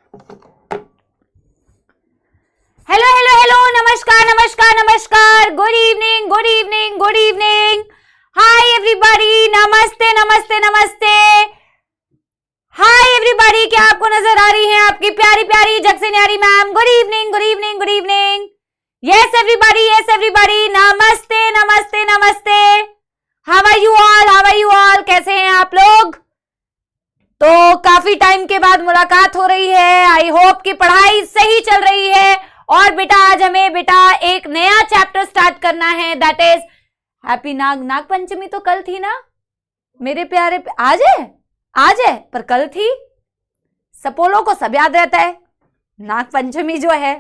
Hello hello hello, नमस्कार नमस्कार नमस्कार, good evening good evening good evening, hi everybody, नमस्ते नमस्ते नमस्ते, हाय एवरीबॉडी। क्या आपको नजर आ रही हैं आपकी प्यारी प्यारी जग से न्यारी ma'am? Good evening good evening good evening, yes everybody, नमस्ते नमस्ते नमस्ते, how are you all, how are you all, कैसे हैं आप लोग? तो काफी टाइम के बाद मुलाकात हो रही है, आई होप कि पढ़ाई सही चल रही है। और बेटा आज हमें बेटा एक नया चैप्टर स्टार्ट करना है, that is happy Nag Panchami. तो कल थी ना मेरे प्यारे, आज है पर कल थी। सपोलो को सब याद रहता है, नाग पंचमी जो है,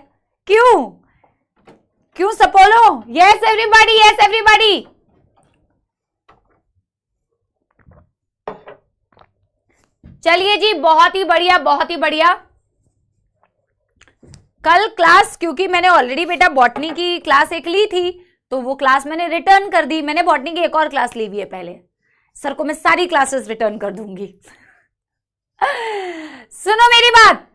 क्यों सपोलो? यस एवरीबॉडी, चलिए जी, बहुत ही बढ़िया। कल क्लास, क्योंकि मैंने ऑलरेडी बेटा बॉटनी की क्लास एक ली थी, तो वो क्लास मैंने रिटर्न कर दी। मैंने बॉटनी की एक और क्लास ली हुई है पहले, सर को मैं सारी क्लासेस रिटर्न कर दूंगी। सुनो मेरी बात।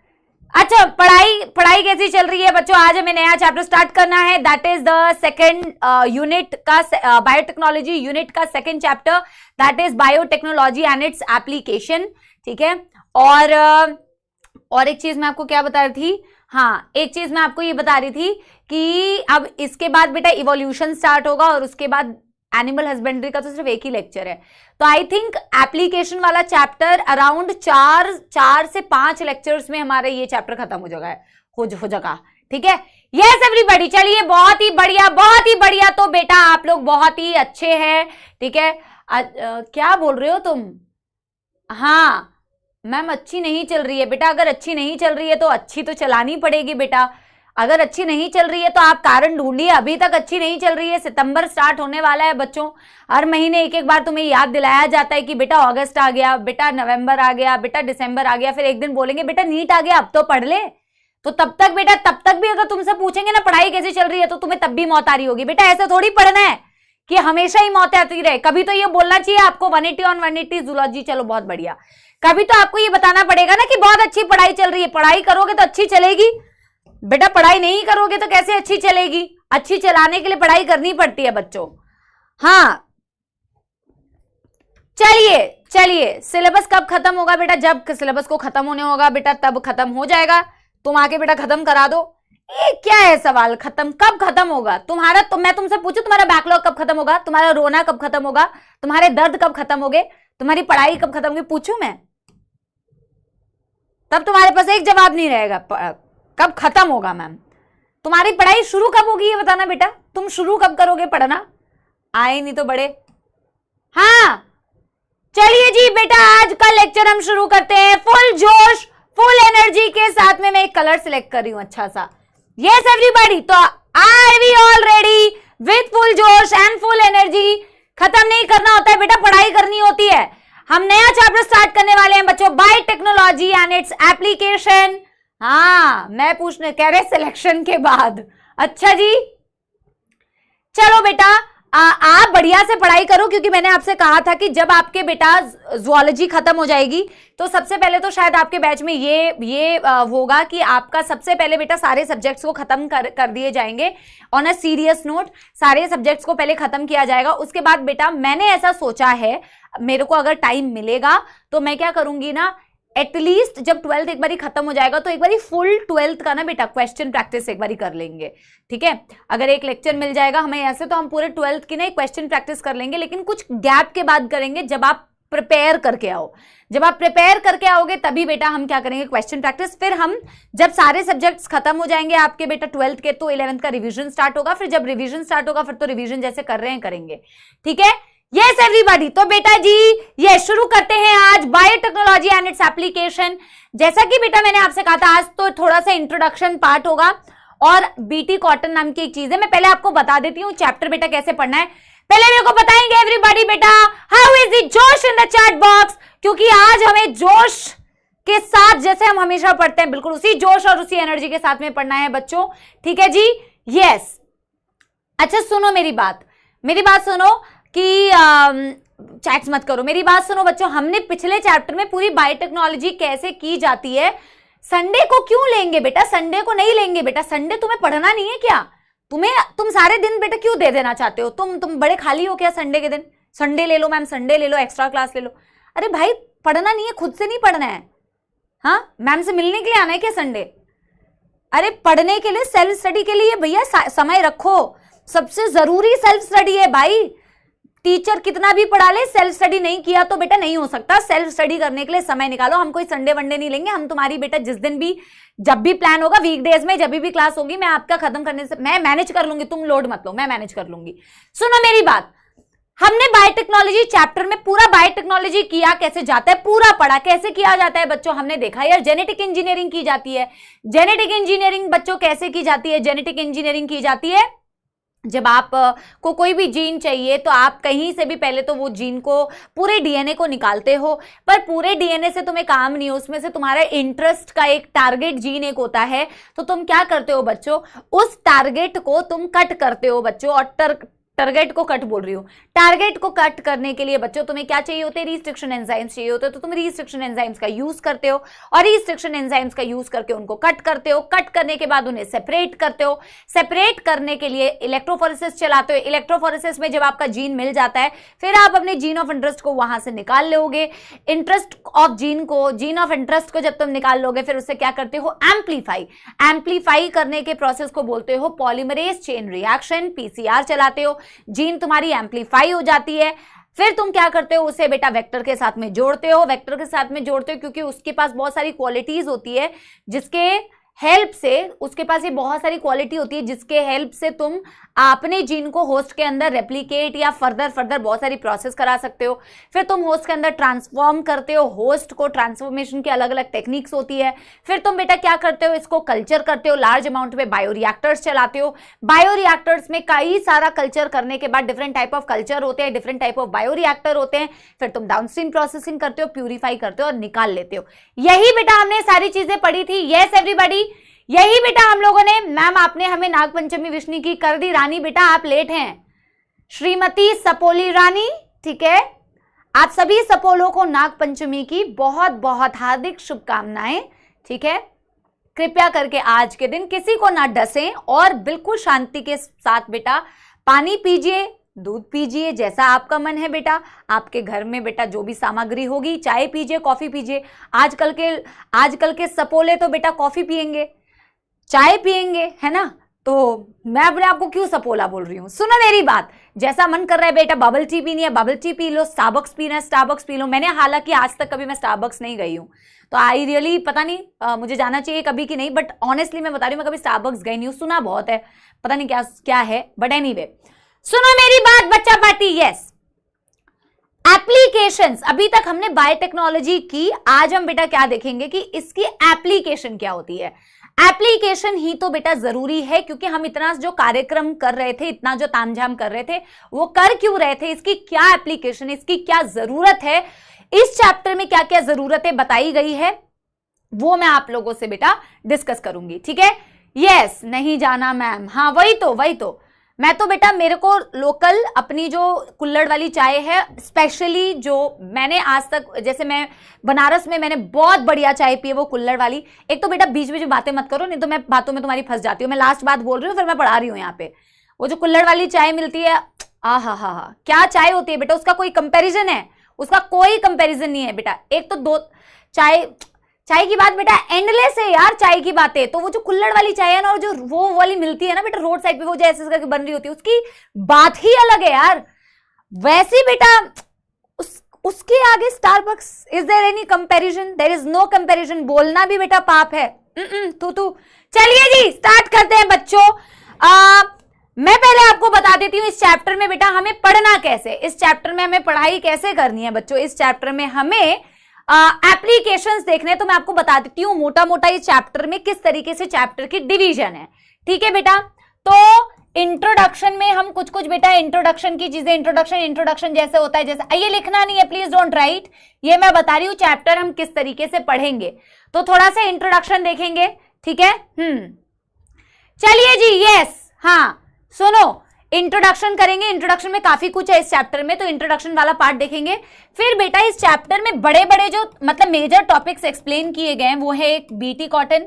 अच्छा, पढ़ाई कैसी चल रही है बच्चों? आज हमें नया चैप्टर स्टार्ट करना है, that is the second unit का, बायोटेक्नोलॉजी यूनिट का second chapter, that is biotechnology and its application. ठीक है, और एक चीज मैं आपको क्या बता रही थी, हाँ एक चीज मैं आपको ये बता रही थी कि अब इसके बाद बेटा इवोल्यूशन स्टार्ट होगा और उसके बाद एनिमल हस्बेंड्री का तो सिर्फ एक ही लेक्चर है। तो आई थिंक एप्लीकेशन वाला चैप्टर अराउंड 4 से 5 लेक्चर्स में हमारे ये चैप्टर खत्म हो जाएगा। ठीक है, यस एवरीबॉडी, चलिए बहुत ही बढ़िया। तो बेटा आप लोग बहुत ही अच्छे हैं। ठीक है, क्या बोल रहे हो तुम? हाँ मैम अच्छी नहीं चल रही है बेटा। अगर अच्छी नहीं चल रही है तो अच्छी तो चलानी पड़ेगी बेटा। अगर अच्छी नहीं चल रही है तो आप कारण ढूंढिए, अभी तक अच्छी नहीं चल रही है। सितंबर स्टार्ट होने वाला है बच्चों, हर महीने एक बार तुम्हें याद दिलाया जाता है कि बेटा अगस्त आ गया, बेटा नवंबर आ गया, बेटा दिसंबर आ गया, फिर एक दिन बोलेंगे बेटा नीट आ गया, अब तो पढ़ ले। तो तब तक भी अगर तुमसे पूछेंगे ना पढ़ाई कैसी चल रही है, तो तुम्हें तब भी मौत आ रही होगी। बेटा ऐसे थोड़ी पढ़ना है कि हमेशा ही मौत आती रहे। कभी तो ये बोलना चाहिए आपको 180 on 180 जूलॉजी, चलो बहुत बढ़िया। कभी तो आपको ये बताना पड़ेगा ना कि बहुत अच्छी पढ़ाई चल रही है। पढ़ाई करोगे तो अच्छी चलेगी बेटा, पढ़ाई नहीं करोगे तो कैसे अच्छी चलेगी? अच्छी चलाने के लिए पढ़ाई करनी पड़ती है बच्चों। हाँ चलिए, सिलेबस कब खत्म होगा बेटा? जब सिलेबस को खत्म होने होगा बेटा तब खत्म हो जाएगा। तुम आके बेटा खत्म करा दो। क्या है सवाल, कब खत्म होगा तुम्हारा? तो मैं तुमसे पूछूं तुम्हारा बैकलॉग कब खत्म होगा, तुम्हारा रोना कब खत्म होगा, तुम्हारे दर्द कब खत्म होंगे, तुम्हारी पढ़ाई कब खत्म होगी, पूछूं मैं? तब तुम्हारे पास एक जवाब नहीं रहेगा, कब खत्म होगा मैम। तुम्हारी पढ़ाई शुरू कब होगी ये बताना बेटा, तुम शुरू कब करोगे पढ़ना? आए नहीं तो बड़े। हाँ चलिए जी बेटा, आज का लेक्चर हम शुरू करते हैं फुल जोश फुल एनर्जी के साथ में। मैं एक कलर सिलेक्ट कर रही हूं अच्छा सा। यस एवरीबॉडी, तो are we all ready with full जोश एंड फुल एनर्जी? खत्म नहीं करना होता है बेटा, पढ़ाई करनी होती है। हम नया चैप्टर स्टार्ट करने वाले हैं बच्चों, बायोटेक्नोलॉजी एंड इट्स एप्लीकेशन। हाँ मैं पूछने कह रहे सिलेक्शन के बाद। अच्छा जी चलो बेटा, आप बढ़िया से पढ़ाई करो, क्योंकि मैंने आपसे कहा था कि जब आपके बेटा ज़ूलॉजी खत्म हो जाएगी तो सबसे पहले तो शायद आपके बैच में ये होगा कि आपका सबसे पहले बेटा सारे सब्जेक्ट्स को खत्म कर दिए जाएंगे। ऑन अ सीरियस नोट सारे सब्जेक्ट्स को पहले खत्म किया जाएगा। उसके बाद बेटा मैंने ऐसा सोचा है, मेरे को अगर टाइम मिलेगा तो मैं क्या करूंगी ना, एटलीस्ट जब 12th एक बारी खत्म हो जाएगा तो एक बारी फुल 12th का ना बेटा क्वेश्चन प्रैक्टिस एक बारी कर लेंगे। ठीक है, अगर एक लेक्चर मिल जाएगा हमें ऐसे तो हम पूरे 12th की ना एक क्वेश्चन प्रैक्टिस कर लेंगे, लेकिन कुछ गैप के बाद करेंगे जब आप प्रिपेयर करके आओ। जब आप प्रिपेयर करके आओगे तभी बेटा हम क्या करेंगे, क्वेश्चन प्रैक्टिस। फिर हम जब सारे सब्जेक्ट्स खत्म हो जाएंगे आपके बेटा 12th के, तो 11th का रिविजन स्टार्ट होगा। फिर जब रिविजन स्टार्ट होगा फिर तो रिविजन जैसे कर रहे हैं करेंगे। ठीक है, यस एवरीबॉडी, तो बेटा जी ये शुरू करते हैं आज बायोटेक्नोलॉजी एंड इट्स एप्लीकेशन। जैसा कि बेटा मैंने आपसे कहा था आज तो थोड़ा सा इंट्रोडक्शन पार्ट होगा और बीटी कॉटन नाम की एक चीज है। मैं पहले आपको बता देती हूँ चैप्टर बेटा कैसे पढ़ना है। पहले मेरे को बताएंगे एवरीबॉडी बेटा हाउ इज द जोश इन द चैट बॉक्स, क्योंकि आज हमें जोश के साथ जैसे हम हमेशा पढ़ते हैं बिल्कुल उसी जोश और उसी एनर्जी के साथ में पढ़ना है बच्चों। ठीक है जी, यस। अच्छा सुनो मेरी बात सुनो कि चैट्स मत करो, मेरी बात सुनो बच्चों। हमने पिछले चैप्टर में पूरी बायोटेक्नोलॉजी कैसे की जाती है संडे को क्यों लेंगे बेटा, संडे को नहीं लेंगे बेटा, संडे तुम्हें पढ़ना नहीं है क्या? तुम सारे दिन बेटा क्यों दे देना चाहते हो? तुम बड़े खाली हो क्या संडे के दिन? संडे ले लो मैम, संडे ले लो, एक्स्ट्रा क्लास ले लो। अरे भाई पढ़ना नहीं है, खुद से नहीं पढ़ना है। हाँ, मैम से मिलने के लिए आना है क्या संडे? अरे पढ़ने के लिए, सेल्फ स्टडी के लिए भैया समय रखो। सबसे जरूरी सेल्फ स्टडी है भाई। टीचर कितना भी पढ़ा ले, सेल्फ स्टडी नहीं किया तो बेटा नहीं हो सकता। सेल्फ स्टडी करने के लिए समय निकालो। हम कोई संडे वनडे नहीं लेंगे। हम तुम्हारी बेटा जिस दिन भी, जब भी प्लान होगा, वीकडेज में जब भी क्लास होगी, मैं आपका खत्म करने से मैं मैनेज कर लूंगी। तुम लोड मत लो, मैं मैनेज कर लूंगी। सुनो मेरी बात, हमने बायोटेक्नोलॉजी चैप्टर में पूरा बायोटेक्नोलॉजी किया कैसे जाता है, पूरा पढ़ा कैसे किया जाता है बच्चों। हमने देखा यार जेनेटिक इंजीनियरिंग की जाती है। जेनेटिक इंजीनियरिंग बच्चों कैसे की जाती है? जेनेटिक इंजीनियरिंग की जाती है जब आप को कोई भी जीन चाहिए तो आप कहीं से भी पहले तो वो जीन को, पूरे डीएनए को निकालते हो। पर पूरे डीएनए से तुम्हें काम नहीं, उसमें से तुम्हारा इंटरेस्ट का एक टारगेट जीन एक होता है। तो तुम क्या करते हो बच्चों, उस टारगेट को तुम कट करते हो बच्चों। और टारगेट को कट बोल रही हूँ, टारगेट को कट करने के लिए बच्चों तुम्हें क्या चाहिए होते हैं? रिस्ट्रिक्शन एंजाइम्स चाहिए होते हैं। तो तुम रिस्ट्रिक्शन एंजाइम्स का यूज करते हो और रिस्ट्रिक्शन एंजाइम्स का यूज करके उनको कट करते हो। कट करने के बाद उन्हें सेपरेट करते हो। सेपरेट करने के लिए इलेक्ट्रोफोरेसिस चलाते हो। इलेक्ट्रोफोरेसिस में जब आपका जीन मिल जाता है, फिर आप अपने जीन ऑफ इंटरेस्ट को वहां से निकाल लोगे। इंटरेस्ट ऑफ जीन को, जीन ऑफ इंटरेस्ट को जब तुम निकाल लोगे, फिर उससे क्या करते हो? एम्पलीफाई। एम्पलीफाई करने के प्रोसेस को बोलते हो पॉलीमरेज चेन रिएक्शन, पीसीआर चलाते हो। जीन तुम्हारी एम्पलीफाई हो जाती है। फिर तुम क्या करते हो? उसे बेटा वेक्टर के साथ में जोड़ते हो। वेक्टर के साथ में जोड़ते हो क्योंकि उसके पास बहुत सारी क्वालिटीज होती है जिसके हेल्प से, उसके पास ये बहुत सारी क्वालिटी होती है जिसके हेल्प से तुम अपने जीन को होस्ट के अंदर रेप्लिकेट या फर्दर बहुत सारी प्रोसेस करा सकते हो। फिर तुम होस्ट के अंदर ट्रांसफॉर्म करते हो होस्ट को। ट्रांसफॉर्मेशन की अलग अलग टेक्निक्स होती है। फिर तुम बेटा क्या करते हो? इसको कल्चर करते हो। लार्ज अमाउंट में बायोरिएक्टर्स चलाते हो। बायोरिएक्टर्स में कई सारा कल्चर करने के बाद डिफरेंट टाइप ऑफ कल्चर होते हैं, डिफरेंट टाइप ऑफ बायोरिएक्टर होते हैं। फिर तुम डाउनस्ट्रीम प्रोसेसिंग करते हो, प्यूरिफाई करते हो और निकाल लेते हो। यही बेटा हमने सारी चीजें पढ़ी थी। यस एवरीबॉडी, यही बेटा हम लोगों ने। मैम आपने हमें नागपंचमी विष्णु की कर दी। रानी बेटा आप लेट हैं, श्रीमती सपोली रानी, ठीक है। आप सभी सपोलों को नागपंचमी की बहुत बहुत हार्दिक शुभकामनाएं, ठीक है। कृपया करके आज के दिन किसी को ना डसें और बिल्कुल शांति के साथ बेटा पानी पीजिए, दूध पीजिए, जैसा आपका मन है बेटा। आपके घर में बेटा जो भी सामग्री होगी, चाय पीजिए, कॉफी पीजिए। आजकल के सपोले तो बेटा कॉफी पियेंगे, चाय पियेंगे, है ना। तो मैं अपने आप को क्यों सपोला बोल रही हूं? सुनो मेरी बात, जैसा मन कर रहा है बेटा, बबल टी पीनी है bubble tea P low, Starbucks पीना है स्टारबक्स पी लो। मैंने हालांकि आज तक कभी मैं स्टारबक्स नहीं गई हूं, तो आई रियली पता नहीं मुझे जाना चाहिए कभी कि नहीं, बट ऑनेस्टली मैं बता रही हूं मैं कभी स्टारबक्स गई नहीं हूं। सुना बहुत है, पता नहीं क्या है, बट एनीवे सुनो मेरी बात बच्चा पार्टी। Yes, applications. अभी तक हमने बायोटेक्नोलॉजी की, आज हम बेटा क्या देखेंगे कि इसकी एप्लीकेशन क्या होती है। एप्लीकेशन ही तो बेटा जरूरी है, क्योंकि हम इतना जो कार्यक्रम कर रहे थे, इतना जो तामझाम कर रहे थे, वो कर क्यों रहे थे? इसकी क्या एप्लीकेशन, इसकी क्या जरूरत है, इस चैप्टर में क्या क्या जरूरतें बताई गई है, वो मैं आप लोगों से बेटा डिस्कस करूंगी, ठीक है। यस, नहीं जाना मैम, हाँ वही तो मैं तो बेटा, मेरे को लोकल अपनी जो कुल्हड़ वाली चाय है, स्पेशली जो मैंने आज तक, जैसे मैं बनारस में मैंने बहुत बढ़िया चाय पी है, वो कुल्हड़ वाली। एक तो बेटा बीच बीच बातें मत करो, नहीं तो मैं बातों में तुम्हारी फंस जाती हूँ। मैं लास्ट बात बोल रही हूँ, फिर मैं पढ़ा रही हूँ यहाँ पे। वो जो कुल्हड़ वाली चाय मिलती है, हा, क्या चाय होती है बेटा, उसका कोई कंपेरिजन है? उसका कोई कंपेरिजन नहीं है बेटा। एक तो दो चाय की बात बेटा एंडलेस है यार, चाय की बातें। तो वो जो कुल्हड़ वाली चाय है ना, और जो वो वाली मिलती है ना बेटा रोड साइड पे, वो जैसे करके बन रही होती है, उसकी बात ही अलग है यार। वैसे बेटा उसके आगे Starbucks, is there any comparison? There is no comparison. बोलना भी बेटा पाप है। तू चलिए जी स्टार्ट करते हैं बच्चों। मैं पहले आपको बता देती हूँ इस चैप्टर में बेटा हमें पढ़ना कैसे, इस चैप्टर में हमें पढ़ाई कैसे करनी है बच्चों। इस चैप्टर में हमें एप्लीकेशंस देखने, तो मैं आपको बता देती हूँ मोटा मोटा इस चैप्टर में किस तरीके से चैप्टर की डिवीजन है, ठीक है बेटा। तो इंट्रोडक्शन में हम कुछ बेटा इंट्रोडक्शन की चीजें, इंट्रोडक्शन जैसे होता है, जैसे ये लिखना नहीं है प्लीज डोंट राइट, ये मैं बता रही हूँ चैप्टर हम किस तरीके से पढ़ेंगे। तो थोड़ा सा इंट्रोडक्शन देखेंगे, ठीक है। चलिए जी, यस, हाँ सुनो, इंट्रोडक्शन करेंगे, इंट्रोडक्शन में काफी कुछ है इस चैप्टर में, तो इंट्रोडक्शन वाला पार्ट देखेंगे। फिर बेटा इस चैप्टर में बड़े बड़े जो मतलब मेजर टॉपिक्स एक्सप्लेन किए गए हैं वो है एक BT cotton,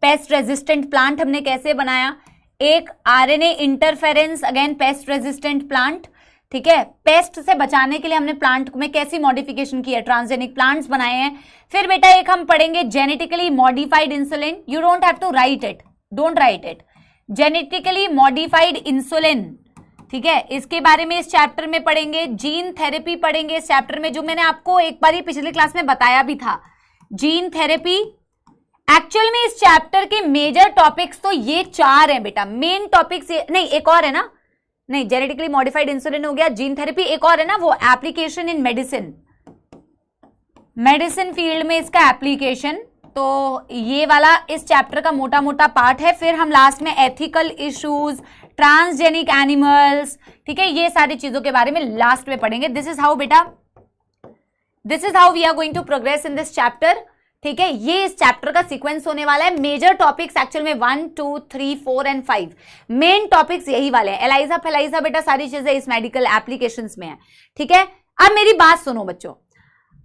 paste resistant plant हमने कैसे बनाया, एक RNA interference again paste resistant plant, ठीक है, पेस्ट से बचाने के लिए हमने प्लांट में कैसी मॉडिफिकेशन की है, ट्रांसजेनिक प्लांट्स बनाए हैं। फिर बेटा एक हम पढ़ेंगे genetically modified insulin, you don't have to write it, don't write it, genetically modified insulin, ठीक है, इसके बारे में इस चैप्टर में पढ़ेंगे। जीन थेरेपी पढ़ेंगे इस चैप्टर में, जो मैंने आपको एक बार ही पिछली क्लास में बताया भी था, जीन थेरेपी। एक्चुअल में इस चैप्टर के मेजर टॉपिक्स तो ये 4 हैं बेटा, मेन टॉपिक्स नहीं, एक और है ना, नहीं, जेनेटिकली मॉडिफाइड इंसुलिन हो गया, जीन थेरेपी, एक और है ना वो application in medicine, medicine field में इसका एप्लीकेशन, तो ये वाला इस चैप्टर का मोटा मोटा पार्ट है। फिर हम लास्ट में एथिकल इश्यूज, ट्रांसजेनिक एनिमल्स, ठीक है, ये सारी चीजों के बारे में लास्ट में पढ़ेंगे। दिस इज हाउ बेटा, this is how we are going to progress in this chapter, ठीक है, ये इस चैप्टर का सीक्वेंस होने वाला है। मेजर टॉपिक्स एक्चुअल में 1, 2, 3, 4 एंड 5 मेन टॉपिक्स यही वाले हैं। एलाइजा फेलाइजा बेटा सारी चीजें इस मेडिकल एप्लीकेशंस में है, ठीक है। अब मेरी बात सुनो बच्चों,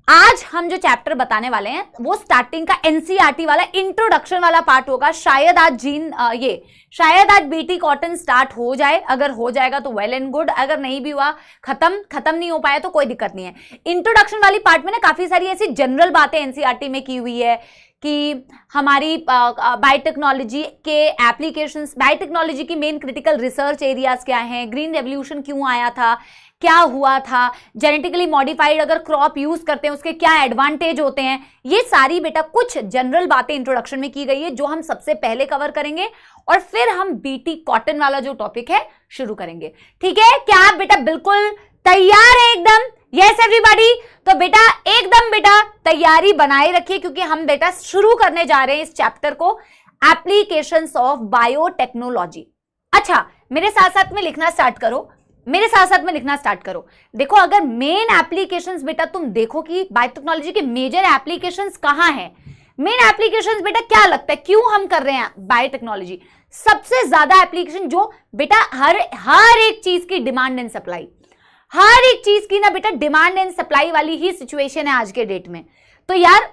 आज हम जो चैप्टर बताने वाले हैं वो स्टार्टिंग का एनसीईआरटी वाला इंट्रोडक्शन वाला पार्ट होगा। शायद आज बीटी कॉटन स्टार्ट हो जाए, अगर हो जाएगा तो वेल एंड गुड, अगर नहीं भी हुआ, खत्म नहीं हो पाया तो कोई दिक्कत नहीं है। इंट्रोडक्शन वाली पार्ट में ना काफी सारी ऐसी जनरल बातें एनसीईआरटी में की हुई है कि हमारी बायोटेक्नोलॉजी के एप्लीकेशंस, बायोटेक्नोलॉजी की मेन क्रिटिकल रिसर्च एरियाज क्या हैं, ग्रीन रेवोल्यूशन क्यों आया था, क्या हुआ था, जेनेटिकली मॉडिफाइड अगर क्रॉप यूज करते हैं उसके क्या एडवांटेज होते हैं, ये सारी बेटा कुछ जनरल बातें इंट्रोडक्शन में की गई है जो हम सबसे पहले कवर करेंगे, और फिर हम बीटी कॉटन वाला जो टॉपिक है शुरू करेंगे, ठीक है। क्या आप बेटा बिल्कुल तैयार है एकदम? यस एवरीबॉडी, तो बेटा एकदम बेटा तैयारी बनाए रखिए, क्योंकि हम बेटा शुरू करने जा रहे हैं इस चैप्टर को, एप्लीकेशंस ऑफ बायोटेक्नोलॉजी। अच्छा, मेरे साथ साथ में लिखना स्टार्ट करो, मेरे साथ साथ में लिखना स्टार्ट करो। देखो, अगर मेन एप्लीकेशंस बेटा तुम देखो कि बायोटेक्नोलॉजी के मेजर एप्लीकेशंस कहां हैं, मेन एप्लीकेशंस बेटा क्या लगता है क्यों हम कर रहे हैं बायोटेक्नोलॉजी, सबसे ज्यादा एप्लीकेशन जो बेटा हर एक चीज की डिमांड एंड सप्लाई, हर एक चीज की ना बेटा डिमांड एंड सप्लाई वाली ही सिचुएशन है आज के डेट में। तो यार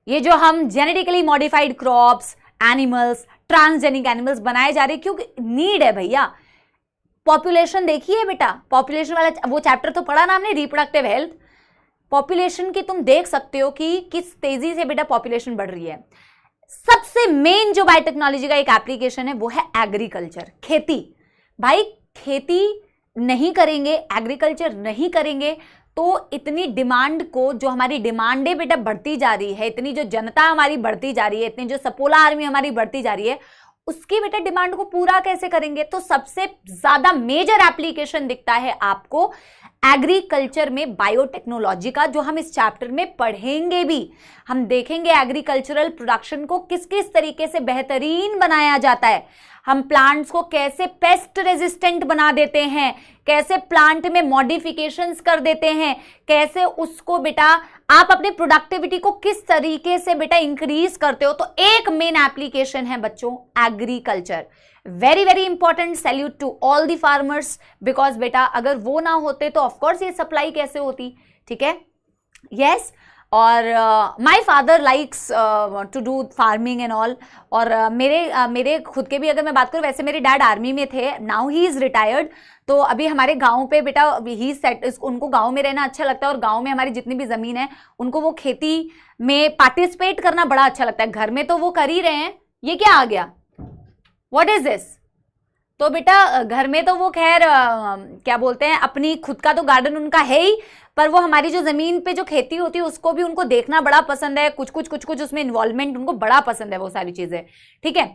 ये जो हम genetically modified crops, animals, transgenic animals बनाए जा रहे हैं क्योंकि नीड है भैया। पॉपुलेशन देखिए बेटा, पॉपुलेशन वाला वो चैप्टर तो पढ़ा ना हमने, रिप्रोडक्टिव हेल्थ, पॉपुलेशन की तुम देख सकते हो कि किस तेजी से बेटा पॉपुलेशन बढ़ रही है। सबसे मेन जो बायोटेक्नोलॉजी का एक एप्लीकेशन है वो है एग्रीकल्चर, खेती। भाई खेती नहीं करेंगे, एग्रीकल्चर नहीं करेंगे तो इतनी डिमांड को, जो हमारी डिमांडें बेटा बढ़ती जा रही है, इतनी जो जनता हमारी बढ़ती जा रही है, इतनी जो सपोला आर्मी हमारी बढ़ती जा रही है, उसकी बेटा डिमांड को पूरा कैसे करेंगे। तो सबसे ज्यादा मेजर एप्लीकेशन दिखता है आपको एग्रीकल्चर में बायोटेक्नोलॉजी का, जो हम इस चैप्टर में पढ़ेंगे भी। हम देखेंगे एग्रीकल्चरल प्रोडक्शन को किस किस तरीके से बेहतरीन बनाया जाता है, हम प्लांट्स को कैसे पेस्ट रेजिस्टेंट बना देते हैं, कैसे प्लांट में मॉडिफिकेशंस कर देते हैं, कैसे उसको बेटा आप अपने प्रोडक्टिविटी को किस तरीके से बेटा इंक्रीज करते हो। तो एक मेन एप्लीकेशन है बच्चों agriculture, very very important, salute to all the farmers, because बेटा अगर वो ना होते तो ऑफकोर्स ये सप्लाई कैसे होती, ठीक है। यस, और my father likes to do farming and all, और मेरे खुद के भी अगर मैं बात करूँ, वैसे मेरे डैड आर्मी में थे, नाउ ही इज रिटायर्ड। तो अभी हमारे गांव पे बेटा ही सेट, उनको गांव में रहना अच्छा लगता है, और गांव में हमारी जितनी भी जमीन है उनको वो खेती में पार्टिसिपेट करना बड़ा अच्छा लगता है। घर में तो वो कर ही रहे हैं, ये क्या आ गया, व्हाट इज दिस। तो बेटा घर में तो वो खैर क्या बोलते हैं, अपनी खुद का तो गार्डन उनका है ही, पर वो हमारी जो जमीन पे जो खेती होती है उसको भी उनको देखना बड़ा पसंद है, कुछ कुछ उसमें इन्वॉल्वमेंट उनको बड़ा पसंद है, वो सारी चीजें, ठीक है।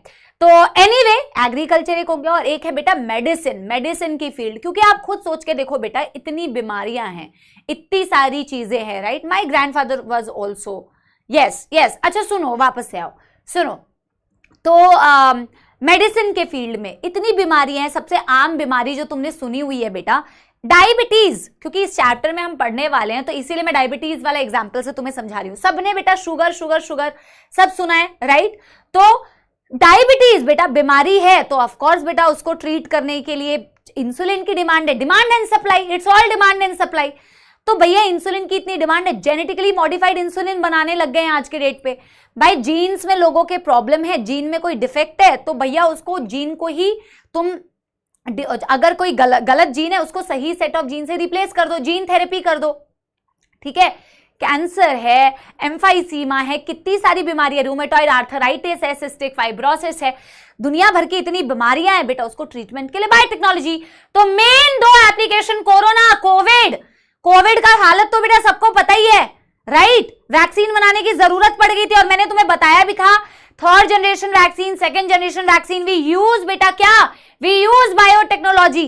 तो एनीवे एग्रीकल्चर एक हो गया, और एक है बेटा मेडिसिन की फील्ड, क्योंकि आप खुद सोच के देखो बेटा इतनी बीमारियां हैं, इतनी सारी चीजें हैं, right. My grandfather was also, yes. अच्छा सुनो, वापस से आओ, सुनो। तो मेडिसिन के फील्ड में इतनी बीमारियां हैं, सबसे आम बीमारी जो तुमने सुनी हुई है बेटा डायबिटीज, क्योंकि इस चैप्टर में हम पढ़ने वाले हैं तो इसीलिए मैं डायबिटीज वाला एग्जांपल से तुम्हें समझा रही हूं। सबने बेटा शुगर सब सुना है, राइट। तो डायबिटीज बेटा बीमारी है तो ऑफ कोर्स बेटा उसको ट्रीट करने के लिए इंसुलिन की डिमांड है, demand and supply, it's all demand and supply. तो भैया इंसुलिन की इतनी डिमांड है, जेनेटिकली मॉडिफाइड इंसुलिन बनाने लग गए हैं आज के डेट पे। भाई जीन्स में लोगों के प्रॉब्लम है, जीन में कोई डिफेक्ट है तो भैया उसको जीन को ही तुम, अगर कोई गलत जीन है उसको सही सेट ऑफ जीन से रिप्लेस कर दो, जीन थेरेपी कर दो, ठीक है। कैंसर है, एम्फाइसीमा है, कितनी सारी बीमारियां, रूमेटॉइड आर्थराइटिस है, सिस्टिक फाइब्रोसिस है, दुनिया भर की इतनी बीमारियां हैं बेटा, उसको ट्रीटमेंट के लिए बायोटेक्नोलॉजी। तो मेन दो एप्लीकेशन, कोरोना, कोविड का हालत तो बेटा सबको पता ही है, राइट। वैक्सीन बनाने की जरूरत पड़ गई थी और मैंने तुम्हें बताया भी था, third generation vaccine, second generation vaccine, we use बेटा क्या, वी यूज बायोटेक्नोलॉजी,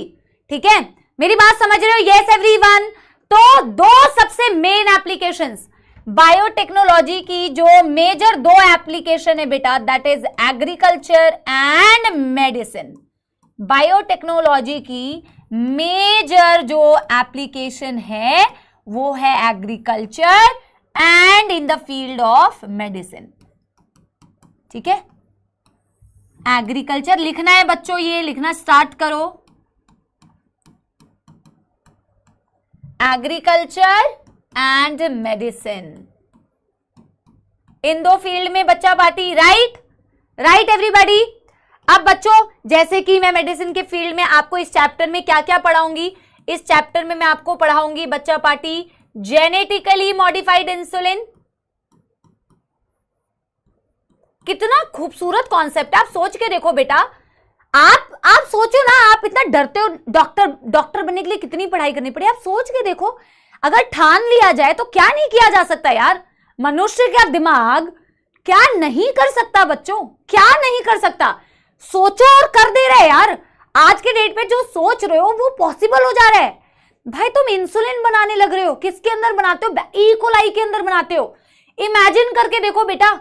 ठीक है। मेरी बात समझ रहे हो? Yes everyone. तो दो सबसे मेन एप्लीकेशंस बायोटेक्नोलॉजी की, जो मेजर दो एप्लीकेशन है बेटा, that is agriculture and medicine. Biotechnology की मेजर जो एप्लीकेशन है वो है agriculture and in the field of medicine, ठीक है। एग्रीकल्चर लिखना है बच्चों, ये लिखना स्टार्ट करो, एग्रीकल्चर एंड मेडिसिन, इन दो फील्ड में बच्चा पार्टी, राइट एवरीबॉडी। अब बच्चों जैसे कि मैं मेडिसिन के फील्ड में आपको इस चैप्टर में क्या क्या पढ़ाऊंगी, इस चैप्टर में मैं आपको पढ़ाऊंगी बच्चा पार्टी जेनेटिकली मॉडिफाइड इंसुलिन। कितना खूबसूरत कॉन्सेप्ट है, आप सोच के देखो बेटा, आप सोचो ना, आप इतना डरते हो डॉक्टर बनने के लिए कितनी पढ़ाई करनी पड़ी, आप सोच के देखो, अगर ठान लिया जाए तो क्या नहीं किया जा सकता यार। मनुष्य का दिमाग क्या नहीं कर सकता बच्चों, क्या नहीं कर सकता। सोचो और कर दे रहे यार, आज के डेट पे जो सोच रहे हो वो पॉसिबल हो जा रहा है। भाई तुम इंसुलिन बनाने लग रहे हो, किसके अंदर बनाते हो, ई कोलाई के अंदर बनाते हो। इमेजिन करके देखो बेटा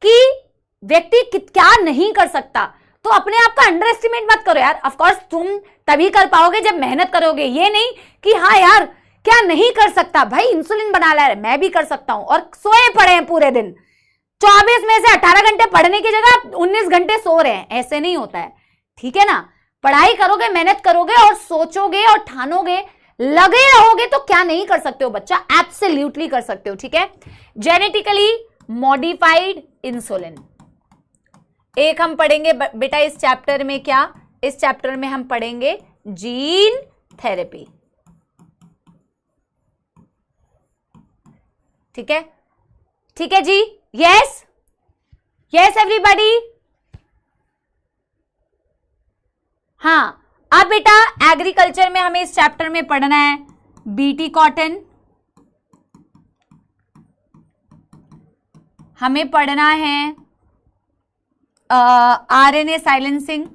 कि व्यक्ति क्या नहीं कर सकता। तो अपने आप का अंडर एस्टिमेट मत करो यार, ऑफ कोर्स तुम तभी कर पाओगे जब मेहनत करोगे, ये नहीं कि हाँ यार क्या नहीं कर सकता, भाई इंसुलिन बना ला रहा है मैं भी कर सकता हूं, और सोए पड़े हैं पूरे दिन, 24 में से 18 घंटे पढ़ने की जगह 19 घंटे सो रहे हैं, ऐसे नहीं होता है, ठीक है ना। पढ़ाई करोगे, मेहनत करोगे और सोचोगे और ठानोगे, लगे रहोगे तो क्या नहीं कर सकते हो बच्चा, एब्सोल्युटली कर सकते हो, ठीक है। जेनेटिकली मॉडिफाइड इंसुलिन एक हम पढ़ेंगे बेटा इस चैप्टर में, क्या इस चैप्टर में हम पढ़ेंगे जीन थेरेपी, ठीक है, ठीक है जी, यस एवरीबॉडी। हाँ अब बेटा एग्रीकल्चर में हमें इस चैप्टर में पढ़ना है बीटी कॉटन, हमें पढ़ना है आरएनए साइलेंसिंग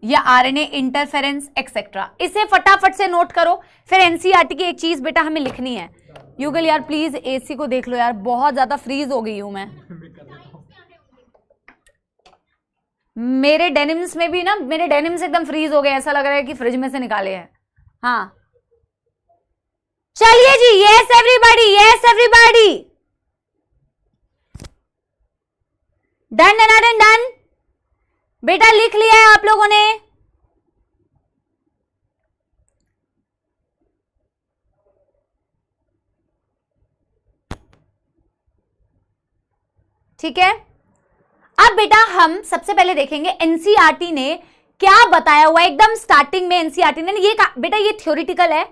या आरएनए इंटरफेरेंस एक्सेट्रा। इसे फटाफट से नोट करो। फिर एनसीईआरटी की एक चीज बेटा हमें लिखनी है। युगल यार प्लीज एसी को देख लो यार, बहुत ज्यादा फ्रीज हो गई हूं मैं। मेरे डेनिम्स में भी ना, मेरे डेनिम्स एकदम फ्रीज हो गए, ऐसा लग रहा है कि फ्रिज में से निकाले हैं। हाँ चलिए जी, यस एवरीबॉडी, डन डन बेटा, लिख लिया है आप लोगों ने? ठीक है। अब बेटा हम सबसे पहले देखेंगे एनसीईआरटी ने क्या बताया हुआ है। एकदम स्टार्टिंग में एनसीईआरटी ने ये बेटा, ये थ्योरेटिकल है,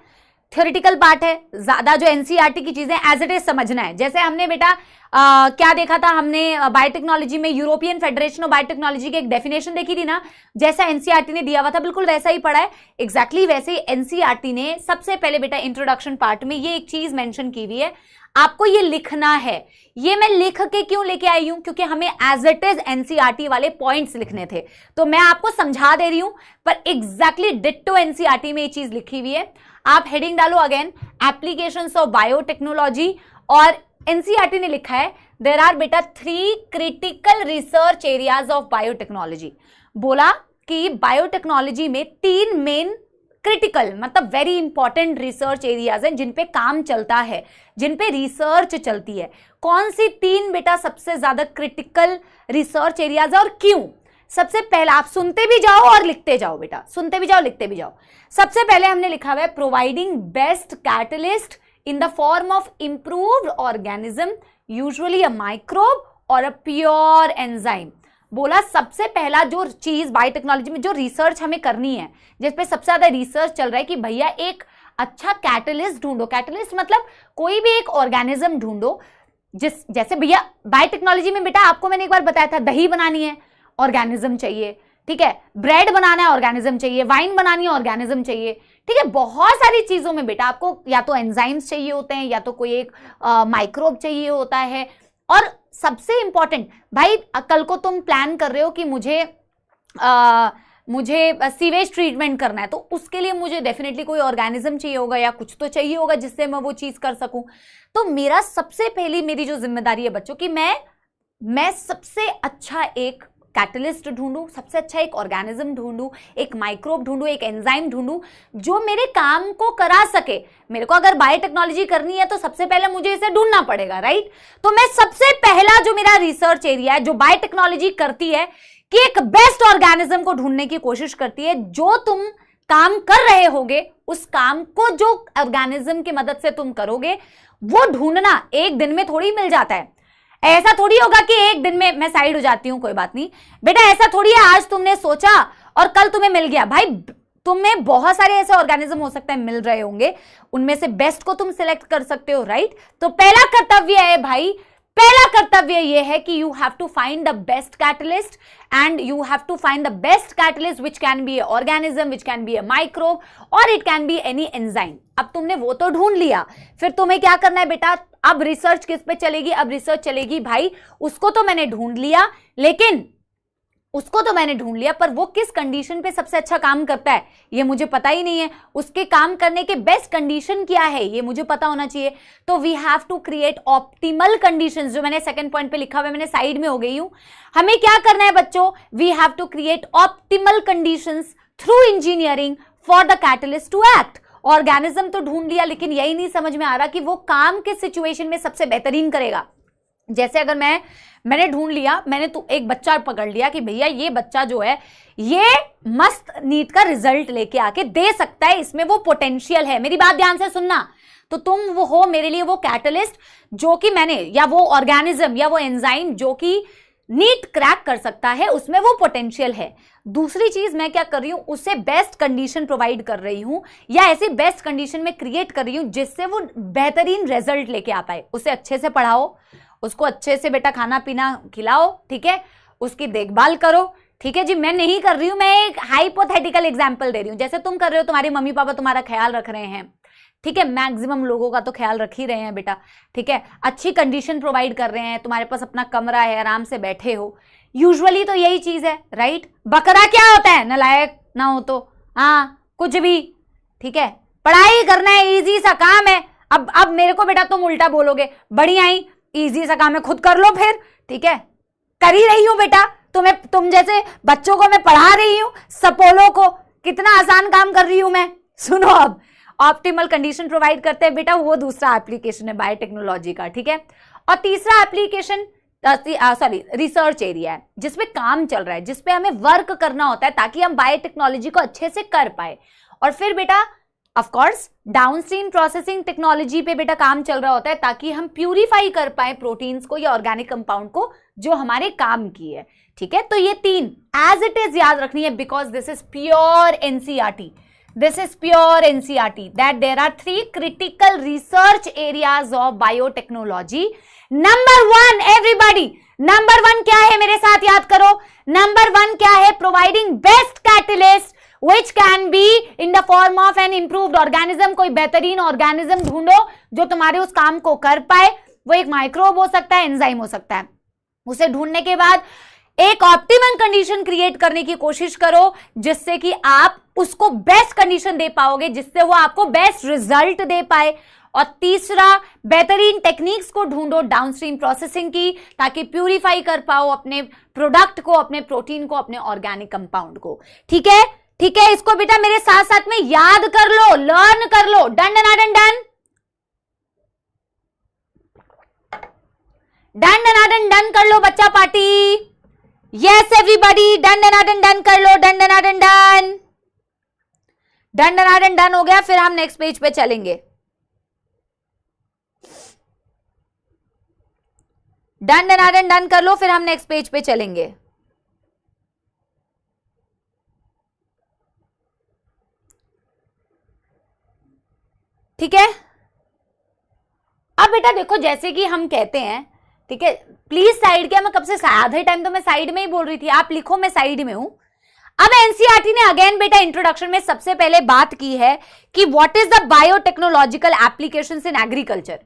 थ्योरेटिकल पार्ट है, ज्यादा जो एनसीईआरटी की चीजें एज इट इज समझना है। जैसे हमने बेटा क्या देखा था, हमने बायोटेक्नोलॉजी में यूरोपियन फेडरेशन ऑफ बायोटेक्नोलॉजी की एक डेफिनेशन देखी थी ना, जैसा एनसीईआरटी ने दिया हुआ था बिल्कुल वैसा ही पढ़ा है। एग्जैक्टली वैसे ही एनसीईआरटी ने सबसे पहले बेटा इंट्रोडक्शन पार्ट में ये एक चीज मेंशन की हुई है, आपको ये लिखना है। ये मैं लिख के क्यों लेके आई हूं, क्योंकि हमें एज इट इज एनसीईआरटी वाले पॉइंट्स लिखने थे, तो मैं आपको समझा दे रही हूं, पर एग्जैक्टली डिट्टो एनसीईआरटी में ये चीज लिखी हुई है। आप हेडिंग डालो अगेन, एप्लीकेशंस ऑफ बायोटेक्नोलॉजी, और एनसीईआरटी ने लिखा है देयर आर बेटा 3 critical research areas of biotechnology. बोला कि बायोटेक्नोलॉजी में 3 मेन क्रिटिकल मतलब वेरी इंपॉर्टेंट रिसर्च एरियाज हैं जिन पे काम चलता है, जिन पे रिसर्च चलती है। कौन सी 3 बेटा सबसे ज्यादा क्रिटिकल रिसर्च एरियाज है और क्यों? सबसे पहला, आप सुनते भी जाओ और लिखते जाओ बेटा, सुनते भी जाओ लिखते भी जाओ। सबसे पहले हमने लिखा हुआ है providing best catalyst in the form of improved organism, usually a microbe और अ प्योर एंजाइम। बोला सबसे पहला जो चीज बायोटेक्नोलॉजी में जो रिसर्च हमें करनी है, जिसपे सबसे ज्यादा रिसर्च चल रहा है कि भैया एक अच्छा कैटलिस्ट ढूंढो। कैटलिस्ट मतलब कोई भी एक ऑर्गेनिज्म ढूंढो जैसे भैया बायोटेक्नोलॉजी में बेटा आपको मैंने एक बार बताया था, दही बनानी है ऑर्गेनिज्म चाहिए, ठीक है, ब्रेड बनाना है ऑर्गेनिज्म चाहिए, वाइन बनानी है ऑर्गेनिज्म चाहिए, ठीक है। बहुत सारी चीजों में बेटा आपको या तो एंजाइम्स चाहिए होते हैं या तो कोई एक माइक्रोब चाहिए होता है। और सबसे इंपॉर्टेंट भाई, कल को तुम प्लान कर रहे हो कि मुझे सीवेज ट्रीटमेंट करना है, तो उसके लिए मुझे डेफिनेटली कोई ऑर्गेनिज्म चाहिए होगा या कुछ तो चाहिए होगा जिससे मैं वो चीज कर सकूं। तो मेरा सबसे पहली मेरी जो जिम्मेदारी है बच्चों की, मैं सबसे अच्छा एक कैटलिस्ट ढूंढूं, सबसे अच्छा एक ऑर्गेनिज्म ढूंढूं, एक माइक्रोब ढूंढूं, एक एंजाइम ढूंढूं जो मेरे काम को करा सके। मेरे को अगर बायोटेक्नोलॉजी करनी है तो सबसे पहले मुझे इसे ढूंढना पड़ेगा, राइट। तो मैं सबसे पहला जो मेरा रिसर्च एरिया है जो बायोटेक्नोलॉजी करती है कि एक बेस्ट ऑर्गेनिज्म को ढूंढने की कोशिश करती है। जो तुम काम कर रहे होगे उस काम को जो ऑर्गेनिज्म की मदद से तुम करोगे वो ढूंढना एक दिन में थोड़ी मिल जाता है। ऐसा थोड़ी होगा कि एक दिन में मैं साइड हो जाती हूं, कोई बात नहीं बेटा, ऐसा थोड़ी है आज तुमने सोचा और कल तुम्हें मिल गया। भाई तुम्हें बहुत सारे ऐसे ऑर्गेनिज्म हो सकते हैं मिल रहे होंगे, उनमें से बेस्ट को तुम सिलेक्ट कर सकते हो, राइट। तो पहला कर्तव्य है भाई, पहला कर्तव्य यह है कि you have to find the best catalyst and you have to find the best catalyst which can be a organism, which can be a microbe और it can be any enzyme. अब तुमने वो तो ढूंढ लिया, फिर तुम्हें क्या करना है बेटा, अब रिसर्च किस पे चलेगी? अब रिसर्च चलेगी भाई, उसको तो मैंने ढूंढ लिया, लेकिन उसको तो मैंने ढूंढ लिया पर वो किस कंडीशन पे सबसे अच्छा काम करता है ये मुझे पता ही नहीं है। उसके काम करने के बेस्ट कंडीशन क्या है ये मुझे पता होना चाहिए। तो we have to create optimal conditions, जो मैंने सेकंड पॉइंट पे लिखा हुआ है, मैंने साइड में हो गई हूं। हमें क्या करना है बच्चों, we have to create optimal conditions through engineering for the catalyst to act. Organism तो ढूंढ लिया, लेकिन यही नहीं समझ में आ रहा कि वो काम किस सिचुएशन में सबसे बेहतरीन करेगा। जैसे अगर मैंने ढूंढ लिया, मैंने तो एक बच्चा पकड़ लिया कि भैया ये बच्चा जो है ये मस्त नीट का रिजल्ट लेके आके दे सकता है, इसमें वो पोटेंशियल है। मेरी बात ध्यान से सुनना। तो तुम वो हो मेरे लिए वो कैटलिस्ट जो कि मैंने, या वो ऑर्गेनिज्म या वो एंजाइम जो कि नीट क्रैक कर सकता है, उसमें वो पोटेंशियल है। दूसरी चीज मैं क्या कर रही हूं, उससे बेस्ट कंडीशन प्रोवाइड कर रही हूं या ऐसी बेस्ट कंडीशन में क्रिएट कर रही हूं जिससे वो बेहतरीन रिजल्ट लेके आ पाए। उसे अच्छे से पढ़ाओ, उसको अच्छे से बेटा खाना पीना खिलाओ, ठीक है, उसकी देखभाल करो, ठीक है जी। मैं नहीं कर रही हूं, मैं एक हाइपोथेटिकल एग्जांपल दे रही हूं। जैसे तुम कर रहे हो, तुम्हारे मम्मी पापा तुम्हारा ख्याल रख रहे हैं, ठीक है, मैक्सिमम लोगों का तो ख्याल रख ही रहे हैं बेटा, ठीक है, अच्छी कंडीशन प्रोवाइड कर रहे हैं, तुम्हारे पास अपना कमरा है, आराम से बैठे हो। यूजुअली तो यही चीज है, राइट। बकरा क्या होता है, नालायक ना हो तो, हाँ कुछ भी, ठीक है, पढ़ाई करना है, इजी सा काम है। अब मेरे को बेटा तुम उल्टा बोलोगे, बढ़िया ही इजी सा काम है, खुद कर लो फिर, ठीक है, कर ही रही हूं बेटा, तुम जैसे बच्चों को मैं पढ़ा रही हूं, सपोलो को, कितना आसान काम कर रही हूं मैं। सुनो, अब ऑप्टिमल कंडीशन प्रोवाइड करते हैं बेटा, वो दूसरा एप्लीकेशन है बायोटेक्नोलॉजी का, ठीक है। और तीसरा एप्लीकेशन रिसर्च एरिया है जिसपे काम चल रहा है, जिसपे हमें वर्क करना होता है ताकि हम बायोटेक्नोलॉजी को अच्छे से कर पाए। और फिर बेटा of course downstream processing technology पे बेटा काम चल रहा होता है ताकि हम प्यूरिफाई कर पाए प्रोटीन्स को या ऑर्गेनिक कंपाउंड को जो हमारे काम की है, ठीक है। तो ये तीन एज इट इज याद रखनी है, because this is pure NCERT, this is pure NCERT, that there are 3 critical research areas of biotechnology. Number 1 everybody, number 1 क्या है, मेरे साथ याद करो, number 1 क्या है, providing best catalyst which can be in the form of an improved organism। कोई बेहतरीन ऑर्गेनिज्म ढूंढो जो तुम्हारे उस काम को कर पाए, वो एक माइक्रोब हो सकता है, एंजाइम हो सकता है। उसे ढूंढने के बाद एक ऑप्टिमल कंडीशन क्रिएट करने की कोशिश करो जिससे कि आप उसको बेस्ट कंडीशन दे पाओगे, जिससे वो आपको बेस्ट रिजल्ट दे पाए। और तीसरा, बेहतरीन टेक्निक्स को ढूंढो डाउनस्ट्रीम प्रोसेसिंग की, ताकि प्यूरिफाई कर पाओ अपने प्रोडक्ट को, अपने प्रोटीन को, अपने ऑर्गेनिक कंपाउंड को, ठीक है। ठीक है, इसको बेटा मेरे साथ साथ में याद कर लो, लर्न कर लो। Done done done done done done done done कर लो बच्चा party. Yes everybody, done done done done कर लो, done done done done done done done done हो गया। फिर हम नेक्स्ट पेज पे चलेंगे। डन डन डन डन कर लो, फिर हम नेक्स्ट पेज पे चलेंगे। ठीक है, अब बेटा देखो जैसे कि हम कहते हैं, ठीक है, प्लीज साइड के, मैं कब से आधे टाइम तो मैं साइड में ही बोल रही थी, आप लिखो मैं साइड में हूं। अब एनसीईआरटी ने अगेन बेटा इंट्रोडक्शन में सबसे पहले बात की है कि what is the biotechnological applications in agriculture.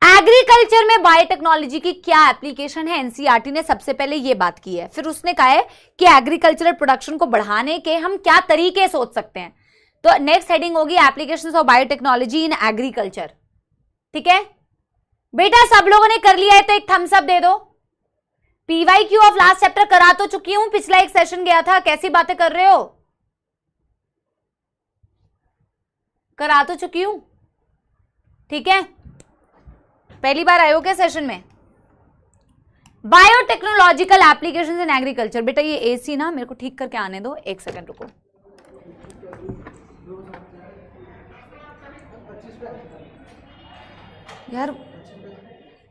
Agriculture में बायोटेक्नोलॉजी की क्या एप्लीकेशन है, एनसीईआरटी ने सबसे पहले यह बात की है। फिर उसने कहा है कि एग्रीकल्चरल प्रोडक्शन को बढ़ाने के हम क्या तरीके सोच सकते हैं। तो नेक्स्ट हेडिंग होगी applications of biotechnology in agriculture. ठीक है बेटा, सब लोगों ने कर लिया है तो एक थम्स अप दे दो। पीवाईक्यू ऑफ लास्ट चैप्टर करा तो चुकी हूं, पिछला एक सेशन गया था, कैसी बातें कर रहे हो? करा तो चुकी हूं, ठीक है, पहली बार आए हो क्या सेशन में? Biotechnological applications in agriculture. बेटा ये एसी ना मेरे को ठीक करके आने दो, एक सेकंड रुको। यार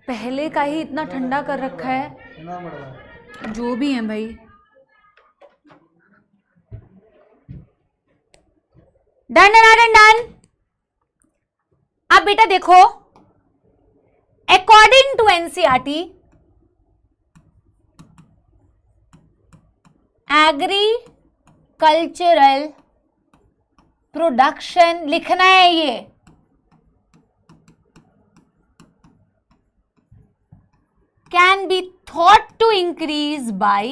पहले का ही इतना ठंडा कर रखा है, जो भी है भाई। Done done done done. अब बेटा देखो, according to NCERT agricultural production लिखना है ये, can be thought to increase by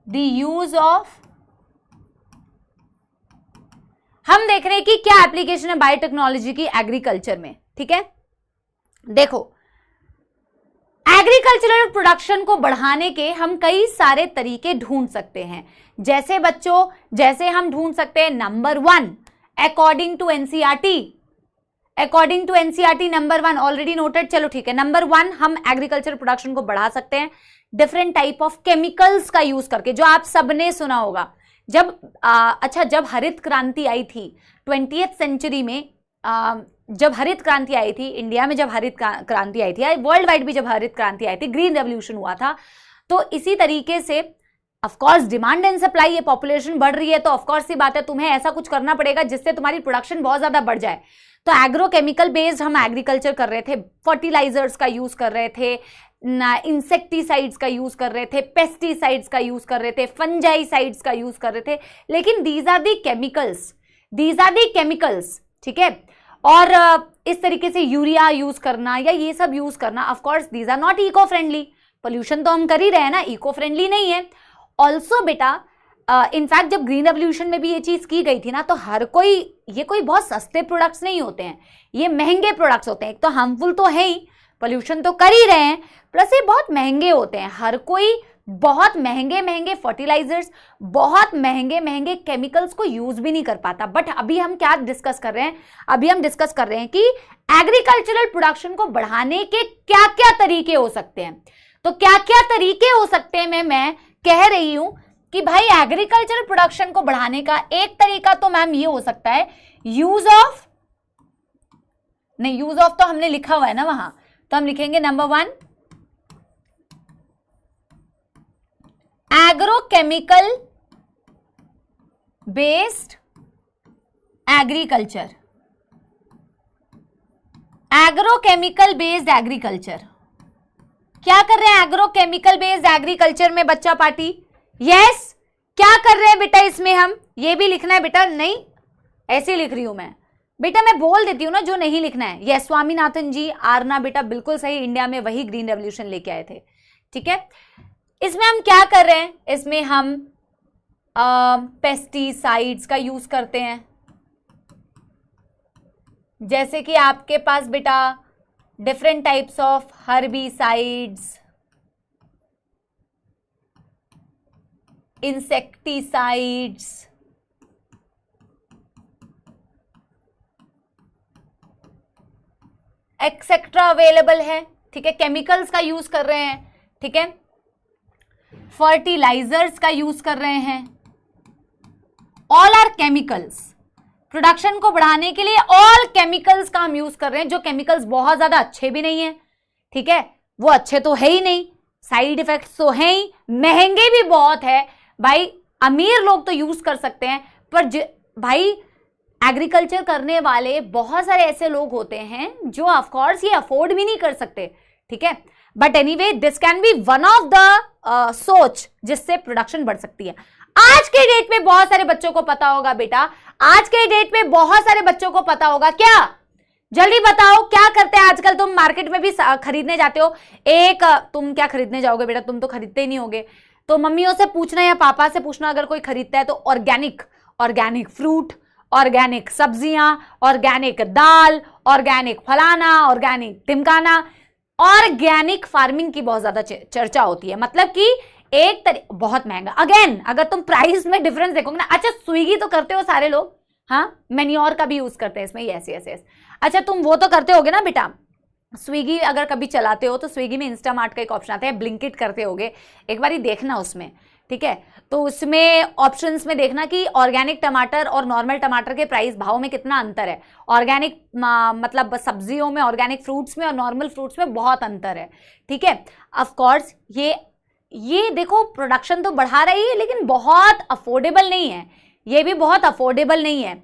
the use of, हम देख रहे हैं कि क्या एप्लीकेशन है बायोटेक्नोलॉजी की एग्रीकल्चर में। ठीक है, देखो एग्रीकल्चरल प्रोडक्शन को बढ़ाने के हम कई सारे तरीके ढूंढ सकते हैं। जैसे बच्चों, जैसे हम ढूंढ सकते हैं number 1 according to NCERT, according to NCERT number 1 already noted. चलो ठीक है, नंबर 1 हम एग्रीकल्चर प्रोडक्शन को बढ़ा सकते हैं डिफरेंट टाइप ऑफ केमिकल्स का यूज करके, जो आप सबने सुना होगा। जब जब हरित क्रांति आई थी 20th सेंचुरी में, जब हरित क्रांति आई थी इंडिया में, जब हरित क्रांति आई थी, वर्ल्ड वाइड भी जब हरित क्रांति आई थी, ग्रीन रेवोल्यूशन हुआ था, तो इसी तरीके से ऑफकोर्स डिमांड एंड सप्लाई, ये पॉपुलेशन बढ़ रही है तो ऑफकोर्स सी बात है तुम्हें ऐसा कुछ करना पड़ेगा जिससे तुम्हारी प्रोडक्शन बहुत ज्यादा बढ़ जाए। तो एग्रोकेमिकल बेस्ड हम एग्रीकल्चर कर रहे थे, फर्टिलाइजर्स का यूज कर रहे थे, इंसेक्टिसाइड्स का यूज कर रहे थे, पेस्टिसाइड्स का यूज कर रहे थे, फंजाइसाइड्स का यूज कर रहे थे, लेकिन these are the chemicals, these are the chemicals. ठीक है, और इस तरीके से यूरिया यूज करना या ये सब यूज करना, of course these are not eco friendly. Pollution तो हम कर ही रहे हैं ना, इको फ्रेंडली नहीं है। ऑल्सो बेटा इनफैक्ट जब ग्रीन रेवोल्यूशन में भी ये चीज की गई थी ना, तो हर कोई, ये कोई बहुत सस्ते प्रोडक्ट्स नहीं होते हैं, ये महंगे प्रोडक्ट्स होते हैं। एक तो हार्मफुल तो है ही, पोल्यूशन तो कर ही रहे हैं, प्लस ये बहुत महंगे होते हैं। हर कोई बहुत महंगे महंगे फर्टिलाइजर्स, बहुत महंगे महंगे केमिकल्स को यूज भी नहीं कर पाता। बट अभी हम क्या डिस्कस कर रहे हैं, अभी हम डिस्कस कर रहे हैं कि एग्रीकल्चरल प्रोडक्शन को बढ़ाने के क्या क्या तरीके हो सकते हैं। तो क्या क्या तरीके हो सकते हैं, मैं कह रही हूं कि भाई एग्रीकल्चरल प्रोडक्शन को बढ़ाने का एक तरीका तो मैम ये हो सकता है यूज ऑफ, नहीं यूज ऑफ तो हमने लिखा हुआ है ना वहां, तो हम लिखेंगे number 1 agrochemical based agriculture, agrochemical based agriculture. क्या कर रहे हैं एग्रोकेमिकल बेस्ड एग्रीकल्चर में बच्चा पार्टी? यस, क्या कर रहे हैं बेटा इसमें? हम ये भी लिखना है बेटा, नहीं ऐसे लिख रही हूं मैं बेटा, मैं बोल देती हूँ ना जो नहीं लिखना है। यस, स्वामीनाथन जी, आरना बेटा बिल्कुल सही, इंडिया में वही ग्रीन रेवोल्यूशन लेके आए थे। ठीक है, इसमें हम क्या कर रहे हैं, इसमें हम पेस्टिसाइड्स का यूज करते हैं। जैसे कि आपके पास बेटा different types of herbicides, insecticides, etcetera available है, ठीक है। केमिकल्स का यूज कर रहे हैं, ठीक है, फर्टिलाइजर्स का यूज कर रहे हैं, ऑल आर केमिकल्स। प्रोडक्शन को बढ़ाने के लिए ऑल केमिकल्स का हम यूज कर रहे हैं, जो केमिकल्स बहुत ज्यादा अच्छे भी नहीं है, ठीक है, वो अच्छे तो है ही नहीं, साइड इफेक्ट्स तो है ही, महंगे भी बहुत है भाई। अमीर लोग तो यूज कर सकते हैं, पर भाई एग्रीकल्चर करने वाले बहुत सारे ऐसे लोग होते हैं जो ऑफ कोर्स ये अफोर्ड भी नहीं कर सकते, ठीक है। But anyway this can be one of the सोच जिससे प्रोडक्शन बढ़ सकती है। आज के डेट में बहुत सारे बच्चों को पता होगा बेटा, आज के डेट में बहुत सारे बच्चों को पता होगा क्या, जल्दी बताओ क्या करते हैं आजकल। तुम मार्केट में भी खरीदने जाते हो, तुम क्या खरीदने जाओगे बेटा, तुम तो खरीदते ही नहीं होगे, तो मम्मियों से पूछना या पापा से पूछना अगर कोई खरीदता है तो ऑर्गेनिक फ्रूट, ऑर्गेनिक सब्जियां, ऑर्गेनिक दाल, ऑर्गेनिक फलाना, ऑर्गेनिक टिमकाना। ऑर्गेनिक फार्मिंग की बहुत ज्यादा चर्चा होती है, मतलब कि बहुत महंगा। अगेन अगर तुम प्राइस में डिफरेंस देखोगे ना, अच्छा स्विगी तो करते हो सारे लोग, हाँ मैन्योर का भी यूज करते हैं इसमें, यस। अच्छा तुम वो तो करते होगे ना बेटा, स्विगी अगर कभी चलाते हो तो स्विगी में इंस्टामार्ट का एक ऑप्शन आता है, ब्लिंकिट करते होगे, एक बार ही देखना उसमें, ठीक है। तो उसमें ऑप्शंस में देखना कि ऑर्गेनिक टमाटर और नॉर्मल टमाटर के प्राइस भाव में कितना अंतर है। ऑर्गेनिक मतलब सब्जियों में, ऑर्गेनिक फ्रूट्स में और नॉर्मल फ्रूट्स में बहुत अंतर है, ठीक है। ऑफ कोर्स ये देखो प्रोडक्शन तो बढ़ा रही है, लेकिन बहुत अफोर्डेबल नहीं है, ये भी बहुत अफोर्डेबल नहीं है,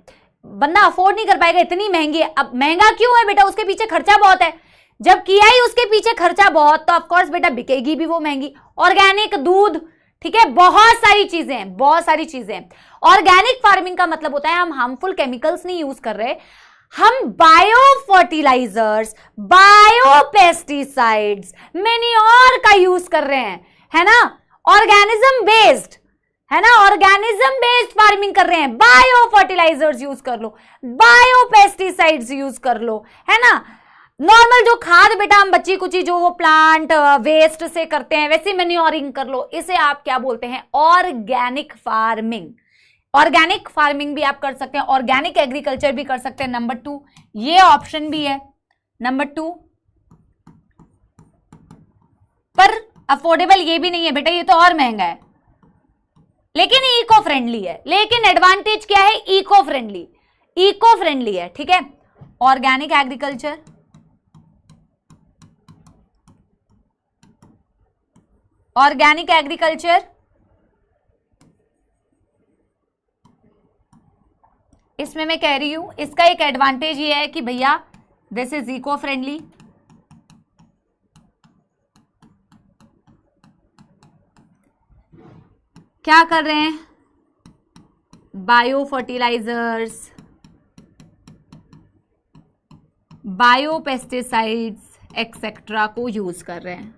बंदा अफोर्ड नहीं कर पाएगा, इतनी महंगी है। अब महंगा क्यों है बेटा, उसके पीछे खर्चा बहुत है, जब किया ही उसके पीछे खर्चा बहुत, तो ऑफकोर्स बेटा बिकेगी भी वो महंगी। ऑर्गेनिक दूध, ठीक है, बहुत सारी चीजें। ऑर्गेनिक फार्मिंग का मतलब होता है हम हार्मफुल केमिकल्स नहीं यूज कर रहे, हम bio fertilizers, bio pesticides, manure का यूज कर रहे हैं, है ना, ऑर्गेनिज्म बेस्ड, है ना, ऑर्गेनिज्म बेस्ड फार्मिंग कर रहे हैं। बायो फर्टिलाइजर्स यूज कर लो, बायो पेस्टिसाइड्स यूज कर लो, है ना। नॉर्मल जो खाद बेटा हम बच्ची कुची जो वो प्लांट वेस्ट से करते हैं, वैसे मैन्योरिंग कर लो, इसे आप क्या बोलते हैं, ऑर्गेनिक फार्मिंग। ऑर्गेनिक फार्मिंग भी आप कर सकते हैं, ऑर्गेनिक एग्रीकल्चर भी कर सकते हैं। नंबर 2 ये ऑप्शन भी है, नंबर 2, पर अफोर्डेबल ये भी नहीं है बेटा, ये तो और महंगा है, लेकिन इको फ्रेंडली है। लेकिन एडवांटेज क्या है, इको फ्रेंडली है, ठीक है। ऑर्गेनिक एग्रीकल्चर, इसमें मैं कह रही हूं इसका एक एडवांटेज ये है कि भैया दिस इज इको फ्रेंडली, क्या कर रहे हैं, bio fertilizers, bio pesticides etcetera को यूज कर रहे हैं।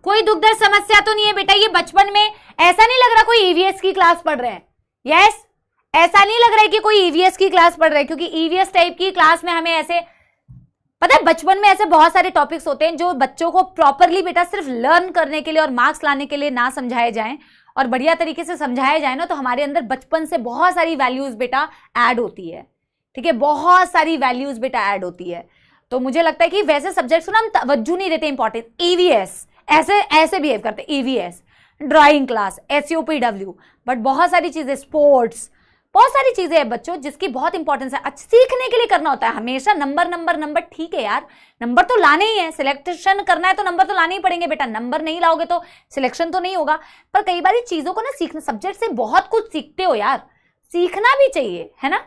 कोई दुख दर्द समस्या तो नहीं है बेटा, ये बचपन में ऐसा नहीं लग रहा कोई ईवीएस की क्लास पढ़ रहे हैं, यस ऐसा नहीं लग रहा है कि कोई ईवीएस की क्लास पढ़ रहे हैं, क्योंकि ईवीएस टाइप की क्लास में हमें ऐसे पता है, बचपन में ऐसे बहुत सारे टॉपिक्स होते हैं जो बच्चों को प्रॉपरली बेटा सिर्फ लर्न करने के लिए और मार्क्स लाने के लिए ना समझाए जाएं और बढ़िया तरीके से समझाया जाए ना, तो हमारे अंदर बचपन से बहुत सारी वैल्यूज बेटा ऐड होती है, ठीक है, बहुत सारी वैल्यूज बेटा ऐड होती है। तो मुझे लगता है कि वैसे सब्जेक्ट्स को ना हम तवज्जो नहीं देते इंपॉर्टेंस, ईवीएस ऐसे बिहेव करते, EVS, drawing class, SUPW, but बहुत सारी चीजें, स्पोर्ट्स, बहुत सारी चीजें हैं बच्चों जिसकी बहुत इंपॉर्टेंस है। अच्छा सीखने के लिए करना होता है हमेशा, नंबर, ठीक है यार, नंबर तो लाने ही है, सिलेक्शन करना है तो नंबर तो लाने ही पड़ेंगे बेटा, नंबर नहीं लाओगे तो सिलेक्शन तो नहीं होगा। पर कई बार चीजों को ना सीखना, सब्जेक्ट से बहुत कुछ सीखते हो यार, सीखना भी चाहिए, है ना।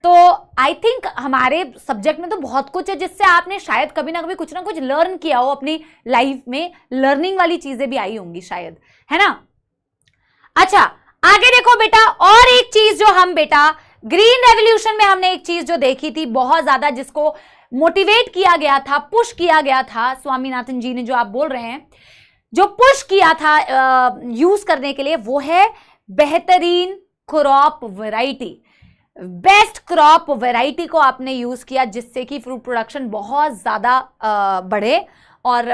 तो आई थिंक हमारे सब्जेक्ट में तो बहुत कुछ है जिससे आपने शायद कभी ना कभी कुछ ना कुछ लर्न किया हो अपनी लाइफ में, लर्निंग वाली चीजें भी आई होंगी शायद, है ना। अच्छा आगे देखो बेटा, और एक चीज जो हम बेटा ग्रीन रेवोल्यूशन में हमने एक चीज जो देखी थी बहुत ज्यादा, जिसको मोटिवेट किया गया था, पुश किया गया था स्वामीनाथन जी ने, जो आप बोल रहे हैं, जो पुश किया था यूज करने के लिए, वो है बेहतरीन crop variety. Best crop variety को आपने यूज किया जिससे कि फ्रूट प्रोडक्शन बहुत ज्यादा बढ़े। और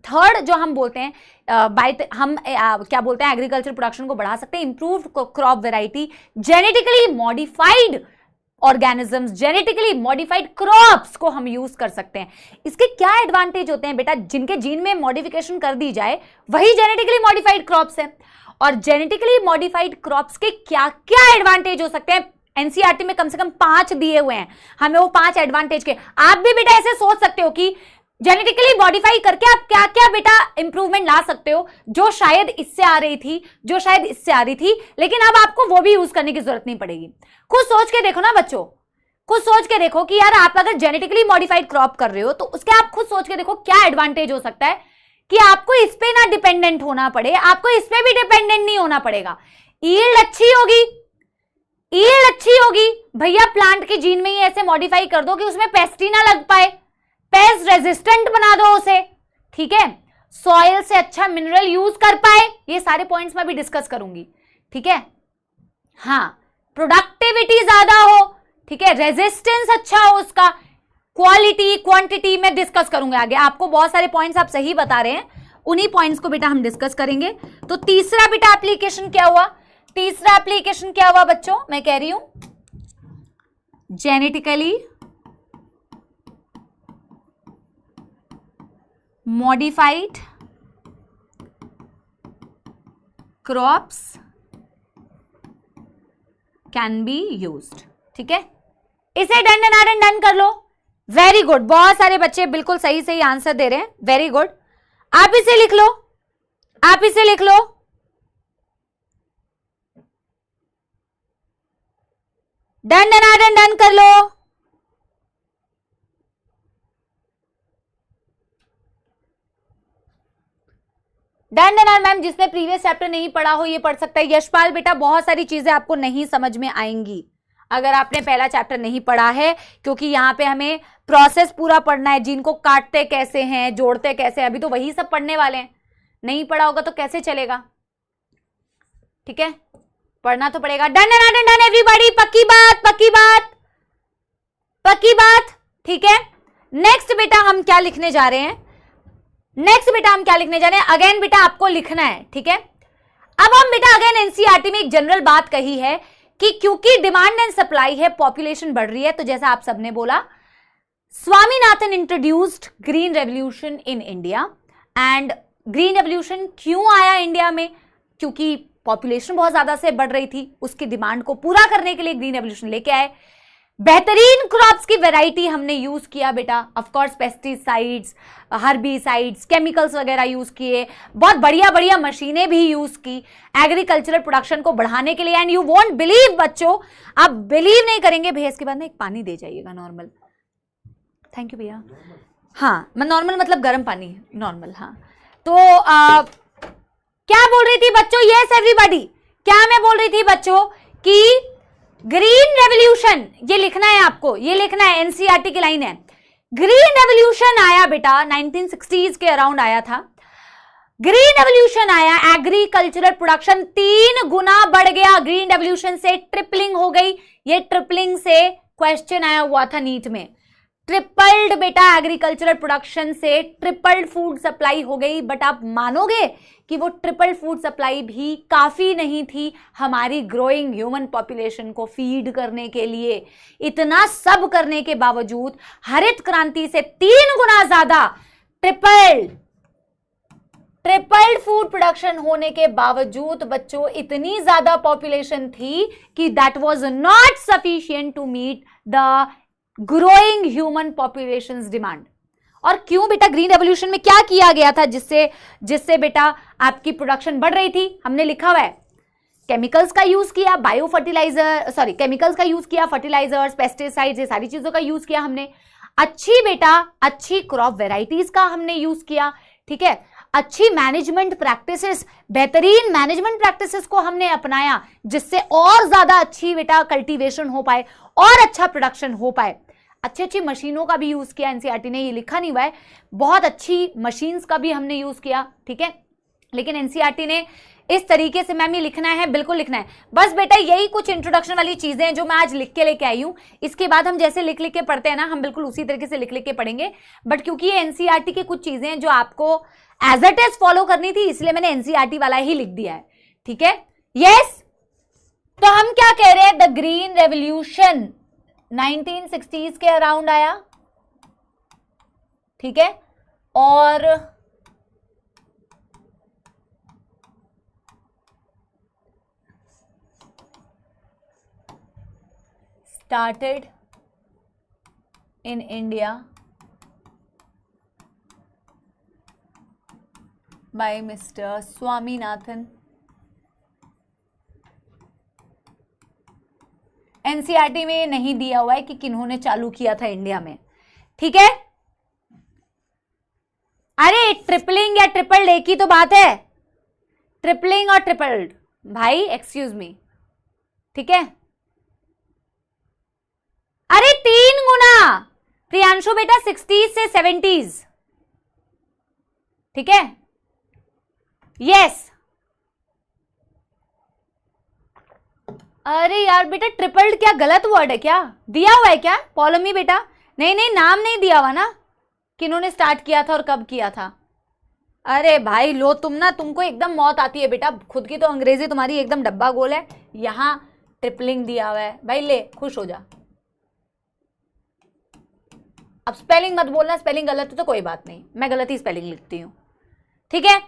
थर्ड जो हम बोलते हैं क्या बोलते हैं, एग्रीकल्चर प्रोडक्शन को बढ़ा सकते हैं, improved crop variety, genetically modified organisms, genetically modified crops को हम यूज कर सकते हैं। इसके क्या एडवांटेज होते हैं बेटा, जिनके जीन में मॉडिफिकेशन कर दी जाए वही जेनेटिकली मॉडिफाइड क्रॉप्स है। और जेनेटिकली मॉडिफाइड क्रॉप्स के क्या क्या एडवांटेज हो सकते हैं, एनसीईआरटी में कम से कम 5 दिए हुए हैं हमें, वो 5 एडवांटेज के। आप भी बेटा ऐसे सोच सकते हो कि जेनेटिकली मॉडिफाई करके आप क्या क्या बेटा इंप्रूवमेंट ला सकते हो, जो शायद इससे आ रही थी, जो शायद इससे आ रही थी, लेकिन अब आपको वो भी यूज करने की जरूरत नहीं पड़ेगी। खुद सोच के देखो ना बच्चों, खुद सोच के देखो कि यार आप अगर जेनेटिकली मॉडिफाइड क्रॉप कर रहे हो तो उसके आप खुद सोच के देखो क्या एडवांटेज हो सकता है कि आपको इस पे ना डिपेंडेंट होना पड़े, आपको इस पे भी डिपेंडेंट नहीं होना पड़ेगा। यील्ड अच्छी होगी, यील्ड अच्छी होगी भैया, प्लांट के जीन में ही ऐसे मॉडिफाई कर दो कि उसमें पेस्ट ही ना लग पाए, पेस्ट रेजिस्टेंट बना दो उसे, ठीक है, सॉइल से अच्छा मिनरल यूज कर पाए, ये सारे पॉइंट्स मैं भी डिस्कस करूंगी, ठीक है। हाँ, प्रोडक्टिविटी ज्यादा हो, ठीक है, रेजिस्टेंस अच्छा हो उसका, क्वालिटी क्वांटिटी में डिस्कस करूंगे आगे। आपको बहुत सारे पॉइंट्स आप सही बता रहे हैं, उन्हीं पॉइंट्स को बेटा हम डिस्कस करेंगे। तो तीसरा बेटा एप्लीकेशन क्या हुआ, तीसरा एप्लीकेशन क्या हुआ बच्चों, मैं कह रही हूं genetically modified crops can be used, ठीक है। इसे डन कर लो, वेरी गुड, बहुत सारे बच्चे बिल्कुल सही सही आंसर दे रहे हैं, वेरी गुड। आप इसे लिख लो, आप इसे लिख लो, डन कर लो। डन मैम, जिसने प्रीवियस चैप्टर नहीं पढ़ा हो ये पढ़ सकता है। यशपाल बेटा बहुत सारी चीजें आपको नहीं समझ में आएंगी अगर आपने पहला चैप्टर नहीं पढ़ा है, क्योंकि यहाँ पे हमें प्रोसेस पूरा पढ़ना है, जिनको काटते कैसे हैं, जोड़ते कैसे हैं, अभी तो वही सब पढ़ने वाले हैं। नहीं पढ़ा होगा तो कैसे चलेगा, ठीक है, पढ़ना तो पड़ेगा। डन एवरीबॉडी, पक्की बात, पक्की बात, पक्की बात, ठीक है। नेक्स्ट बेटा हम क्या लिखने जा रहे हैं, नेक्स्ट बेटा हम क्या लिखने जा रहे हैं, अगेन बेटा आपको लिखना है, ठीक है। अब हम बेटा अगेन एनसीईआरटी में एक जनरल बात कही है कि क्योंकि डिमांड एंड सप्लाई है, पॉपुलेशन बढ़ रही है, तो जैसा आप सबने बोला Swaminathan introduced green revolution in India. And green revolution क्यों आया इंडिया में, क्योंकि पॉपुलेशन बहुत ज्यादा से बढ़ रही थी, उसकी डिमांड को पूरा करने के लिए ग्रीन रेवोल्यूशन लेके आए। बेहतरीन क्रॉप्स की वैरायटी हमने यूज किया बेटा, of course pesticides, herbicides, chemicals वगैरह यूज किए, बहुत बढ़िया बढ़िया मशीनें भी यूज की एग्रीकल्चरल प्रोडक्शन को बढ़ाने के लिए। एंड यू वोंट बिलीव बच्चों, आप बिलीव नहीं करेंगे भैया, इसके बाद में एक पानी दे जाइएगा नॉर्मल, थैंक यू भैया। हाँ, मैं नॉर्मल मतलब गर्म पानी, नॉर्मल। हाँ, तो क्या बोल रही थी बच्चों, यस एवरीबॉडी, क्या मैं बोल रही थी बच्चों कि ग्रीन रेवोल्यूशन, ये लिखना है आपको, ये लिखना है, एनसीईआरटी की लाइन है। ग्रीन रेवोल्यूशन आया बेटा 1960s के अराउंड आया था। ग्रीन रेवोल्यूशन आया, एग्रीकल्चरल प्रोडक्शन 3 गुना बढ़ गया, ग्रीन रेवोल्यूशन से ट्रिपलिंग हो गई। ये ट्रिपलिंग से क्वेश्चन आया हुआ था नीट में, ट्रिपल्ड बेटा, एग्रीकल्चरल प्रोडक्शन से ट्रिपल्ड फूड सप्लाई हो गई। बट आप मानोगे कि वो ट्रिपल फूड सप्लाई भी काफी नहीं थी हमारी ग्रोइंग ह्यूमन पॉपुलेशन को फीड करने के लिए। इतना सब करने के बावजूद हरित क्रांति से 3 गुना ज्यादा ट्रिपल्ड फूड प्रोडक्शन होने के बावजूद बच्चों इतनी ज्यादा पॉपुलेशन थी कि that was not sufficient to meet the growing human population demand. और क्यों बेटा, ग्रीन रेवोल्यूशन में क्या किया गया था जिससे बेटा आपकी प्रोडक्शन बढ़ रही थी, हमने लिखा हुआ है केमिकल्स का यूज किया, बायो फर्टिलाइजर, सॉरी केमिकल्स का यूज किया, फर्टिलाइजर्स, पेस्टिसाइड्स, ये सारी चीजों का यूज किया हमने। अच्छी बेटा अच्छी क्रॉप वेराइटीज का हमने यूज किया, ठीक है। अच्छी मैनेजमेंट प्रैक्टिसेस, बेहतरीन मैनेजमेंट प्रैक्टिसेस को हमने अपनाया जिससे और ज्यादा अच्छी बेटा कल्टीवेशन हो पाए और अच्छा प्रोडक्शन हो पाए। अच्छी अच्छी मशीनों का भी यूज किया, एनसीईआरटी ने ये लिखा नहीं हुआ है, बहुत अच्छी मशीन्स का भी हमने यूज किया, ठीक है। लेकिन एनसीईआरटी ने इस तरीके से मैम ये लिखना है, बिल्कुल लिखना है। बस बेटा यही कुछ इंट्रोडक्शन वाली चीजें हैं जो मैं आज लिख के लेके आई हूं। इसके बाद हम जैसे लिख लिख के पढ़ते हैं ना, हम बिल्कुल उसी तरीके से लिख लिख के पढ़ेंगे। बट क्योंकि ये एनसीईआरटी की कुछ चीजें हैं जो आपको एज इट इज फॉलो करनी थी, इसलिए मैंने एनसीईआरटी वाला ही लिख दिया है, ठीक है। यस, तो हम क्या कह रहे हैं, द ग्रीन रेवोल्यूशन 1960s के अराउंड आया, ठीक है, और started in India by Mr. Swaminathan। NCERT में नहीं दिया हुआ है कि किन्होंने चालू किया था इंडिया में, ठीक है। अरे ट्रिपलिंग या ट्रिपल्ड एक ही तो बात है, ट्रिपलिंग और ट्रिपल्ड भाई, एक्सक्यूज मी, ठीक है। अरे 3 गुना प्रियांशु बेटा, 60s से 70s, ठीक है। यस, अरे यार बेटा ट्रिपल्ड क्या गलत वर्ड है क्या, दिया हुआ है क्या पॉलोमी बेटा? नहीं नहीं, नाम नहीं दिया हुआ ना, किन्होंने स्टार्ट किया था और कब किया था। अरे भाई लो तुम ना, तुमको एकदम मौत आती है बेटा, खुद की तो अंग्रेजी तुम्हारी एकदम डब्बा गोल है, यहां ट्रिपलिंग दिया हुआ है भाई, ले खुश हो जा। अब स्पेलिंग मत बोलना, स्पेलिंग गलत है तो कोई बात नहीं, मैं गलत ही स्पेलिंग लिखती हूं, ठीक है।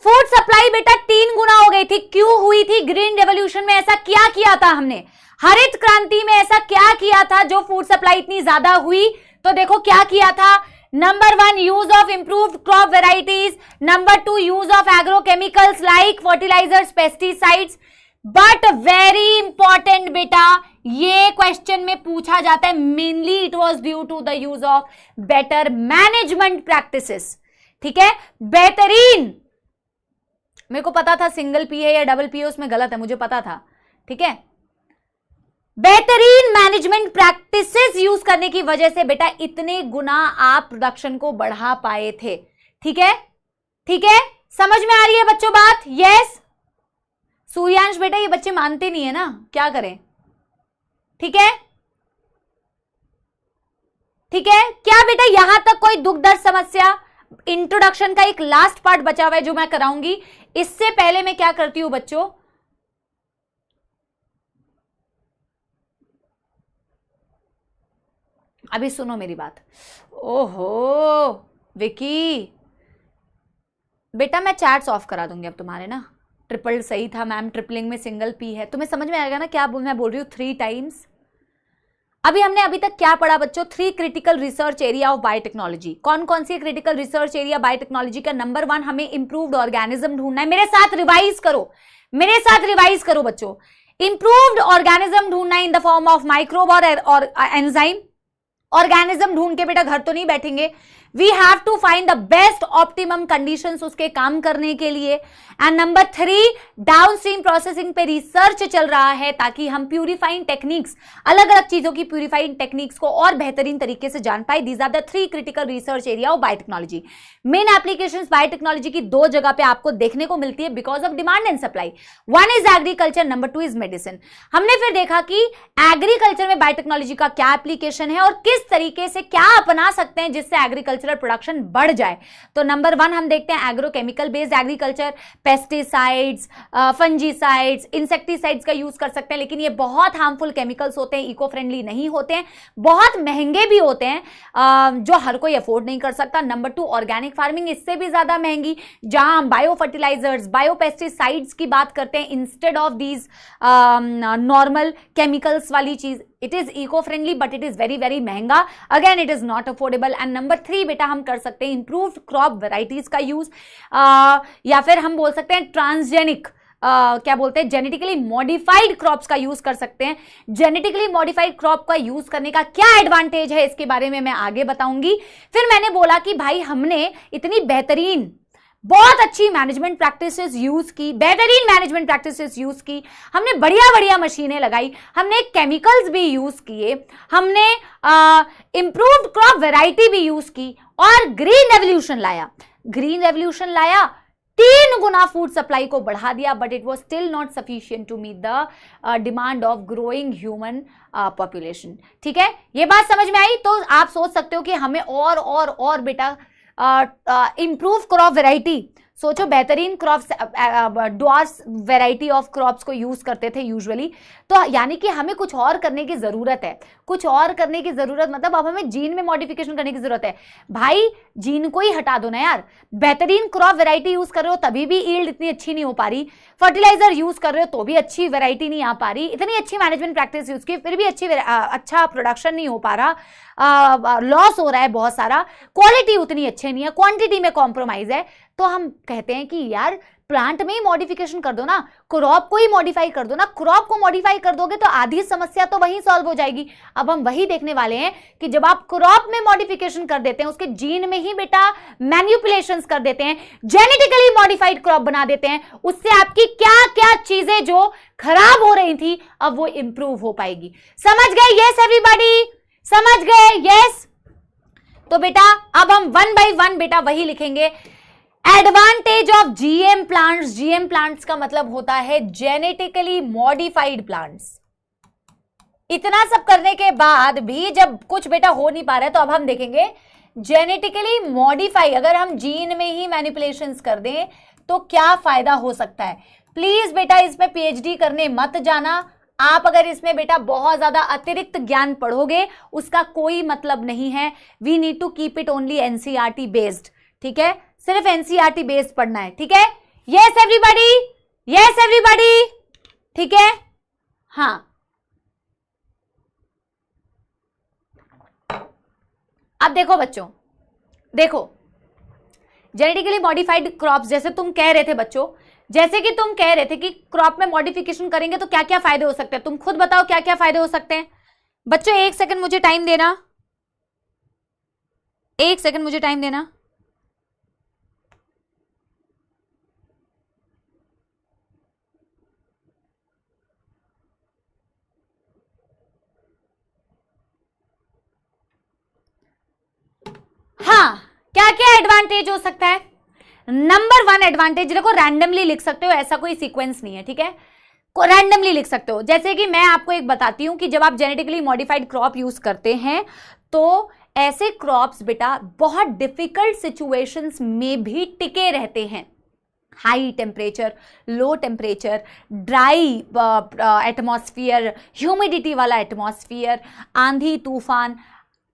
फूड सप्लाई बेटा 3 गुना हो गई थी, क्यों हुई थी? ग्रीन रेवोल्यूशन में ऐसा क्या किया था हमने, हरित क्रांति में ऐसा क्या किया था जो फूड सप्लाई इतनी ज्यादा हुई? तो देखो क्या किया था। Number 1, use of improved crop varieties. Number 2, use of agrochemicals like fertilizers, pesticides. But very important बेटा, ये क्वेश्चन में पूछा जाता है, mainly it was due to the use of better management practices, ठीक है। बेहतरीन, मेरे को पता था सिंगल पी है या डबल पी है, उसमें गलत है, मुझे पता था, ठीक है। बेहतरीन मैनेजमेंट प्रैक्टिसेस यूज करने की वजह से बेटा इतने गुना आप प्रोडक्शन को बढ़ा पाए थे, ठीक है, ठीक है। समझ में आ रही है बच्चों बात? यस। सूर्यांश बेटा ये बच्चे मानते नहीं है ना, क्या करें, ठीक है, ठीक है। क्या बेटा यहां तक कोई दुख दर्द समस्या? इंट्रोडक्शन का एक लास्ट पार्ट बचा हुआ है जो मैं कराऊंगी, इससे पहले मैं क्या करती हूं बच्चों, अभी सुनो मेरी बात। ओहो विकी बेटा, मैं चैट्स ऑफ करा दूंगी अब तुम्हारे ना। ट्रिपल्ड सही था मैम, ट्रिपलिंग में सिंगल पी है, तुम्हें समझ में आएगा ना क्या मैं बोल रही हूँ 3 टाइम्स। अभी हमने अभी तक क्या पढ़ा बच्चों? 3 critical research area of biotechnology. कौन कौन सी क्रिटिकल रिसर्च एरिया बायोटेक्नोलॉजी का? नंबर 1 हमें इंप्रूव्ड ऑर्गेनिज्म ढूंढना है। मेरे साथ रिवाइज करो, मेरे साथ रिवाइज करो बच्चों। इंप्रूव्ड ऑर्गेनिज्म ढूंढना है in the form of microbe और एंजाइम। ऑर्गेनिज्म ढूंढ के बेटा घर तो नहीं बैठेंगे, we have to find the best optimum conditions उसके काम करने के लिए। एंड नंबर 3, डाउनस्ट्रीम प्रोसेसिंग पे रिसर्च चल रहा है ताकि हम प्यूरिफाइंग टेक्निक्स, अलग अलग चीजों की प्यूरिफाइंग टेक्निक्स को और बेहतरीन तरीके से जान पाए। These are the 3 critical research area of biotechnology. Main applications biotechnology की 2 जगह पे आपको देखने को मिलती है because of demand and supply. 1 is agriculture, number 2 is medicine. हमने फिर देखा कि एग्रीकल्चर में बायोटेक्नोलॉजी का क्या एप्लीकेशन है और किस तरीके से क्या अपना सकते हैं जिससे एग्रीकल्चरल प्रोडक्शन बढ़ जाए। तो नंबर 1 हम देखते हैं agrochemical based agriculture, pesticides, fungicides, insecticides का यूज कर सकते हैं, लेकिन ये बहुत हार्मफुल केमिकल्स होते हैं, इको फ्रेंडली नहीं होते हैं, बहुत महंगे भी होते हैं जो हर कोई अफोर्ड नहीं कर सकता। नंबर 2 ऑर्गेनिक फार्मिंग, इससे भी ज्यादा महंगी, जहां हम बायो फर्टिलाइजर्स, बायो पेस्टिसाइड्स की बात करते हैं instead of these normal chemicals वाली चीज। It is eco friendly but it is very very महंगा, again it is not affordable. And number 3 बेटा हम कर सकते हैं इंप्रूव्ड क्रॉप वेराइटीज का यूज, या फिर हम बोल सकते हैं ट्रांसजेनिक, क्या बोलते हैं, जेनेटिकली मॉडिफाइड क्रॉप्स का यूज कर सकते हैं। जेनेटिकली मॉडिफाइड क्रॉप का यूज करने का क्या एडवांटेज है इसके बारे में मैं आगे बताऊंगी। फिर मैंने बोला कि भाई हमने इतनी बेहतरीन, बहुत अच्छी मैनेजमेंट प्रैक्टिसेस यूज की, बेहतरीन मैनेजमेंट प्रैक्टिसेस यूज की, हमने बढ़िया बढ़िया मशीनें लगाई, हमने केमिकल्स भी यूज किए, हमने इंप्रूव्ड क्रॉप वैरायटी भी यूज की और ग्रीन रेवोल्यूशन लाया। ग्रीन रेवोल्यूशन लाया, 3 गुना फूड सप्लाई को बढ़ा दिया, but it was still not sufficient to meet the demand of growing human population. ठीक है, ये बात समझ में आई? तो आप सोच सकते हो कि हमें और बेटा इंप्रूव क्रॉप वेराइटी। सोचो, बेहतरीन क्रॉप्स, ड्वार्स वैरायटी ऑफ क्रॉप्स को यूज करते थे यूजुअली, तो यानी कि हमें कुछ और करने की जरूरत है, कुछ और करने की जरूरत, मतलब अब हमें जीन में मॉडिफिकेशन करने की जरूरत है। भाई जीन को ही हटा दो ना यार, बेहतरीन क्रॉप वैरायटी यूज कर रहे हो तभी भी ईल्ड इतनी अच्छी नहीं हो पा रही, फर्टिलाइजर यूज कर रहे हो तो भी अच्छी वैरायटी नहीं आ पा रही, इतनी अच्छी मैनेजमेंट प्रैक्टिस यूज की फिर भी अच्छा प्रोडक्शन नहीं हो पा रहा, लॉस हो रहा है बहुत सारा, क्वालिटी उतनी अच्छी नहीं है, क्वांटिटी में कॉम्प्रोमाइज है। तो हम कहते हैं कि यार प्लांट में ही मॉडिफिकेशन कर दो ना, क्रॉप को ही मॉडिफाई कर दो ना, क्रॉप को मॉडिफाई कर दोगे तो आधी समस्या तो वहीं सॉल्व हो जाएगी। अब हम वही देखने वाले हैं कि जब आप क्रॉप में मॉडिफिकेशन कर देते हैं, उसके जीन में ही बेटा मैन्युपुलेशंस कर देते हैं, जेनेटिकली मॉडिफाइड क्रॉप बना देते हैं, उससे आपकी क्या क्या चीजें जो खराब हो रही थी अब वो इंप्रूव हो पाएगी। समझ गए? यस एवरीबॉडी, समझ गए? यस। तो बेटा अब हम 1 by 1 बेटा वही लिखेंगे। Advantage of GM plants, GM plants का मतलब होता है जेनेटिकली मॉडिफाइड प्लांट्स। इतना सब करने के बाद भी जब कुछ बेटा हो नहीं पा रहा है तो अब हम देखेंगे जेनेटिकली मॉडिफाई, अगर हम जीन में ही मैनिपुलेशंस कर दें तो क्या फायदा हो सकता है। प्लीज बेटा इसमें पीएचडी करने मत जाना, आप अगर इसमें बेटा बहुत ज्यादा अतिरिक्त ज्ञान पढ़ोगे उसका कोई मतलब नहीं है। We need to keep it only NCERT based, ठीक है, सिर्फ एनसीईआरटी बेस्ड पढ़ना है, ठीक है। यस एवरीबॉडी, यस एवरीबॉडी, ठीक है। हाँ, अब देखो बच्चों, देखो जेनेटिकली मॉडिफाइड क्रॉप्स, जैसे तुम कह रहे थे बच्चों, जैसे कि तुम कह रहे थे कि क्रॉप में मॉडिफिकेशन करेंगे तो क्या क्या फायदे हो सकते हैं, तुम खुद बताओ क्या क्या फायदे हो सकते हैं। बच्चों 1 सेकंड मुझे टाइम देना, 1 सेकंड मुझे टाइम देना। हाँ, क्या क्या एडवांटेज हो सकता है। नंबर 1 एडवांटेज, देखो रैंडमली लिख सकते हो, ऐसा कोई सीक्वेंस नहीं है, ठीक है, रैंडमली लिख सकते हो। जैसे कि मैं आपको एक बताती हूं कि जब आप जेनेटिकली मॉडिफाइड क्रॉप यूज करते हैं तो ऐसे क्रॉप्स बेटा बहुत डिफिकल्ट सिचुएशंस में भी टिके रहते हैं। High temperature, low temperature, dry atmosphere, humidity वाला एटमॉस्फियर, आंधी तूफान,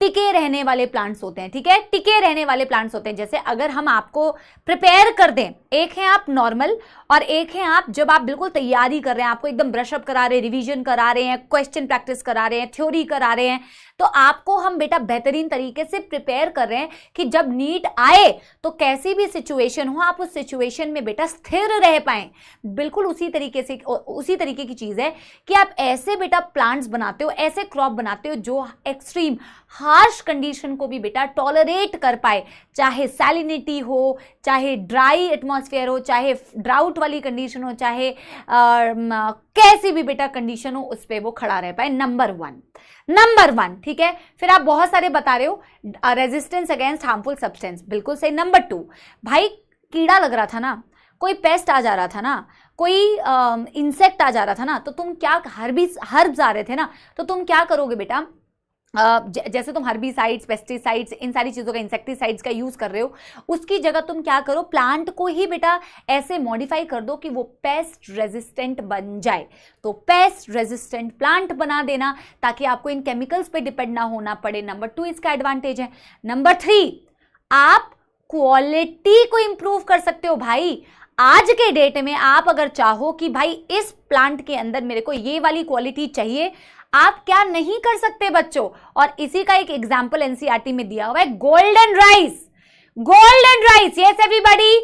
टिके रहने वाले प्लांट्स होते हैं, ठीक है, टिके रहने वाले प्लांट्स होते हैं। जैसे अगर हम आपको प्रिपेयर कर दें, एक है आप नॉर्मल और एक है आप जब आप बिल्कुल तैयारी कर रहे हैं, आपको एकदम ब्रशअप करा रहे हैं, रिवीजन करा रहे हैं, क्वेश्चन प्रैक्टिस करा रहे हैं, थ्योरी करा रहे हैं, तो आपको हम बेटा बेहतरीन तरीके से प्रिपेयर कर रहे हैं कि जब नीट आए तो कैसी भी सिचुएशन हो आप उस सिचुएशन में बेटा स्थिर रह पाए। बिल्कुल उसी तरीके की चीज है कि आप ऐसे बेटा प्लांट्स बनाते हो, ऐसे क्रॉप बनाते हो जो एक्सट्रीम हार्श कंडीशन को भी बेटा टॉलरेट कर पाए, चाहे सैलिनिटी हो, चाहे ड्राई एटमॉस्फेयर हो, चाहे ड्राउट वाली कंडीशन हो, चाहे कैसी भी बेटा कंडीशन हो, उस पे वो खड़ा रह पाए। नंबर 1, ठीक है। फिर आप बहुत सारे बता रहे हो, रेजिस्टेंस अगेंस्ट हार्मफुल सब्सटेंस, बिल्कुल सही। नंबर 2, भाई कीड़ा लग रहा था ना, कोई पेस्ट आ जा रहा था ना, कोई इंसेक्ट आ जा रहा था ना, तो तुम क्या हर्ब्स आ रहे थे ना, तो तुम क्या करोगे बेटा, जैसे तुम हर्बिसाइड्स, पेस्टिसाइड्स, इन सारी चीज़ों का, इंसेक्टिसाइड्स का यूज़ कर रहे हो, उसकी जगह तुम क्या करो, प्लांट को ही बेटा ऐसे मॉडिफाई कर दो कि वो पेस्ट रेजिस्टेंट बन जाए। तो पेस्ट रेजिस्टेंट प्लांट बना देना ताकि आपको इन केमिकल्स पे डिपेंड ना होना पड़े। नंबर 2 इसका एडवांटेज है। नंबर 3, आप क्वालिटी को इंप्रूव कर सकते हो। भाई आज के डेट में आप अगर चाहो कि भाई इस प्लांट के अंदर मेरे को ये वाली क्वालिटी चाहिए, आप क्या नहीं कर सकते बच्चों। और इसी का एक एग्जांपल एनसीईआरटी में दिया हुआ है, golden rice. Golden rice, yes everybody,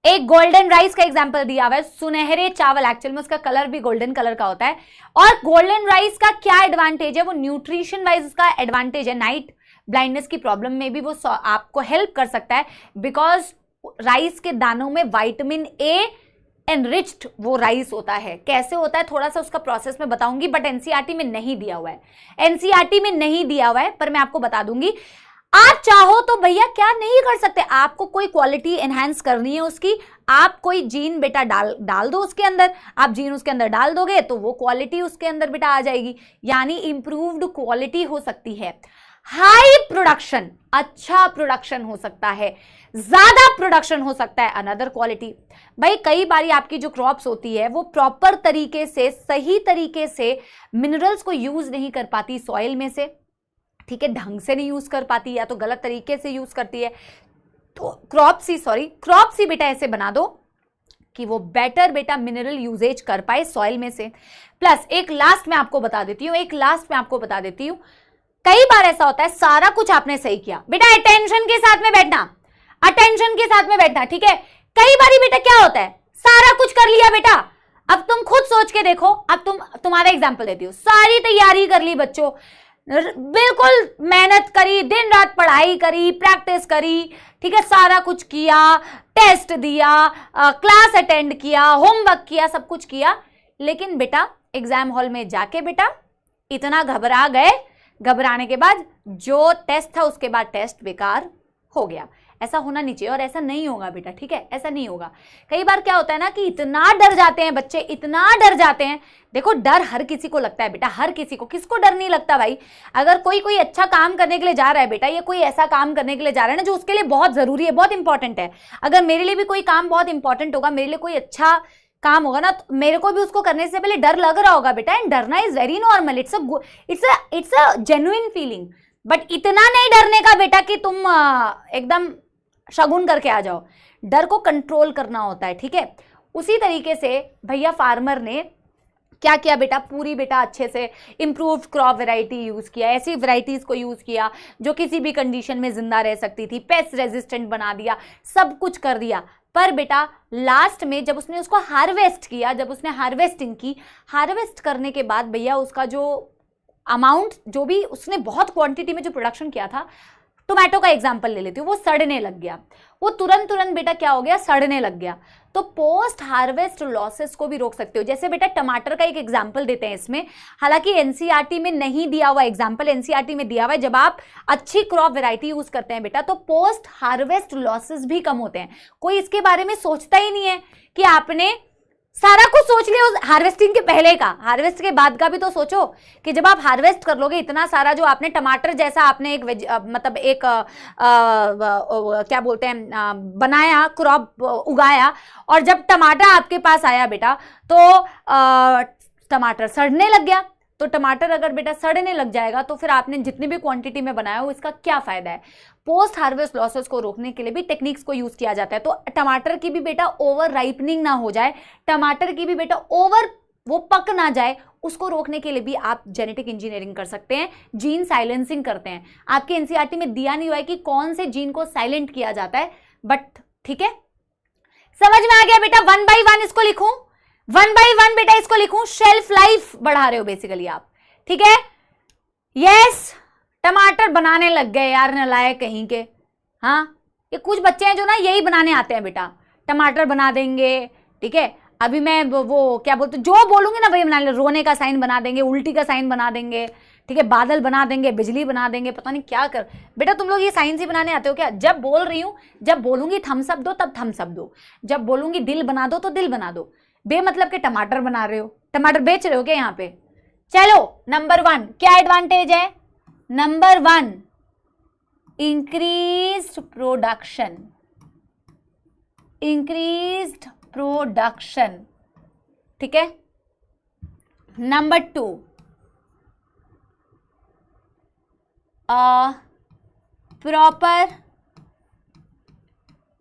एक गोल्डन राइस का एग्जांपल दिया हुआ है, सुनहरे चावल, एक्चुअल में उसका कलर भी गोल्डन कलर का होता है। और गोल्डन राइस का क्या एडवांटेज है, वो न्यूट्रिशन वाइज उसका एडवांटेज है, नाइट ब्लाइंडनेस की प्रॉब्लम में भी वो आपको हेल्प कर सकता है, बिकॉज राइस के दानों में विटामिन ए एनरिच्ड वो राइस होता है। कैसे होता है थोड़ा सा उसका प्रोसेस में बताऊंगी, बट एनसीईआरटी में नहीं दिया हुआ है, एनसीईआरटी में नहीं दिया हुआ है, पर मैं आपको बता दूंगी। आप चाहो तो भैया क्या नहीं कर सकते, आपको कोई क्वालिटी एनहांस करनी है उसकी, आप कोई जीन बेटा डाल दो उसके अंदर, आप जीन उसके अंदर डाल दोगे तो वो क्वालिटी उसके अंदर बेटा आ जाएगी, यानी इंप्रूव्ड क्वालिटी हो सकती है। हाई प्रोडक्शन, अच्छा प्रोडक्शन हो सकता है, ज्यादा प्रोडक्शन हो सकता है, अनदर क्वालिटी। भाई कई बारी आपकी जो क्रॉप्स होती है वो प्रॉपर तरीके से, सही तरीके से मिनरल्स को यूज नहीं कर पाती सॉइल में से, ठीक है, ढंग से नहीं यूज कर पाती या तो गलत तरीके से यूज करती है, तो क्रॉप्स ही बेटा ऐसे बना दो कि वो बेटर बेटा मिनरल यूजेज कर पाए सॉइल में से। प्लस एक लास्ट में आपको बता देती हूं, कई बार ऐसा होता है सारा कुछ आपने सही किया बेटा, अटेंशन के साथ में बैठना, ठीक है, कई बारी बेटा क्या होता है सारा कुछ कर लिया बेटा, अब तुम खुद सोच के देखो, अब तुम्हारा एग्जांपल देती हूँ, सारी तैयारी कर ली बच्चों, बिल्कुल मेहनत करी, दिन रात पढ़ाई करी, प्रैक्टिस करी, ठीक है, सारा कुछ किया, टेस्ट दिया, क्लास अटेंड किया, होमवर्क किया, सब कुछ किया, लेकिन बेटा एग्जाम हॉल में जाके बेटा इतना घबरा गए, घबराने के बाद जो टेस्ट था उसके बाद टेस्ट बेकार हो गया। ऐसा होना नहीं चाहिए और ऐसा नहीं होगा बेटा, ठीक है, ऐसा नहीं होगा। कई बार क्या होता है ना कि इतना डर जाते हैं बच्चे, इतना डर जाते हैं, देखो डर हर किसी को लगता है बेटा, हर किसी को, किसको डर नहीं लगता भाई। अगर कोई अच्छा काम करने के लिए जा रहा है बेटा, ये कोई ऐसा काम करने के लिए जा रहा है ना जो उसके लिए बहुत जरूरी है, बहुत इंपॉर्टेंट है, अगर मेरे लिए भी कोई काम बहुत इंपॉर्टेंट होगा, मेरे लिए कोई अच्छा काम होगा ना, तो मेरे को भी उसको करने से पहले डर लग रहा होगा बेटा, एंड डरना is very normal, it's a genuine feeling, but इतना नहीं डरने का बेटा कि तुम एकदम शगुन करके आ जाओ, डर को कंट्रोल करना होता है, ठीक है। उसी तरीके से भैया फार्मर ने क्या किया बेटा, पूरी बेटा अच्छे से इंप्रूव्ड क्रॉप वैरायटी यूज किया, ऐसी वैरायटीज को यूज किया जो किसी भी कंडीशन में जिंदा रह सकती थी, पेस्ट रेजिस्टेंट बना दिया, सब कुछ कर दिया, पर बेटा लास्ट में जब उसने उसको हार्वेस्ट किया, जब उसने हार्वेस्टिंग की, हार्वेस्ट करने के बाद भैया उसका जो अमाउंट, जो भी उसने बहुत क्वांटिटी में जो प्रोडक्शन किया था, टोमेटो का एग्जांपल ले लेती हूँ, वो सड़ने लग गया, वो तुरंत बेटा क्या हो गया, सड़ने लग गया। तो पोस्ट हार्वेस्ट लॉसेस को भी रोक सकते हो, जैसे बेटा टमाटर का एक एग्जांपल देते हैं इसमें, हालांकि एनसीईआरटी में नहीं दिया हुआ एग्जांपल, एनसीईआरटी में दिया हुआ है जब आप अच्छी क्रॉप वैरायटी यूज करते हैं बेटा तो पोस्ट हार्वेस्ट लॉसेस भी कम होते हैं। कोई इसके बारे में सोचता ही नहीं है कि आपने सारा कुछ सोच लिया उस हार्वेस्टिंग के पहले का, हार्वेस्ट के बाद का भी तो सोचो कि जब आप हार्वेस्ट कर लोगे इतना सारा, जो आपने टमाटर जैसा आपने एक मतलब एक क्या बोलते हैं बनाया, क्रॉप उगाया, और जब टमाटर आपके पास आया बेटा तो टमाटर सड़ने लग गया। तो टमाटर अगर बेटा सड़ने लग जाएगा तो फिर आपने जितनी भी क्वांटिटी में बनाया हो इसका क्या फायदा है। पोस्ट हार्वेस्ट लॉसेस को रोकने के लिए भी टेक्निक्स को यूज किया जाता है। तो टमाटर की भी बेटा ओवर राइपनिंग ना हो जाए, टमाटर की भी बेटा ओवर वो पक ना जाए, उसको रोकने के लिए भी आप जेनेटिक इंजीनियरिंग कर सकते हैं, जीन साइलेंसिंग करते हैं। आपके एनसीईआरटी में दिया नहीं हुआ है कि कौन से जीन को साइलेंट किया जाता है, बट ठीक है, समझ में आ गया बेटा। 1 by 1 इसको लिखूं, 1 by 1 बेटा इसको लिखूं, शेल्फ लाइफ बढ़ा रहे हो बेसिकली आप, ठीक है। यस, टमाटर बनाने लग गए यार नालायक कहीं के। हाँ, ये कुछ बच्चे हैं जो ना यही बनाने आते हैं बेटा, टमाटर बना देंगे, ठीक है। अभी मैं वो क्या बोलते, जो बोलूंगी ना वही बना ले, रोने का साइन बना देंगे, उल्टी का साइन बना देंगे, ठीक है, बादल बना देंगे, बिजली बना देंगे, पता नहीं क्या कर। बेटा तुम लोग ये साइंस ही बनाने आते हो क्या? जब बोल रही हूं, जब बोलूंगी थम्स अप दो तब थम्स अप दो, जब बोलूंगी दिल बना दो तो दिल बना दो। बेमतलब के टमाटर बना रहे हो, टमाटर बेच रहे हो क्या यहाँ पे? चलो नंबर 1 क्या एडवांटेज है? Number 1 increased production, increased production, ठीक है। Number 2 proper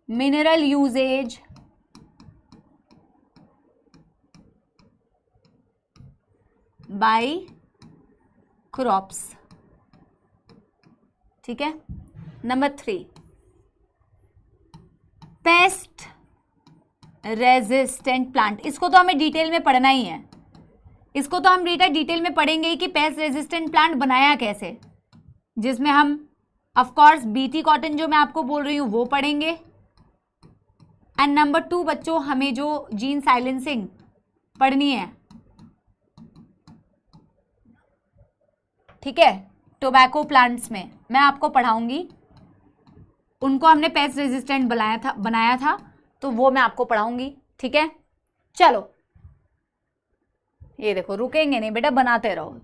mineral usages by crops, ठीक है। नंबर 3 पेस्ट रेजिस्टेंट प्लांट, इसको तो हमें डिटेल में पढ़ना ही है, इसको तो हम डिटेल में पढ़ेंगे ही कि पेस्ट रेजिस्टेंट प्लांट बनाया कैसे, जिसमें हम ऑफ कोर्स बीटी कॉटन जो मैं आपको बोल रही हूं वो पढ़ेंगे। एंड नंबर 2 बच्चों हमें जो जीन साइलेंसिंग पढ़नी है, ठीक है, टोबैको प्लांट्स में मैं आपको पढ़ाऊंगी उनको हमने पेस्ट रेजिस्टेंट बनाया था, तो वो मैं आपको पढ़ाऊंगी, ठीक है। चलो ये देखो, रुकेंगे नहीं बेटा, बनाते रहो,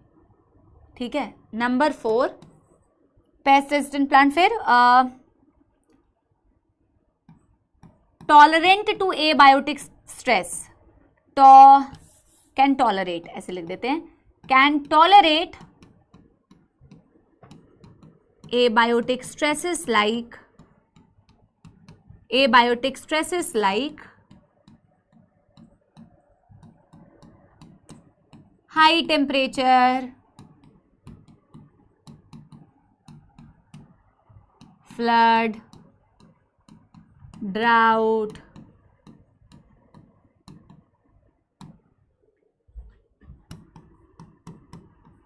ठीक है। Number 4 pest resistant plant. फिर tolerant to abiotic stress, can tolerate, ऐसे लिख देते हैं, can tolerate abiotic stresses like high temperature, flood, drought,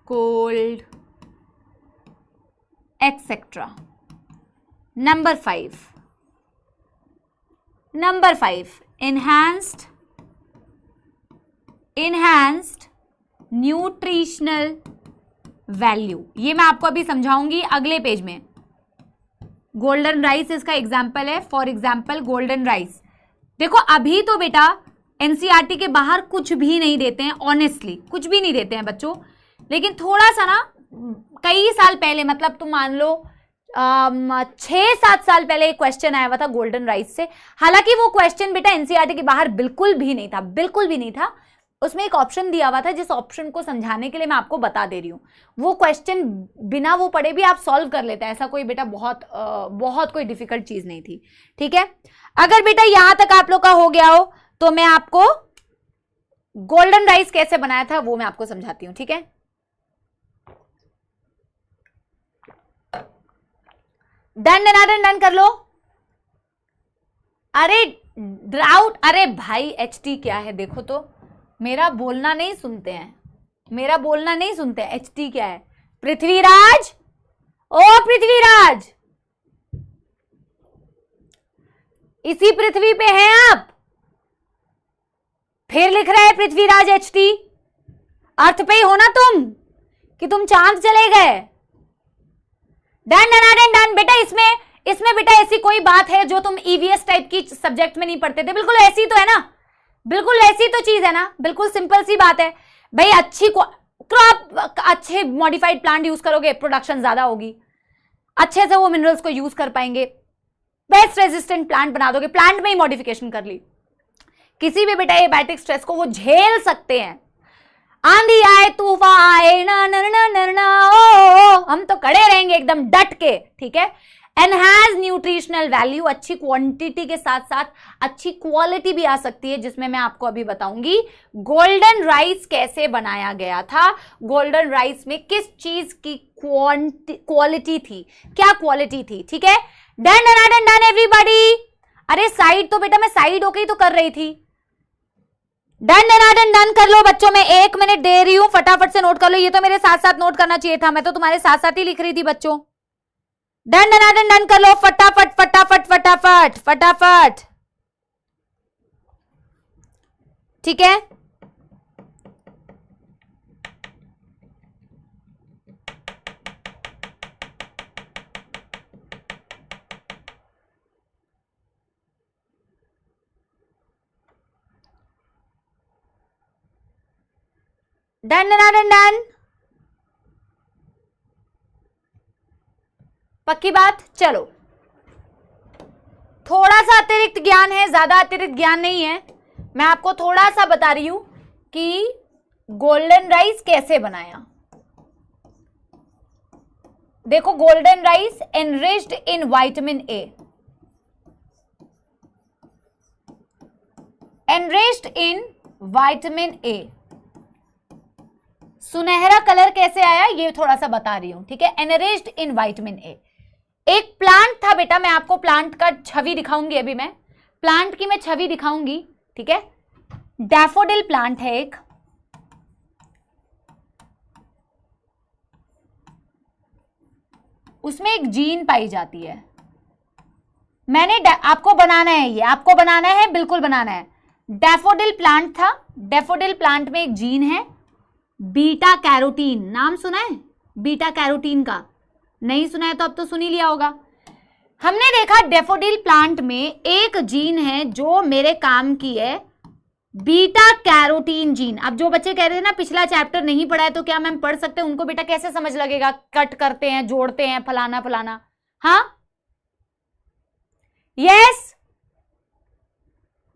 cold, etc. Number 5 enhanced nutritional value. ये मैं आपको अभी समझाऊंगी अगले पेज में। गोल्डन राइस इसका एग्जाम्पल है, फॉर एग्जाम्पल गोल्डन राइस। देखो अभी तो बेटा एनसीईआरटी के बाहर कुछ भी नहीं देते हैं, ऑनेस्टली कुछ भी नहीं देते हैं बच्चों, लेकिन थोड़ा सा ना कई साल पहले, मतलब तुम मान लो 6-7 साल पहले एक क्वेश्चन आया हुआ था गोल्डन राइस से। हालांकि वो क्वेश्चन बेटा एनसीईआरटी के बाहर बिल्कुल भी नहीं था, बिल्कुल भी नहीं था। उसमें एक ऑप्शन दिया हुआ था, जिस ऑप्शन को समझाने के लिए मैं आपको बता दे रही हूँ। वो क्वेश्चन बिना वो पढ़े भी आप सॉल्व कर लेते हैं, ऐसा कोई बेटा बहुत कोई डिफिकल्ट चीज नहीं थी, ठीक है। अगर बेटा यहां तक आप लोग का हो गया हो तो मैं आपको गोल्डन राइस कैसे बनाया था वो मैं आपको समझाती हूँ, ठीक है। डन कर लो। अरे ड्राउट, अरे भाई एचटी क्या है देखो तो, मेरा बोलना नहीं सुनते हैं, एचटी क्या है। पृथ्वीराज, ओ पृथ्वीराज, इसी पृथ्वी पे हैं आप? फिर लिख रहा है पृथ्वीराज एचटी। अर्थ पे ही हो ना तुम, कि तुम चांद चले गए? डन बेटा। इसमें बेटा ऐसी कोई बात है जो तुम ईवीएस टाइप की सब्जेक्ट में नहीं पढ़ते थे? बिल्कुल ऐसी तो है ना, बिल्कुल ऐसी तो चीज है ना, बिल्कुल सिंपल सी बात है भाई। अच्छी क्रॉप, अच्छे मॉडिफाइड प्लांट यूज करोगे, प्रोडक्शन ज्यादा होगी, अच्छे से वो मिनरल्स को यूज कर पाएंगे, पेस्ट रेजिस्टेंट प्लांट बना दोगे। प्लांट में ही मॉडिफिकेशन कर ली, किसी भी बेटा एबायोटिक स्ट्रेस को वो झेल सकते हैं। आंधी आए तूफान आए ना ना ना ना ना ओ, हम तो खड़े रहेंगे एकदम डट के, ठीक है। एनहांस न्यूट्रिशनल वैल्यू, अच्छी क्वांटिटी के साथ साथ अच्छी क्वालिटी भी आ सकती है, जिसमें मैं आपको अभी बताऊंगी गोल्डन राइस कैसे बनाया गया था, गोल्डन राइस में किस चीज की क्वालिटी थी, क्या क्वालिटी थी, ठीक है। Done everybody. अरे साइड तो बेटा मैं साइड होके ही तो कर रही थी। डन कर लो बच्चों, मैं 1 मिनट दे रही हूं, फटाफट से नोट कर लो। ये तो मेरे साथ साथ नोट करना चाहिए था, मैं तो तुम्हारे साथ साथ ही लिख रही थी बच्चों। डन कर लो फटाफट फटाफट फटाफट फटाफट, ठीक है। डन पक्की बात। चलो थोड़ा सा अतिरिक्त ज्ञान है, ज्यादा अतिरिक्त ज्ञान नहीं है, मैं आपको थोड़ा सा बता रही हूं कि गोल्डन राइस कैसे बनाया। देखो golden rice enriched in vitamin A, enriched in vitamin A. सुनहरा कलर कैसे आया ये थोड़ा सा बता रही हूं, ठीक है। Enriched in vitamin A. एक प्लांट था बेटा, मैं आपको प्लांट का छवि दिखाऊंगी, अभी मैं प्लांट की मैं छवि दिखाऊंगी, ठीक है। डैफोडिल प्लांट है एक, उसमें एक जीन पाई जाती है। मैंने आपको बनाना है, ये आपको बनाना है, बिल्कुल बनाना है। डैफोडिल प्लांट था, डैफोडिल प्लांट में एक जीन है बीटा कैरोटीन। नाम सुना है बीटा कैरोटीन का? नहीं सुना है तो अब तो सुन ही लिया होगा। हमने देखा डैफोडिल प्लांट में एक जीन है जो मेरे काम की है, बीटा कैरोटीन जीन। अब जो बच्चे कह रहे थे ना पिछला चैप्टर नहीं पढ़ा है तो क्या मैम पढ़ सकते हैं, उनको बेटा कैसे समझ लगेगा, कट करते हैं, जोड़ते हैं, फलाना फलाना। हाँ यस,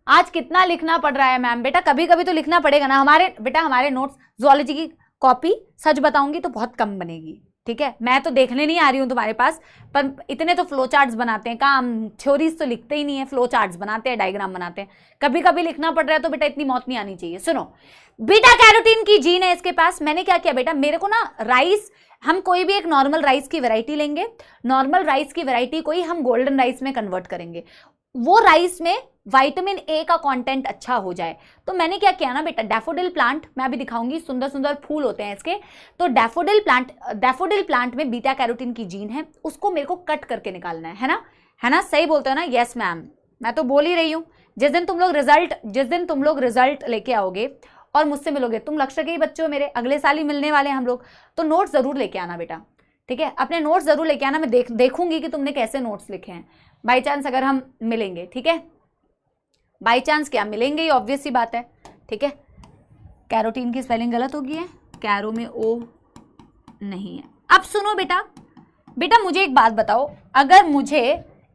आज कितना लिखना पड़ रहा है मैम? बेटा कभी कभी तो लिखना पड़ेगा ना। हमारे नोट्स जूलॉजी की कॉपी सच बताऊंगी तो बहुत कम बनेगी, ठीक है। मैं तो देखने नहीं आ रही हूं तुम्हारे पास, पर इतने तो फ्लो चार्ट्स बनाते हैं, काम थ्योरीज तो लिखते ही नहीं है, फ्लो चार्ट्स बनाते हैं, डायग्राम बनाते हैं। कभी कभी लिखना पड़ रहा है तो बेटा इतनी मौत नहीं आनी चाहिए। सुनो, बीटा कैरोटीन की जीन है इसके पास। मैंने क्या किया बेटा, मेरे को ना राइस, हम कोई भी एक नॉर्मल राइस की वैरायटी लेंगे, नॉर्मल राइस की वैरायटी को ही हम गोल्डन राइस में कन्वर्ट करेंगे, वो राइस में विटामिन ए का कंटेंट अच्छा हो जाए। तो मैंने क्या किया ना बेटा, डैफोडिल प्लांट, मैं अभी दिखाऊंगी, सुंदर सुंदर फूल होते हैं इसके। तो डैफोडिल प्लांट में बीटा कैरोटीन की जीन है, उसको मेरे को कट करके निकालना है ना? सही बोलते हो ना? यस मैम, मैं तो बोल ही रही हूं। जिस दिन तुम लोग रिजल्ट लेके आओगे और मुझसे मिलोगे, तुम लक्ष्य के ही बच्चे हो मेरे, अगले साल ही मिलने वाले हैं हम लोग, तो नोट्स जरूर लेके आना बेटा, ठीक है। अपने नोट्स जरूर लेके आना, मैं देखूंगी कि तुमने कैसे नोट्स लिखे हैं। बाई चांस अगर हम मिलेंगे, ठीक है, बाई चांस क्या मिलेंगे, ये ऑब्वियस सी बात है, ठीक है। कैरोटीन की स्पेलिंग गलत हो गई है, कैरो में ओ नहीं है। अब सुनो बेटा मुझे एक बात बताओ, अगर मुझे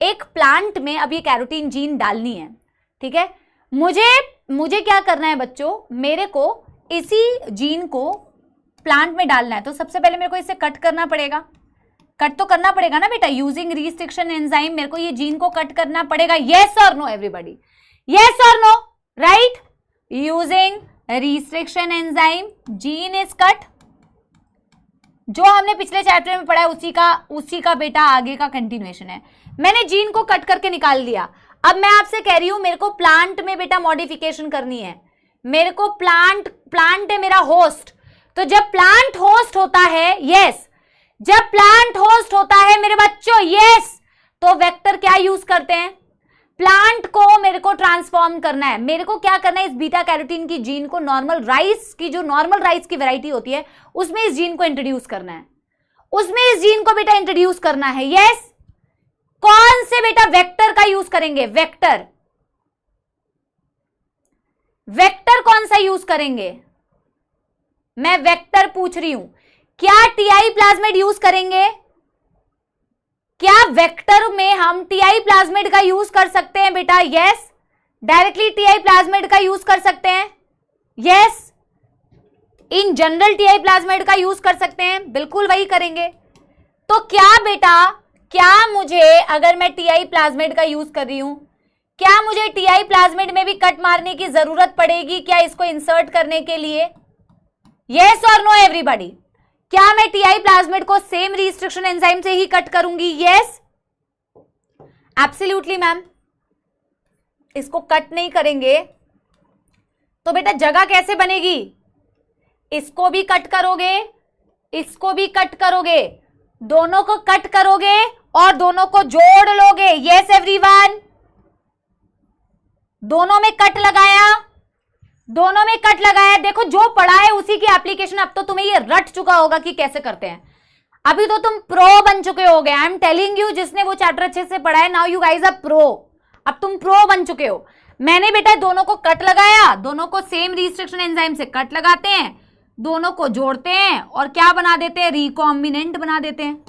एक प्लांट में अब ये कैरोटीन जीन डालनी है, ठीक है, मुझे क्या करना है बच्चों, मेरे को इसी जीन को प्लांट में डालना है, तो सबसे पहले मेरे को इसे कट करना पड़ेगा। कट तो करना पड़ेगा ना बेटा, यूजिंग रिस्ट्रिक्शन एंजाइम मेरे को ये जीन को कट करना पड़ेगा। यस और नो एवरीबॉडी, यस और no, right? Using restriction enzyme gene is cut. जो हमने पिछले चैप्टर में पढ़ा है उसी का बेटा आगे का कंटिन्यूएशन है। मैंने जीन को कट करके निकाल दिया। अब मैं आपसे कह रही हूं मेरे को प्लांट में बेटा मॉडिफिकेशन करनी है। मेरे को प्लांट है मेरा होस्ट, तो जब प्लांट होस्ट होता है, यस, जब प्लांट होस्ट होता है मेरे बच्चों, यस, तो वेक्टर क्या यूज करते हैं, प्लांट को मेरे को ट्रांसफॉर्म करना है। मेरे को क्या करना है, इस बीटा कैरोटीन की जीन को नॉर्मल राइस की वैरायटी होती है उसमें इस जीन को इंट्रोड्यूस करना है, उसमें इस जीन को बेटा इंट्रोड्यूस करना है। यस, कौन से बेटा वेक्टर का यूज करेंगे, वेक्टर कौन सा यूज करेंगे, मैं वेक्टर पूछ रही हूं। क्या टीआई प्लाज्मिड यूज करेंगे, क्या वेक्टर में हम टीआई प्लाज्मिड का यूज कर सकते हैं बेटा? यस, डायरेक्टली टीआई प्लाज्मिड का यूज कर सकते हैं। Yes, in general TI plasmid का यूज कर सकते हैं, बिल्कुल वही करेंगे। तो क्या बेटा, क्या मुझे, अगर मैं टीआई प्लाज्मिड का यूज कर रही हूं, क्या मुझे टीआई प्लाज्मिड में भी कट मारने की जरूरत पड़ेगी क्या इसको इंसर्ट करने के लिए? यस और नो एवरीबॉडी, क्या मैं टीआई प्लाज्मिड को सेम रिस्ट्रिक्शन एंजाइम से ही कट करूंगी? Yes, absolutely ma'am. इसको कट नहीं करेंगे तो बेटा जगह कैसे बनेगी? इसको भी कट करोगे, इसको भी कट करोगे, दोनों को कट करोगे और दोनों को जोड़ लोगे। यस एवरीवन, दोनों में कट लगाया, दोनों में कट लगाया। देखो जो पढ़ा है उसी की एप्लीकेशन, अब तो तुम्हें ये रट चुका होगा कि कैसे करते हैं। अभी तो तुम प्रो बन चुके होगे, आई एम टेलिंग यू, जिसने वो चैप्टर अच्छे से पढ़ा है, now you guys are pro. अब तुम प्रो बन चुके हो। मैंने बेटा दोनों को कट लगाया, दोनों को सेम रिस्ट्रिक्शन एंजाइम से कट लगाते हैं, दोनों को जोड़ते हैं और क्या बना देते हैं, रिकॉम्बिनेंट बना देते हैं,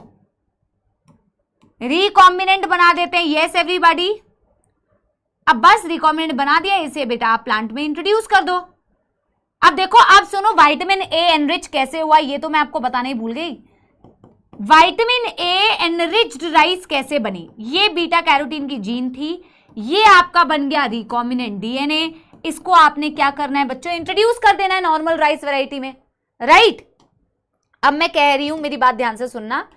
रिकॉम्बिनेंट बना देते हैं। यस एवरीबॉडी, अब बस रिकॉम्बिनेंट बना दिया, इसे बेटा आप प्लांट में इंट्रोड्यूस कर दो। अब देखो, अब सुनो, विटामिन ए एनरिच कैसे हुआ ये तो मैं आपको बताना ही भूल गई। विटामिन ए एनरिच्ड राइस कैसे बनी, ये बीटा कैरोटीन की जीन थी, ये आपका बन गया रिकॉम्बिनेंट डीएनए। इसको आपने क्या करना है बच्चों, इंट्रोड्यूस कर देना है नॉर्मल राइस वैरायटी में, राइट? अब मैं कह रही हूं, मेरी बात ध्यान से सुनना,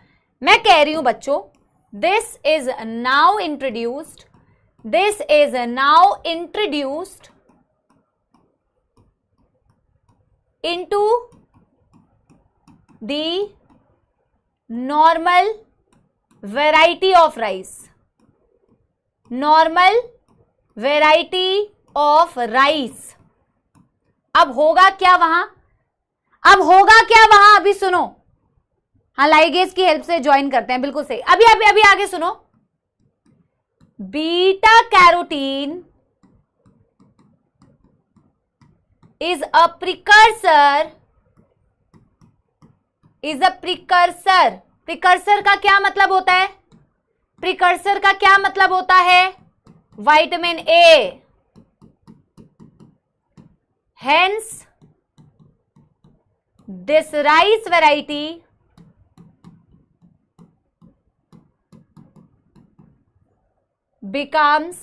मैं कह रही हूं बच्चों, this is now introduced, this is now introduced into the normal variety of rice, normal variety of rice। अब होगा क्या वहां, अब होगा क्या वहां, अभी सुनो। हाँ, लाइगेज की हेल्प से ज्वाइन करते हैं, बिल्कुल सही। अभी आगे सुनो, beta carotene is a precursor precursor का क्या मतलब होता है? प्रिकर्सर का क्या मतलब होता है? Vitamin A. Hence this rice variety becomes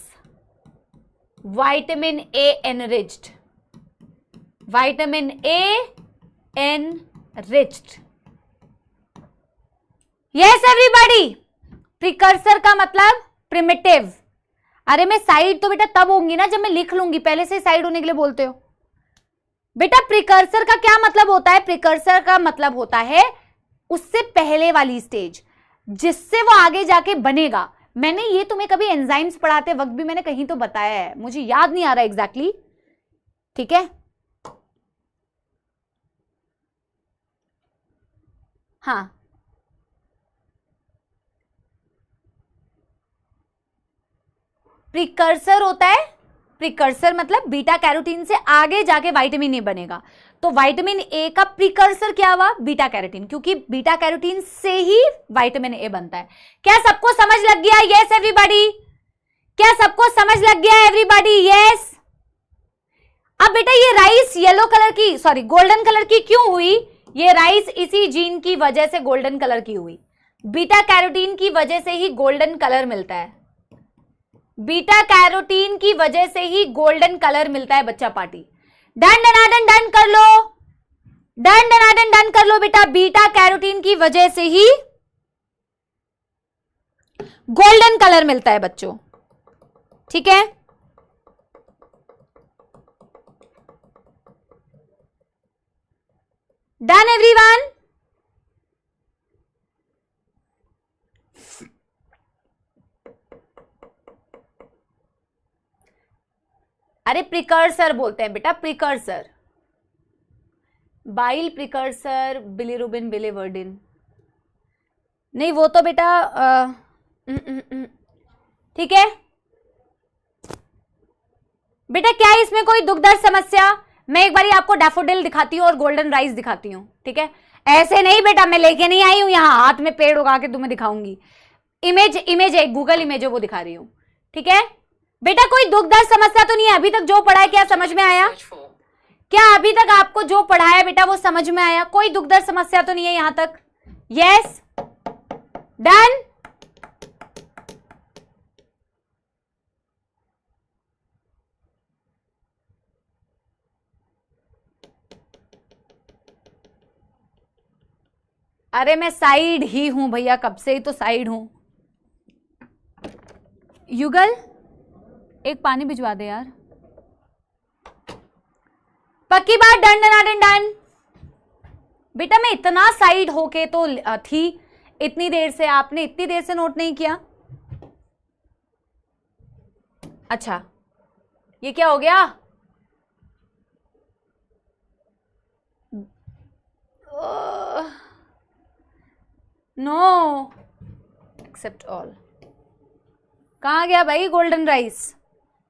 vitamin A enriched. Vitamin A enriched. Yes everybody. Precursor का मतलब प्रिमिटिव। अरे मैं साइड तो बेटा तब होंगी ना जब मैं लिख लूंगी, पहले से साइड होने के लिए बोलते हो बेटा। प्रिकर्सर का क्या मतलब होता है? प्रिकर्सर का मतलब होता है उससे पहले वाली स्टेज जिससे वो आगे जाके बनेगा। मैंने ये तुम्हें कभी एंजाइम्स पढ़ाते वक्त भी मैंने कहीं तो बताया है, मुझे याद नहीं आ रहा एग्जैक्टली। ठीक है, हाँ प्रिकर्सर होता है, प्रिकर्सर मतलब बीटा कैरोटीन से आगे जाके विटामिन ए बनेगा। तो विटामिन ए का प्रिकर्सर क्या हुआ? बीटा कैरोटीन, क्योंकि बीटा कैरोटीन से ही विटामिन ए बनता है। क्या सबको समझ लग गया? यस एवरीबॉडी, क्या सबको समझ लग गया एवरीबॉडी? यस। अब बेटा ये राइस येलो कलर की, सॉरी गोल्डन कलर की क्यों हुई? ये राइस इसी जीन की वजह से गोल्डन कलर की हुई। बीटा कैरोटीन की वजह से ही गोल्डन कलर मिलता है, बीटा कैरोटीन की वजह से ही गोल्डन कलर मिलता है बच्चा पार्टी। डन डनाडन डन कर लो, डन डनाडन डन कर लो बेटा। बीटा कैरोटीन की वजह से ही गोल्डन कलर मिलता है बच्चों, ठीक है। Done everyone. अरे प्रिकर्सर बोलते हैं बेटा, प्रिकर्सर। बाइल प्रिकर्सर, बिलिरुबिन, बिलिवर्डिन नहीं, वो तो बेटा ठीक है बेटा। क्या है इसमें कोई दुख दर्द समस्या? मैं एक बारी आपको डैफोडिल दिखाती हूँ और गोल्डन राइस दिखाती हूँ, ठीक है। ऐसे नहीं बेटा, मैं लेके नहीं आई हूं यहाँ हाथ में पेड़ उगा के तुम्हें दिखाऊंगी। इमेज है, गूगल इमेज है, वो दिखा रही हूँ, ठीक है बेटा। कोई दुख दर्द समस्या तो नहीं है? अभी तक जो पढ़ा है क्या समझ में आया? क्या अभी तक आपको जो पढ़ा है बेटा वो समझ में आया? कोई दुख दर्द समस्या तो नहीं है यहां तक? Yes, done. अरे मैं साइड ही हूं भैया, कब से ही तो साइड हूं। युगल एक पानी भिजवा दे यार। पक्की बात, डन डन डन बेटा। मैं इतना साइड होके तो थी इतनी देर से, आपने इतनी देर से नोट नहीं किया? अच्छा ये क्या हो गया? No except all. कहाँ गया भाई गोल्डन राइस?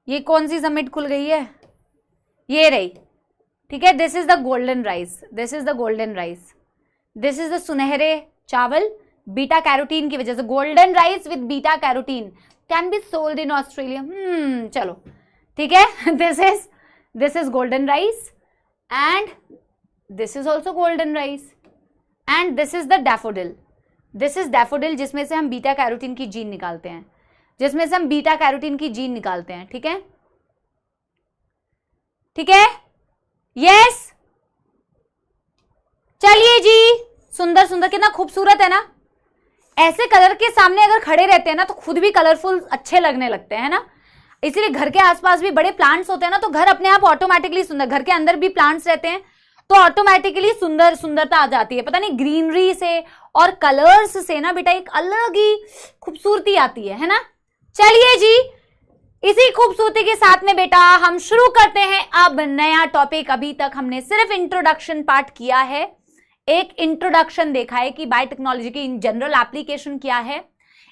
ये कौन सी सबमिट खुल गई है? ये रही, ठीक है। This is the golden rice, this is the golden rice, this is the सुनहरे चावल। बीटा कैरोटीन की वजह से golden rice with beta carotene can be sold in Australia. चलो ठीक है। This is golden rice and this is also golden rice and this is the daffodil. This is daffodil जिसमें से हम बीटा कैरोटीन की जीन निकालते हैं, जिसमें से हम बीटा कैरोटीन की जीन निकालते हैं, ठीक है ठीक है। यस चलिए जी, सुंदर सुंदर, कितना खूबसूरत है ना। ऐसे कलर के सामने अगर खड़े रहते हैं ना तो खुद भी कलरफुल अच्छे लगने लगते हैं ना। इसीलिए घर के आसपास भी बड़े प्लांट्स होते हैं ना तो घर अपने आप ऑटोमेटिकली सुंदर, घर के अंदर भी प्लांट्स रहते हैं तो ऑटोमेटिकली सुंदरता आ जाती है। पता नहीं ग्रीनरी से और कलर्स से ना बेटा एक अलग ही खूबसूरती आती है ना। चलिए जी, इसी खूबसूरती के साथ में बेटा हम शुरू करते हैं अब नया टॉपिक। अभी तक हमने सिर्फ इंट्रोडक्शन पार्ट किया है, एक इंट्रोडक्शन देखा है कि बायोटेक्नोलॉजी की इन जनरल एप्लीकेशन क्या है,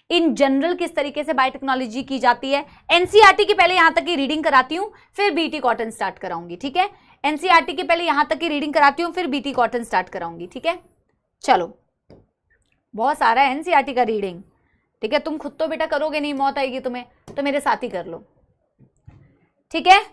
इन जनरल किस तरीके से बायोटेक्नोलॉजी की जाती है। एनसीईआरटी की पहले यहां तक की रीडिंग कराती हूं, फिर बीटी कॉटन स्टार्ट कराऊंगी, ठीक है। एनसीईआरटी की पहले यहां तक की रीडिंग कराती हूं, फिर बीटी कॉटन स्टार्ट कराऊंगी, ठीक है। चलो, बहुत सारा है एनसीईआरटी का रीडिंग, ठीक है। तुम खुद तो बेटा करोगे नहीं, मौत आएगी तुम्हें, तो मेरे साथ ही कर लो, ठीक है।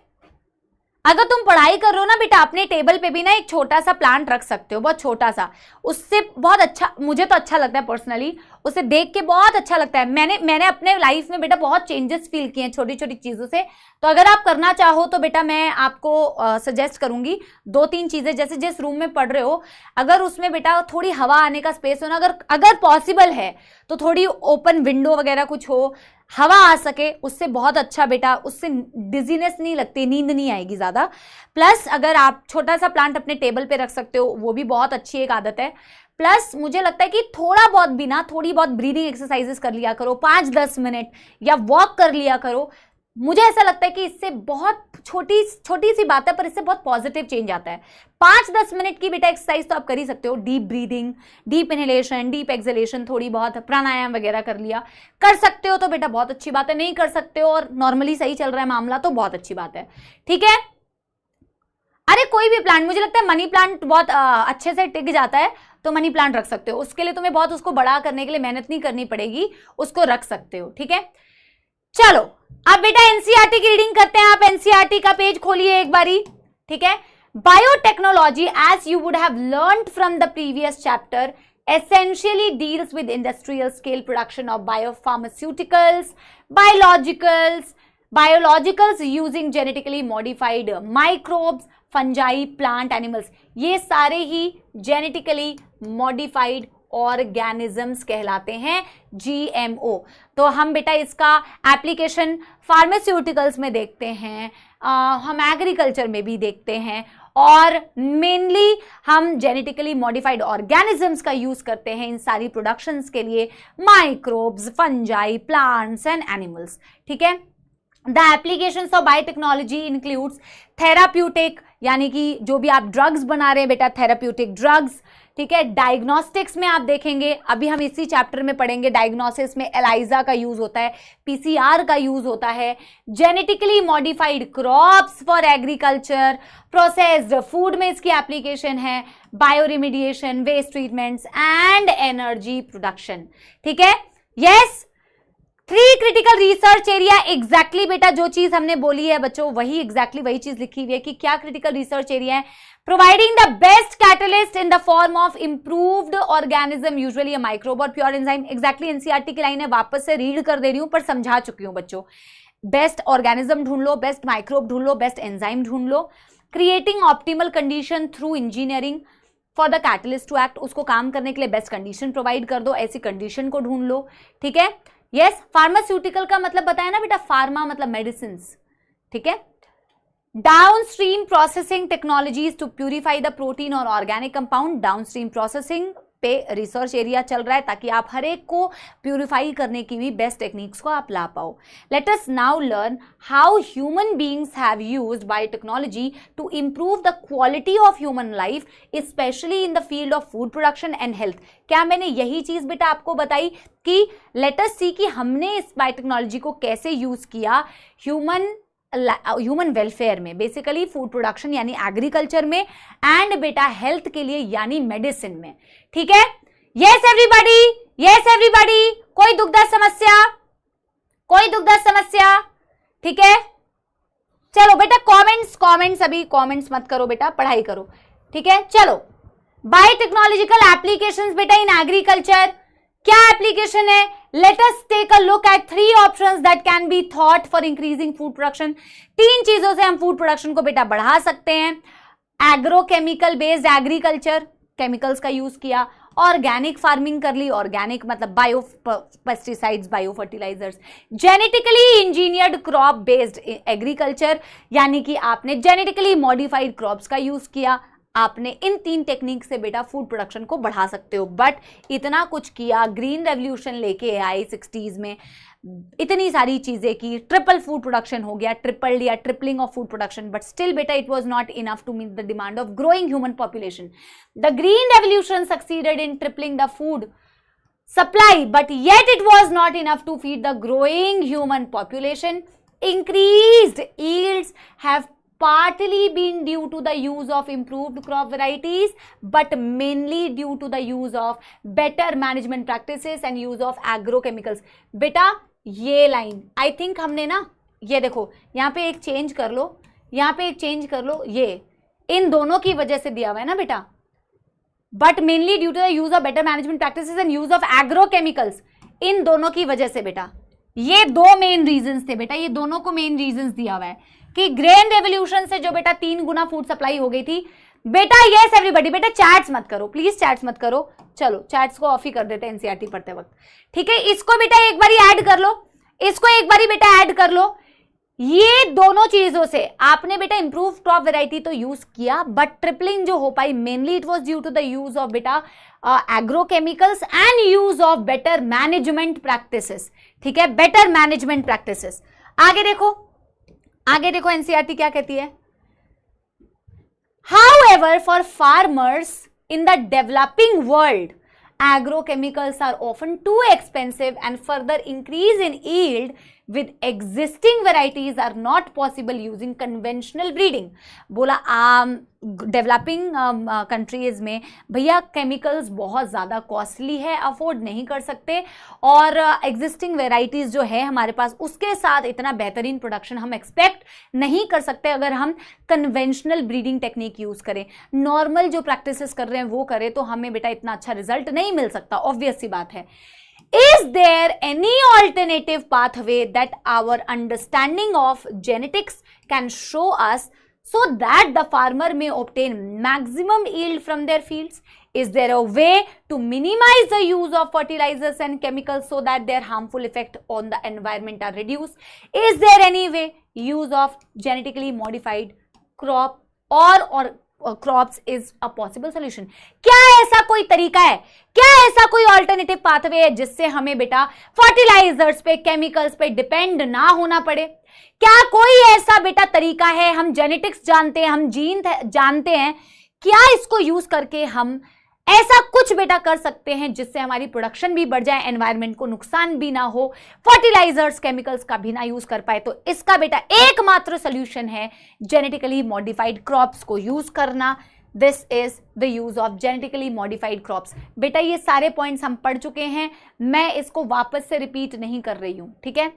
अगर तुम पढ़ाई कर रहे हो ना बेटा, अपने टेबल पे भी ना एक छोटा सा प्लांट रख सकते हो, बहुत छोटा सा, उससे बहुत अच्छा, मुझे तो अच्छा लगता है पर्सनली, उसे देख के बहुत अच्छा लगता है। मैंने अपने लाइफ में बेटा बहुत चेंजेस फील किए हैं छोटी छोटी चीजों से। तो अगर आप करना चाहो तो बेटा मैं आपको सजेस्ट करूंगी 2-3 चीजें, जैसे जिस रूम में पढ़ रहे हो, अगर उसमें बेटा थोड़ी हवा आने का स्पेस हो ना, अगर पॉसिबल है तो थोड़ी ओपन विंडो वगैरह कुछ हो, हवा आ सके, उससे बहुत अच्छा बेटा, उससे डिजीनेस नहीं लगती, नींद नहीं आएगी ज्यादा। प्लस अगर आप छोटा सा प्लांट अपने टेबल पे रख सकते हो, वो भी बहुत अच्छी एक आदत है। प्लस मुझे लगता है कि थोड़ा बहुत भी ना, थोड़ी बहुत ब्रीदिंग एक्सरसाइजेस कर लिया करो 5-10 मिनट, या वॉक कर लिया करो। मुझे ऐसा लगता है कि इससे बहुत छोटी सी बात है, पर इससे बहुत पॉजिटिव चेंज आता है। 5-10 मिनट की बेटा एक्सरसाइज तो आप कर ही सकते हो। Deep breathing, deep inhalation, deep exhalation, थोड़ी बहुत प्राणायाम वगैरह कर लिया, कर सकते हो तो बेटा बहुत अच्छी बात है। नहीं कर सकते हो और नॉर्मली सही चल रहा है मामला, तो बहुत अच्छी बात है, ठीक है। अरे कोई भी प्लांट, मुझे लगता है मनी प्लांट बहुत अच्छे से टिक जाता है, तो मनी प्लांट रख सकते हो। उसके लिए तुम्हें बहुत उसको बड़ा करने के लिए मेहनत नहीं करनी पड़ेगी, उसको रख सकते हो, ठीक है। चलो अब बेटा एनसीईआरटी की रीडिंग करते हैं। आप एनसीईआरटी का पेज खोलिए एक बारी, ठीक है। Biotechnology, as you would have learned from the previous chapter, essentially deals with industrial scale production of biopharmaceuticals, biologicals using genetically modified microbes, fungi, plant, animals. ये सारे ही genetically modified ऑर्गेनिजम्स कहलाते हैं, GMO। तो हम बेटा इसका एप्लीकेशन फार्मास्यूटिकल्स में देखते हैं, हम एग्रीकल्चर में भी देखते हैं, और मेनली हम जेनेटिकली मॉडिफाइड ऑर्गेनिजम्स का यूज करते हैं इन सारी प्रोडक्शंस के लिए, microbes, fungi, plants and animals, ठीक है। The applications of biotechnology includes therapeutic, यानी कि जो भी आप ड्रग्स बना रहे हैं बेटा, थेराप्यूटिक ड्रग्स, ठीक है। डायग्नोस्टिक्स में आप देखेंगे, अभी हम इसी चैप्टर में पढ़ेंगे, डायग्नोसिस में एलाइजा का यूज होता है, PCR का यूज होता है। Genetically modified crops for agriculture, processed food में इसकी एप्लीकेशन है, bioremediation, waste treatments and energy production, ठीक है। Yes, 3 critical research area, exactly बेटा जो चीज हमने बोली है बच्चों, वही एग्जैक्टली वही चीज लिखी हुई है कि क्या क्रिटिकल रिसर्च एरिया है। Providing the best catalyst in the form of improved organism, usually a microbe और प्योर एंजाइम। एग्जैक्टली एनसीईआरटी की लाइन है, वापस से रीड कर दे रही हूं, पर समझा चुकी हूं बच्चों। बेस्ट ऑर्गेनिज्म ढूंढ लो, बेस्ट माइक्रोब ढूंढ लो, बेस्ट एंजाइम ढूंढ लो। Creating optimal condition through engineering for the catalyst to act, उसको काम करने के लिए बेस्ट कंडीशन प्रोवाइड कर दो, ऐसी कंडीशन को ढूंढ लो, ठीक है। यस, फार्मास्यूटिकल का मतलब बताया ना बेटा, फार्मा मतलब मेडिसिन, ठीक है। Downstream processing technologies to purify the protein और ऑर्गेनिक कंपाउंड, डाउनस्ट्रीम प्रोसेसिंग पे रिसर्च एरिया चल रहा है, ताकि आप हर एक को प्यूरिफाई करने की भी बेस्ट टेक्निक्स को आप ला पाओ। Let us now learn how human beings have used biotechnology to improve the quality of human life, specially in the field of food production and health. क्या मैंने यही चीज बेटा आपको बताई कि लेट अस सी कि हमने इस बायोटेक्नोलॉजी को कैसे यूज किया ह्यूमन वेलफेयर में, बेसिकली फूड प्रोडक्शन यानी एग्रीकल्चर में, एंड बेटा हेल्थ के लिए यानी मेडिसिन में, ठीक है। यस एवरीबॉडी, यस एवरीबॉडी, कोई दुखद समस्या, कोई दुखद समस्या, ठीक है। चलो बेटा कमेंट्स अभी कमेंट्स मत करो बेटा, पढ़ाई करो, ठीक है। चलो, बायोटेक्नोलॉजिकल एप्लीकेशंस बेटा इन एग्रीकल्चर, क्या एप्लीकेशन है? Let us take a look at 3 options that can be thought for increasing food production. 3 चीजों से हम फूड प्रोडक्शन को बेटा बढ़ा सकते हैं। एग्रोकेमिकल बेस्ड एग्रीकल्चर, केमिकल्स का यूज किया, ऑर्गेनिक फार्मिंग कर ली, ऑर्गेनिक मतलब bio pesticides, bio fertilizers, genetically engineered crop based agriculture, यानी कि आपने जेनेटिकली मॉडिफाइड क्रॉप्स का यूज किया। आपने इन 3 टेक्निक से बेटा फूड प्रोडक्शन को बढ़ा सकते हो। बट इतना कुछ किया, ग्रीन रेवोल्यूशन लेके आए 60s में, इतनी सारी चीजें की, ट्रिपल फूड प्रोडक्शन हो गया, tripling of food production, but still बेटा it was not enough to meet the demand of growing human population. The green revolution succeeded in tripling the food supply, but yet it was not enough to feed the growing human population. Increased yields have partly been due to the use of improved crop varieties, but mainly due to the use of better management practices and use of agrochemicals. बेटा ये line I think हमने ना, ये देखो यहाँ पे एक change कर लो, यहाँ पे एक चेंज कर लो, ये इन दोनों की वजह से दिया हुआ है ना बेटा, but mainly due to the use of better management practices and use of agrochemicals, इन दोनों की वजह से बेटा, ये दो मेन रीजंस थे बेटा, ये दोनों को मेन रीजंस दिया हुआ है कि ग्रेन रेवोल्यूशन से जो बेटा 3 गुना फूड सप्लाई हो गई थी बेटा। यस एवरीबॉडी, बेटा चैट्स मत करो प्लीज, चैट्स मत करो, चलो चैट्स को ऑफ ही कर देते हैं एनसीईआरटी पढ़ते वक्त, ठीक है। इसको बेटा एक बारी ऐड कर लो, इसको एक बारी बेटा ऐड कर लो, ये दोनों चीजों से आपने बेटा इंप्रूव क्रॉप वैरायटी तो यूज किया, बट ट्रिपलिंग जो हो पाई mainly it was due to the use of बेटा agrochemicals and use of better management practices, ठीक है, बेटर मैनेजमेंट प्रैक्टिसेस। आगे देखो, आगे देखो एनसीईआरटी क्या कहती है। However for farmers in the developing world agrochemicals are often too expensive and further increase in yield with existing varieties are not possible using conventional breeding। बोला डेवलपिंग कंट्रीज में भैया केमिकल्स बहुत ज़्यादा कॉस्टली है, afford नहीं कर सकते, और एग्जिस्टिंग वेराइटीज़ जो है हमारे पास उसके साथ इतना बेहतरीन प्रोडक्शन हम एक्सपेक्ट नहीं कर सकते अगर हम कन्वेंशनल ब्रीडिंग टेक्निक यूज़ करें। नॉर्मल जो प्रैक्टिसेस कर रहे हैं वो करें तो हमें बेटा इतना अच्छा रिजल्ट नहीं मिल सकता, ऑब्वियस सी बात है। Is there any alternative pathway that our understanding of genetics can show us so that the farmer may obtain maximum yield from their fields? Is there a way to minimize the use of fertilizers and chemicals so that their harmful effect on the environment are reduced? Is there any way use of genetically modified crop or crops is a possible solution? क्या ऐसा कोई तरीका है, क्या ऐसा कोई alternative pathway है जिससे हमें बेटा फर्टिलाइजर्स पे, केमिकल्स पे डिपेंड ना होना पड़े? क्या कोई ऐसा बेटा तरीका है, हम जेनेटिक्स जानते हैं, हम जीन जानते हैं, क्या इसको यूज करके हम ऐसा कुछ बेटा कर सकते हैं जिससे हमारी प्रोडक्शन भी बढ़ जाए, एनवायरनमेंट को नुकसान भी ना हो, फर्टिलाइजर्स केमिकल्स का भी ना यूज कर पाए? तो इसका बेटा एकमात्र सोल्यूशन है जेनेटिकली मॉडिफाइड क्रॉप्स को यूज करना। This is the use of genetically modified crops. बेटा ये सारे पॉइंट्स हम पढ़ चुके हैं, मैं इसको वापस से रिपीट नहीं कर रही हूं, ठीक है।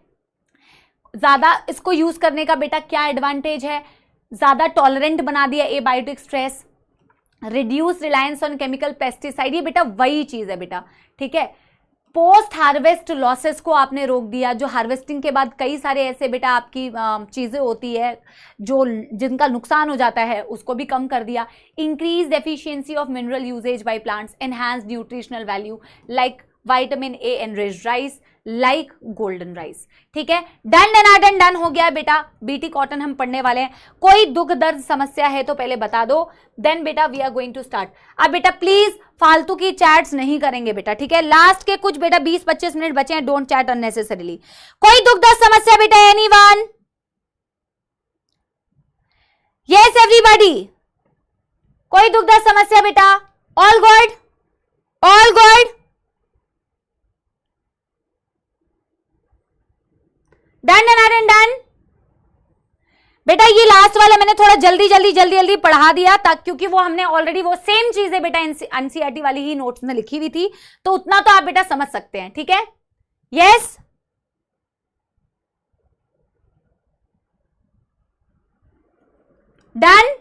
ज्यादा इसको यूज करने का बेटा क्या एडवांटेज है? ज्यादा टॉलरेंट बना दिया abiotic stress, reduce reliance on chemical pesticide, ये बेटा वही चीज है बेटा, ठीक है। पोस्ट हार्वेस्ट लॉसेस को आपने रोक दिया, जो हार्वेस्टिंग के बाद कई सारे ऐसे बेटा आपकी चीजें होती है जो जिनका नुकसान हो जाता है उसको भी कम कर दिया। Increase efficiency of mineral usages by plants, enhance nutritional value like vitamin A enriched rice, like golden rice, ठीक है। डन डन डन हो गया बेटा। बीटी कॉटन हम पढ़ने वाले हैं। कोई दुख दर्द समस्या है तो पहले बता दो, देन बेटा we are going to start. अब बेटा प्लीज फालतू की चैट्स नहीं करेंगे बेटा, ठीक है। लास्ट के कुछ बेटा 20-25 मिनट बचे हैं, डोंट चैट अननेसेसरीली। कोई दुख दर्द समस्या बेटा, एनीवन? यस एवरीबॉडी, कोई दुख दर्द समस्या बेटा? All good, all good, done done done बेटा। ये लास्ट वाला मैंने थोड़ा जल्दी पढ़ा दिया ताकि, क्योंकि वो हमने ऑलरेडी वो सेम चीजें बेटा एनसीईआरटी वाली ही नोट्स में लिखी हुई थी, तो उतना तो आप बेटा समझ सकते हैं, ठीक है। Yes done.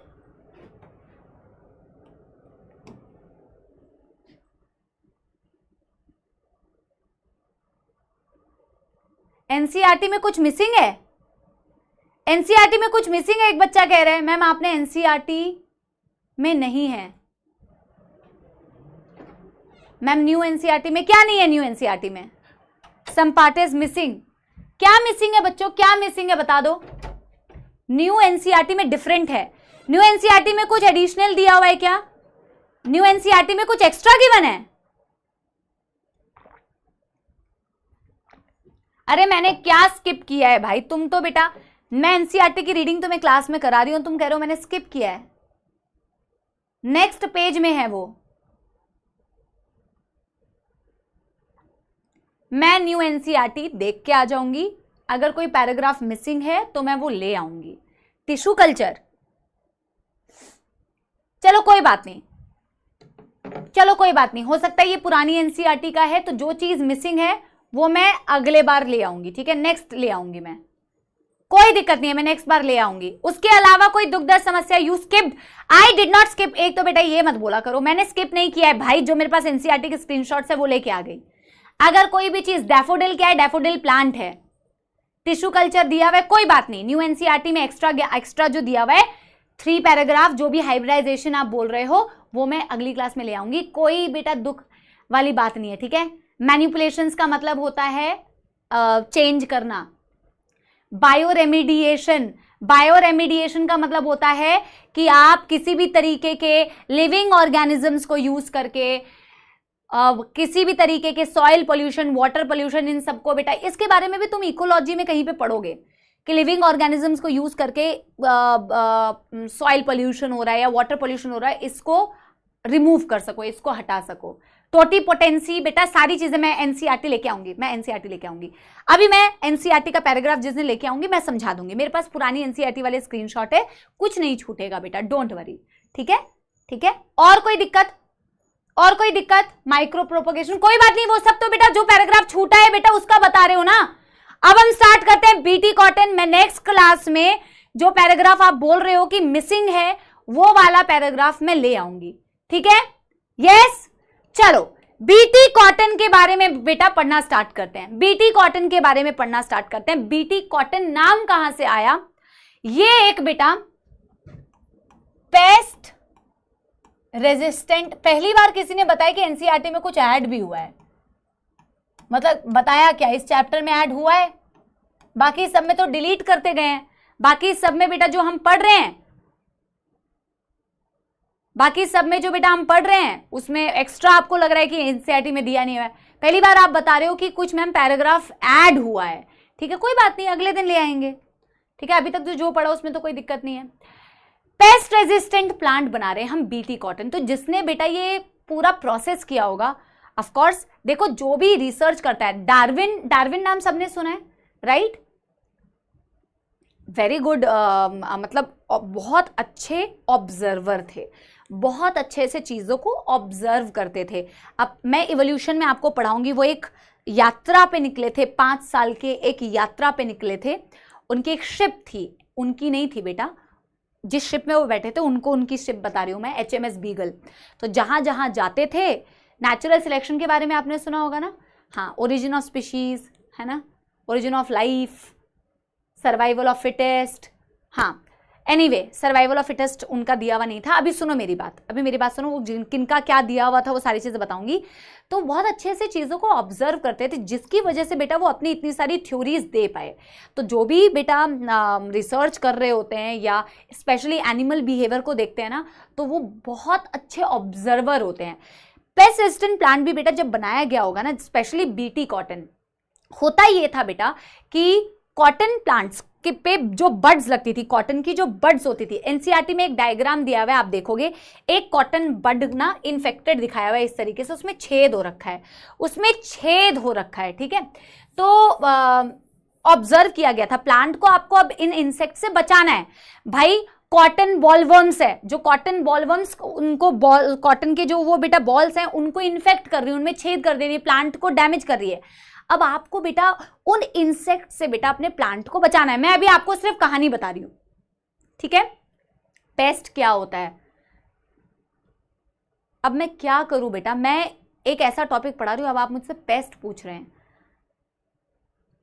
एनसीईआरटी में कुछ मिसिंग है? एनसीईआरटी में कुछ मिसिंग है? एक बच्चा कह रहा है मैम आपने एनसीईआरटी में नहीं है। मैम न्यू एनसीईआरटी में क्या नहीं है? न्यू एनसीईआरटी में सम पार्ट इज मिसिंग। क्या मिसिंग है बच्चों, क्या मिसिंग है बता दो। न्यू एनसीईआरटी में डिफरेंट है। न्यू एनसीईआरटी में कुछ एडिशनल दिया हुआ है क्या? न्यू एनसीईआरटी में कुछ एक्स्ट्रा गिवन है? अरे मैंने क्या स्किप किया है भाई? तुम तो बेटा, मैं एनसीईआरटी की रीडिंग तुम्हें क्लास में करा रही हूं, तुम कह रहे हो मैंने स्किप किया है। नेक्स्ट पेज में है वो। मैं न्यू एनसीईआरटी देख के आ जाऊंगी, अगर कोई पैराग्राफ मिसिंग है तो मैं वो ले आऊंगी। टिश्यू कल्चर, चलो कोई बात नहीं, चलो कोई बात नहीं, हो सकता है ये पुरानी एनसीईआरटी का है, तो जो चीज मिसिंग है वो मैं अगले बार ले आऊंगी, ठीक है, नेक्स्ट ले आऊंगी मैं, कोई दिक्कत नहीं है, मैं नेक्स्ट बार ले आऊंगी। उसके अलावा कोई दुखद समस्या, you skipped, I did not skip. एक तो बेटा ये मत बोला करो मैंने स्किप नहीं किया है भाई, जो मेरे पास एनसीईआरटी के स्क्रीनशॉट्स है वो लेके आ गई। अगर कोई भी चीज, डैफोडिल क्या है, डैफोडिल प्लांट है, टिश्यू कल्चर दिया हुआ है, कोई बात नहीं, न्यू एनसीईआरटी में एक्स्ट्रा जो दिया हुआ है 3 पैराग्राफ, जो भी हाइब्रिडाइजेशन आप बोल रहे हो वो मैं अगली क्लास में ले आऊंगी, कोई बेटा दुख वाली बात नहीं है, ठीक है। मैनिपुलेशंस का मतलब होता है चेंज करना। बायोरेमिडिएशन, बायोरेमिडिएशन का मतलब होता है कि आप किसी भी तरीके के लिविंग ऑर्गेनिजम्स को यूज करके किसी भी तरीके के सॉइल पोल्यूशन, वाटर पोल्यूशन, इन सबको बेटा, इसके बारे में भी तुम इकोलॉजी में कहीं पे पढ़ोगे कि लिविंग ऑर्गेनिजम्स को यूज करके सॉइल पोल्यूशन हो रहा है या वाटर पोल्यूशन हो रहा है, इसको रिमूव कर सको, इसको हटा सको। टोटीपोटेंसी बेटा, सारी चीजें मैं एनसीईआरटी लेके आऊंगी, मैं एनसीईआरटी लेके आऊंगी। अभी मैं एनसीईआरटी का पैराग्राफ जिस दिन लेके आऊंगी मैं समझा दूंगी, मेरे पास पुरानी एनसीईआरटी वाले स्क्रीनशॉट है, कुछ नहीं छूटेगा बेटा, डोंट वरी, ठीक है, ठीक है। और कोई दिक्कत, और कोई दिक्कत? माइक्रो प्रोपोगेशन, कोई बात नहीं, वो सब तो बेटा जो पैराग्राफ छूटा है बेटा उसका बता रहे हो ना। अब हम स्टार्ट करते हैं बीटी कॉटन। मैं नेक्स्ट क्लास में जो पैराग्राफ आप बोल रहे हो कि मिसिंग है वो वाला पैराग्राफ मैं ले आऊंगी, ठीक है, यस। चलो बीटी कॉटन के बारे में बेटा पढ़ना स्टार्ट करते हैं, बीटी कॉटन के बारे में पढ़ना स्टार्ट करते हैं। बीटी कॉटन नाम कहां से आया? ये एक बेटा पेस्ट रेजिस्टेंट, पहली बार किसी ने बताया कि एनसीईआरटी में कुछ ऐड भी हुआ है, मतलब बताया क्या, इस चैप्टर में ऐड हुआ है, बाकी सब में तो डिलीट करते गए हैं। बाकी सब में बेटा जो हम पढ़ रहे हैं, बाकी सब में जो बेटा हम पढ़ रहे हैं उसमें एक्स्ट्रा आपको लग रहा है कि एनसीईआरटी में दिया नहीं हुआ है। पहली बार आप बता रहे हो कि कुछ मैम पैराग्राफ ऐड हुआ है, ठीक है, कोई बात नहीं, अगले दिन ले आएंगे, ठीक है। अभी तक जो पढ़ा उसमें तो कोई दिक्कत नहीं है। पेस्ट रेजिस्टेंट प्लांट बना रहे हैं हम बीटी कॉटन। तो जिसने बेटा ये पूरा प्रोसेस किया होगा, ऑफ कोर्स देखो जो भी रिसर्च करता है, डार्विन, डार्विन नाम सबने सुना है, राइट, वेरी गुड, मतलब बहुत अच्छे ऑब्जर्वर थे, बहुत अच्छे से चीजों को ऑब्जर्व करते थे। अब मैं इवोल्यूशन में आपको पढ़ाऊंगी, वो एक यात्रा पे निकले थे, 5 साल के एक यात्रा पे निकले थे। उनकी एक शिप थी, उनकी नहीं थी बेटा, जिस शिप में वो बैठे थे उनको उनकी शिप बता रही हूं मैं, HMS बीगल। तो जहां जहां जाते थे, नेचुरल सिलेक्शन के बारे में आपने सुना होगा ना, हाँ, ओरिजिन ऑफ स्पीशीज है ना, origin of life, survival of fittest, हाँ, एनीवे सर्वाइवल ऑफ फिटेस्ट उनका दिया हुआ नहीं था। अभी सुनो मेरी बात, अभी मेरी बात सुनो, वो किनका क्या दिया हुआ था वो सारी चीजें बताऊंगी। तो बहुत अच्छे से चीजों को ऑब्जर्व करते थे, जिसकी वजह से बेटा वो अपनी इतनी सारी थ्योरीज दे पाए। तो जो भी बेटा रिसर्च कर रहे होते हैं या स्पेशली एनिमल बिहेवियर को देखते हैं ना, तो वो बहुत अच्छे ऑब्जर्वर होते हैं। पेस्ट रेजिस्टेंट प्लांट भी बेटा जब बनाया गया होगा ना, स्पेशली बीटी कॉटन, होता ये था बेटा कि कॉटन प्लांट्स के पे जो बड्स लगती थी, कॉटन की जो बड्स होती थी, एनसीईआरटी में एक डायग्राम दिया हुआ है, आप देखोगे एक कॉटन बड ना इन्फेक्टेड दिखाया हुआ है इस तरीके से, उसमें छेद हो रखा है, उसमें छेद हो रखा है, ठीक है। तो ऑब्जर्व किया गया था प्लांट को, आपको अब इन इंसेक्ट से बचाना है भाई। कॉटन बॉलवर्म्स है, जो कॉटन बॉलवर्म्स, उनको बॉल, कॉटन के जो वो बेटा बॉल्स हैं उनको इन्फेक्ट कर रही है, उनमें छेद कर दे रही है, प्लांट को डैमेज कर रही है। अब आपको बेटा उन इंसेक्ट से बेटा अपने प्लांट को बचाना है। मैं अभी आपको सिर्फ कहानी बता रही हूं, ठीक है। पेस्ट क्या होता है, अब मैं क्या करूं बेटा, मैं एक ऐसा टॉपिक पढ़ा रही हूं, अब आप मुझसे पेस्ट पूछ रहे हैं।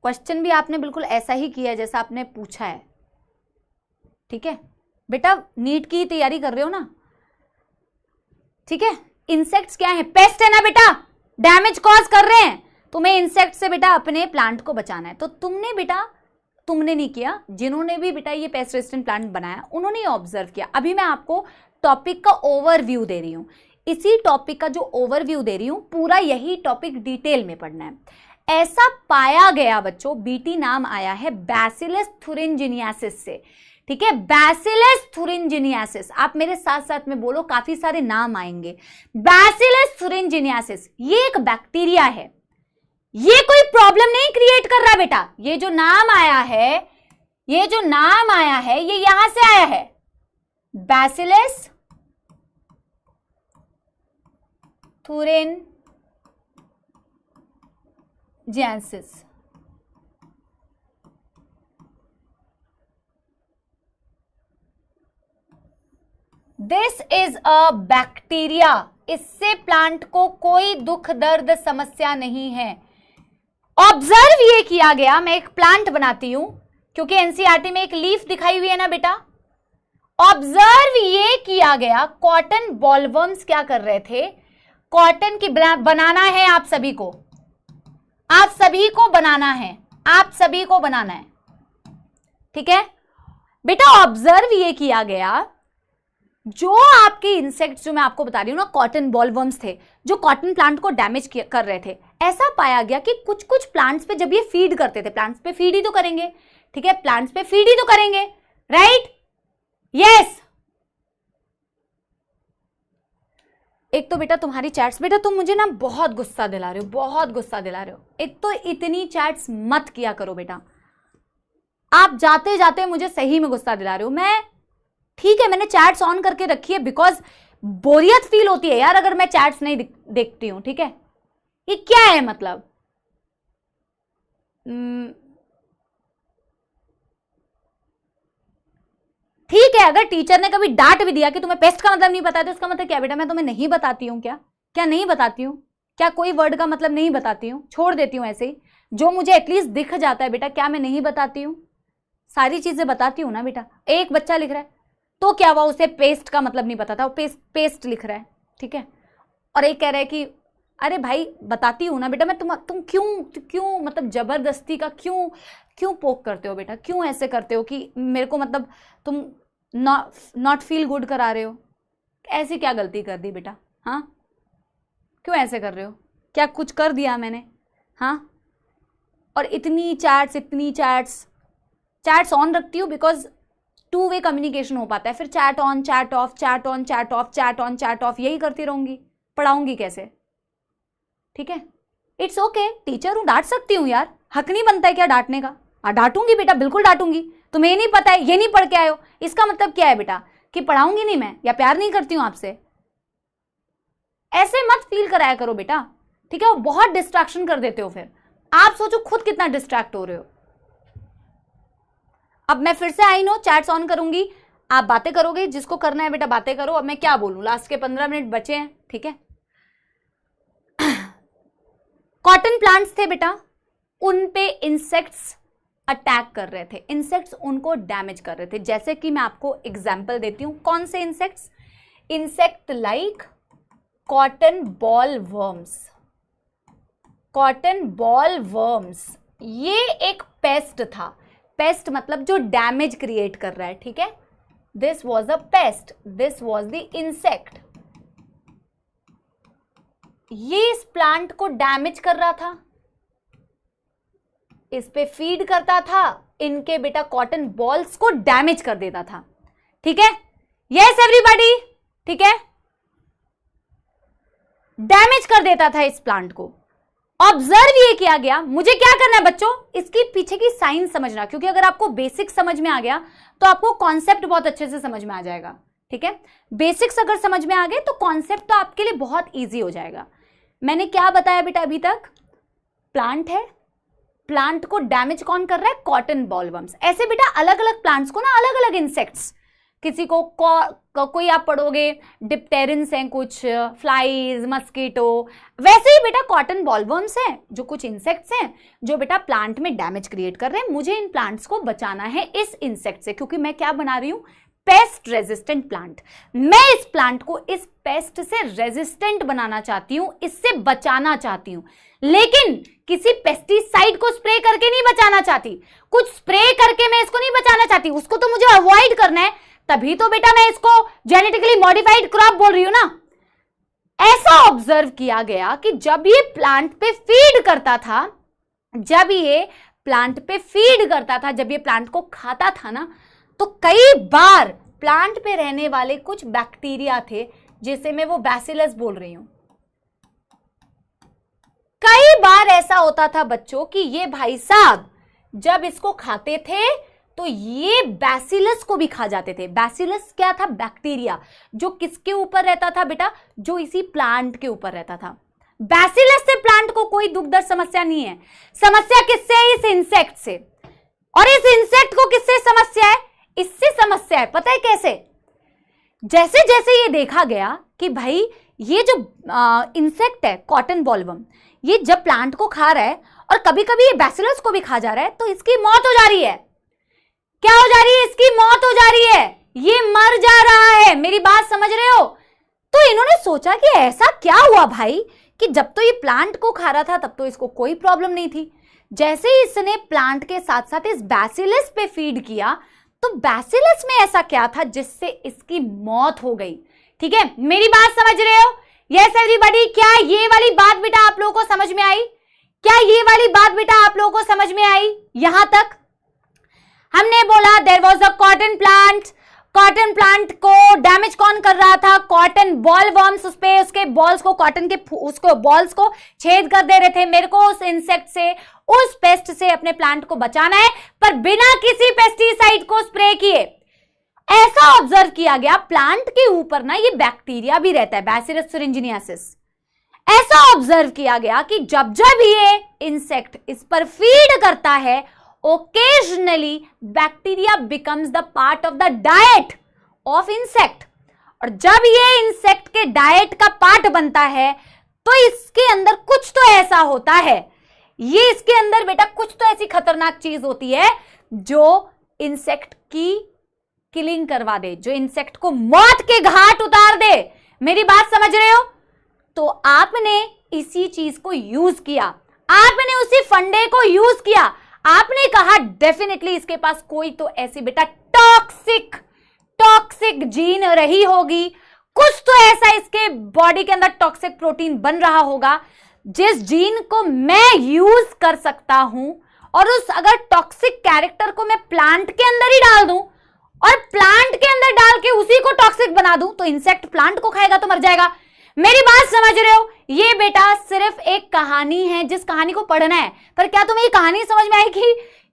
क्वेश्चन भी आपने बिल्कुल ऐसा ही किया जैसा आपने पूछा है, ठीक है बेटा, नीट की तैयारी कर रहे हो ना, ठीक है। इंसेक्ट्स क्या है, पेस्ट है ना बेटा, डैमेज कॉज कर रहे हैं, तुम्हें इंसेक्ट से बेटा अपने प्लांट को बचाना है। तो तुमने बेटा, तुमने नहीं किया, जिन्होंने भी बेटा ये पेस्ट रेजिस्टेंट प्लांट बनाया उन्होंने ये ऑब्जर्व किया। अभी मैं आपको टॉपिक का ओवरव्यू दे रही हूं, इसी टॉपिक का जो ओवरव्यू दे रही हूं, पूरा यही टॉपिक डिटेल में पढ़ना है। ऐसा पाया गया बच्चों, बीटी नाम आया है बैसिलस थुरिनजिनियासिस से, ठीक है, बैसिलस थुरिनजिनियासिस। आप मेरे साथ साथ में बोलो, काफी सारे नाम आएंगे। बैसिलस थुरिनजिनियासिस ये एक बैक्टीरिया है, ये कोई प्रॉब्लम नहीं क्रिएट कर रहा बेटा। ये जो नाम आया है, ये जो नाम आया है, ये यहां से आया है, bacillus thuringiensis। This is a bacteria. इससे प्लांट को कोई दुख दर्द समस्या नहीं है। ऑब्जर्व ये किया गया, मैं एक प्लांट बनाती हूं क्योंकि एनसीईआरटी में एक लीफ दिखाई हुई है ना बेटा। ऑब्जर्व ये किया गया, कॉटन बॉलवर्म्स क्या कर रहे थे, कॉटन की बनाना है आप सभी को, आप सभी को बनाना है, आप सभी को बनाना है, ठीक है बेटा। ऑब्जर्व ये किया गया, जो आपके इंसेक्ट्स जो मैं आपको बता रही हूं ना, कॉटन बॉलवर्म्स थे जो कॉटन प्लांट को डैमेज कर रहे थे। ऐसा पाया गया कि कुछ कुछ प्लांट्स पे जब ये फीड करते थे, प्लांट्स पे फीड ही तो करेंगे, ठीक है, प्लांट्स पे फीड ही तो करेंगे, राइट, यस। एक तो बेटा तुम्हारी चैट्स, बेटा तुम मुझे ना बहुत गुस्सा दिला रहे हो, बहुत गुस्सा दिला रहे हो। एक तो इतनी चैट्स मत किया करो बेटा, आप जाते जाते मुझे सही में गुस्सा दिला रहे हो। मैं ठीक है, मैंने चैट्स ऑन करके रखी है बिकॉज बोरियत फील होती है यार अगर मैं चैट्स नहीं देखती हूं, ठीक है। ये क्या है मतलब, ठीक है, अगर टीचर ने कभी डांट भी दिया कि तुम्हें पेस्ट का मतलब नहीं पता है तो इसका मतलब क्या बेटा, मैं तुम्हें नहीं बताती हूँ क्या, क्या नहीं बताती हूँ क्या, कोई वर्ड का मतलब नहीं बताती हूँ, छोड़ देती हूँ ऐसे ही, जो मुझे एटलीस्ट दिख जाता है बेटा, क्या मैं नहीं बताती हूँ, सारी चीजें बताती हूँ ना बेटा। एक बच्चा लिख रहा है तो क्या हुआ, उसे पेस्ट का मतलब नहीं पता था, वो पेस्ट लिख रहा है, ठीक है, और एक कह रहा है कि अरे भाई बताती हूँ ना बेटा मैं, तुम क्यों मतलब जबरदस्ती का क्यों पोक करते हो बेटा, क्यों ऐसे करते हो कि मेरे को मतलब तुम नॉट फील गुड करा रहे हो। ऐसी क्या गलती कर दी बेटा, हाँ क्यों ऐसे कर रहे हो, क्या कुछ कर दिया मैंने, हाँ। और इतनी चैट्स ऑन रखती हूँ बिकॉज 2 वे कम्युनिकेशन हो पाता है, फिर chat on chat off, chat on chat off, chat on chat off, यही करती रहूंगी, पढ़ाऊंगी कैसे, ठीक है। इट्स ओके, टीचर हूं, डांट सकती हूँ यार, हक नहीं बनता है क्या डांटने का, डांटूंगी बेटा, बिल्कुल डांटूंगी। तुम्हें नहीं पता है, ये नहीं पढ़ के आए हो, इसका मतलब क्या है बेटा कि पढ़ाऊंगी नहीं मैं या प्यार नहीं करती हूं आपसे। ऐसे मत फील कराया करो बेटा, ठीक है, वो बहुत डिस्ट्रैक्शन कर देते हो, फिर आप सोचो खुद कितना डिस्ट्रैक्ट हो रहे हो। अब मैं फिर से आई नो चैट्स ऑन करूंगी, आप बातें करोगे, जिसको करना है बेटा बातें करो। अब मैं क्या बोलूं, लास्ट के 15 मिनट बचे हैं, ठीक है। कॉटन प्लांट्स थे बेटा, उन पे इंसेक्ट्स अटैक कर रहे थे, इंसेक्ट्स उनको डैमेज कर रहे थे। जैसे कि मैं आपको एग्जांपल देती हूं, कौन से insects, insect like cotton ball worms. Cotton ball worms ये एक पेस्ट था, पेस्ट मतलब जो डैमेज क्रिएट कर रहा है, ठीक है। This was a paste, this was the insect, ये इस प्लांट को डैमेज कर रहा था, इस पे फीड करता था, इनके बेटा कॉटन बॉल्स को डैमेज कर देता था, ठीक है, यस एवरीबॉडी, ठीक है, डैमेज कर देता था इस प्लांट को। ऑब्जर्व ये किया गया, मुझे क्या करना है बच्चों, इसके पीछे की साइंस समझना, क्योंकि अगर आपको बेसिक समझ में आ गया तो आपको कॉन्सेप्ट बहुत अच्छे से समझ में आ जाएगा, ठीक है। बेसिक्स अगर समझ में आ गए तो कॉन्सेप्ट तो आपके लिए बहुत इजी हो जाएगा। मैंने क्या बताया बेटा अभी तक, प्लांट है, प्लांट को डैमेज कौन कर रहा है, कॉटन बॉलवर्म्स। ऐसे बेटा अलग अलग प्लांट्स को ना अलग अलग इंसेक्ट्स, किसी को कोई आप पढ़ोगे डिप्टेरिन्स हैं, कुछ फ्लाइज, मस्कीटो, वैसे ही बेटा कॉटन बॉलवर्म्स हैं जो कुछ इंसेक्ट्स हैं जो बेटा प्लांट में डैमेज क्रिएट कर रहे हैं। मुझे इन प्लांट्स को बचाना है इस इंसेक्ट से, क्योंकि मैं क्या बना रही हूं, पेस्ट रेजिस्टेंट प्लांट। मैं इस प्लांट को इस पेस्ट से रेजिस्टेंट बनाना चाहती हूं, इससे बचाना चाहती हूं, लेकिन किसी पेस्टिसाइड को स्प्रे करके नहीं बचाना चाहती, कुछ स्प्रे करके मैं इसको नहीं बचाना चाहती, उसको तो मुझे अवॉइड करना है, तभी तो बेटा मैं इसको जेनेटिकली मॉडिफाइड क्रॉप बोल रही हूं ना। ऐसा ऑब्जर्व किया गया कि जब ये प्लांट पे फीड करता था, जब ये प्लांट पे फीड करता था, जब ये प्लांट को खाता था ना, तो कई बार प्लांट पे रहने वाले कुछ बैक्टीरिया थे, जिसे मैं वो बैसिलस बोल रही हूं, कई बार ऐसा होता था बच्चों कि ये भाई साहब जब इसको खाते थे तो ये बैसिलस को भी खा जाते थे। बैसिलस क्या था? बैक्टीरिया, जो किसके ऊपर रहता था बेटा? जो इसी प्लांट के ऊपर रहता था। बैसिलस से प्लांट को कोई दुख दर्द समस्या नहीं है। समस्या किससे है? इस इंसेक्ट से। और इस इंसेक्ट को किससे समस्या है? इससे समस्या है। पता है कैसे? जैसे जैसे ये देखा गया कि भाई ये जो इंसेक्ट है कॉटन बॉलवर्म, ये जब प्लांट को खा रहा है और कभी कभी ये बैसिलस को भी खा जा रहा है, तो इसकी मौत हो जा रही है। क्या हो जा रही है? इसकी मौत हो जा रही है, ये मर जा रहा है। मेरी बात समझ रहे हो? तो इन्होंने सोचा कि ऐसा क्या हुआ भाई कि जब तो ये प्लांट को खा रहा था तब तो इसको कोई प्रॉब्लम नहीं थी, जैसे ही इसने प्लांट के साथ साथ इस बैसिलस पे फीड किया तो बैसिलस में ऐसा क्या था जिससे इसकी मौत हो गई। ठीक है, मेरी बात समझ रहे हो? यस एवरीबॉडी, क्या ये वाली बात बेटा आप लोगों को समझ में आई? क्या ये वाली बात बेटा आप लोगों को समझ में आई? यहां तक हमने बोला there was a cotton plant. Cotton plant को डैमेज कौन कर रहा था? कॉटन बॉलवर्म्स उस पे उसके बॉल्स को, कॉटन के उसको बॉल्स को छेद कर दे रहे थे। मेरे को उस इंसेक्ट से, उस पेस्ट से अपने प्लांट को बचाना है, पर बिना किसी पेस्टिसाइड को स्प्रे किए। ऐसा ऑब्जर्व किया गया प्लांट के ऊपर ना ये बैक्टीरिया भी रहता है, बैसिलस thuringiensis। ऐसा ऑब्जर्व किया गया कि जब जब ये इंसेक्ट इस पर फीड करता है, occasionally bacteria becomes the part of the diet of insect। और जब ये इंसेक्ट के डाइट का पार्ट बनता है तो इसके अंदर कुछ तो ऐसा होता है, ये इसके अंदर बेटा कुछ तो ऐसी खतरनाक चीज होती है जो इंसेक्ट की किलिंग करवा दे, जो इंसेक्ट को मौत के घाट उतार दे। मेरी बात समझ रहे हो? तो आपने इसी चीज को यूज किया, आपने उसी फंडे को यूज किया। आपने कहा डेफिनेटली इसके पास कोई तो ऐसी बेटा टॉक्सिक जीन रही होगी, कुछ तो ऐसा इसके बॉडी के अंदर टॉक्सिक प्रोटीन बन रहा होगा जिस जीन को मैं यूज कर सकता हूं, और उस अगर टॉक्सिक कैरेक्टर को मैं प्लांट के अंदर ही डाल दूं और प्लांट के अंदर डाल के उसी को टॉक्सिक बना दूं तो इंसेक्ट प्लांट को खाएगा तो मर जाएगा। मेरी बात समझ रहे हो? ये बेटा सिर्फ एक कहानी है जिस कहानी को पढ़ना है। पर क्या तुम्हें ये कहानी समझ में आई? कि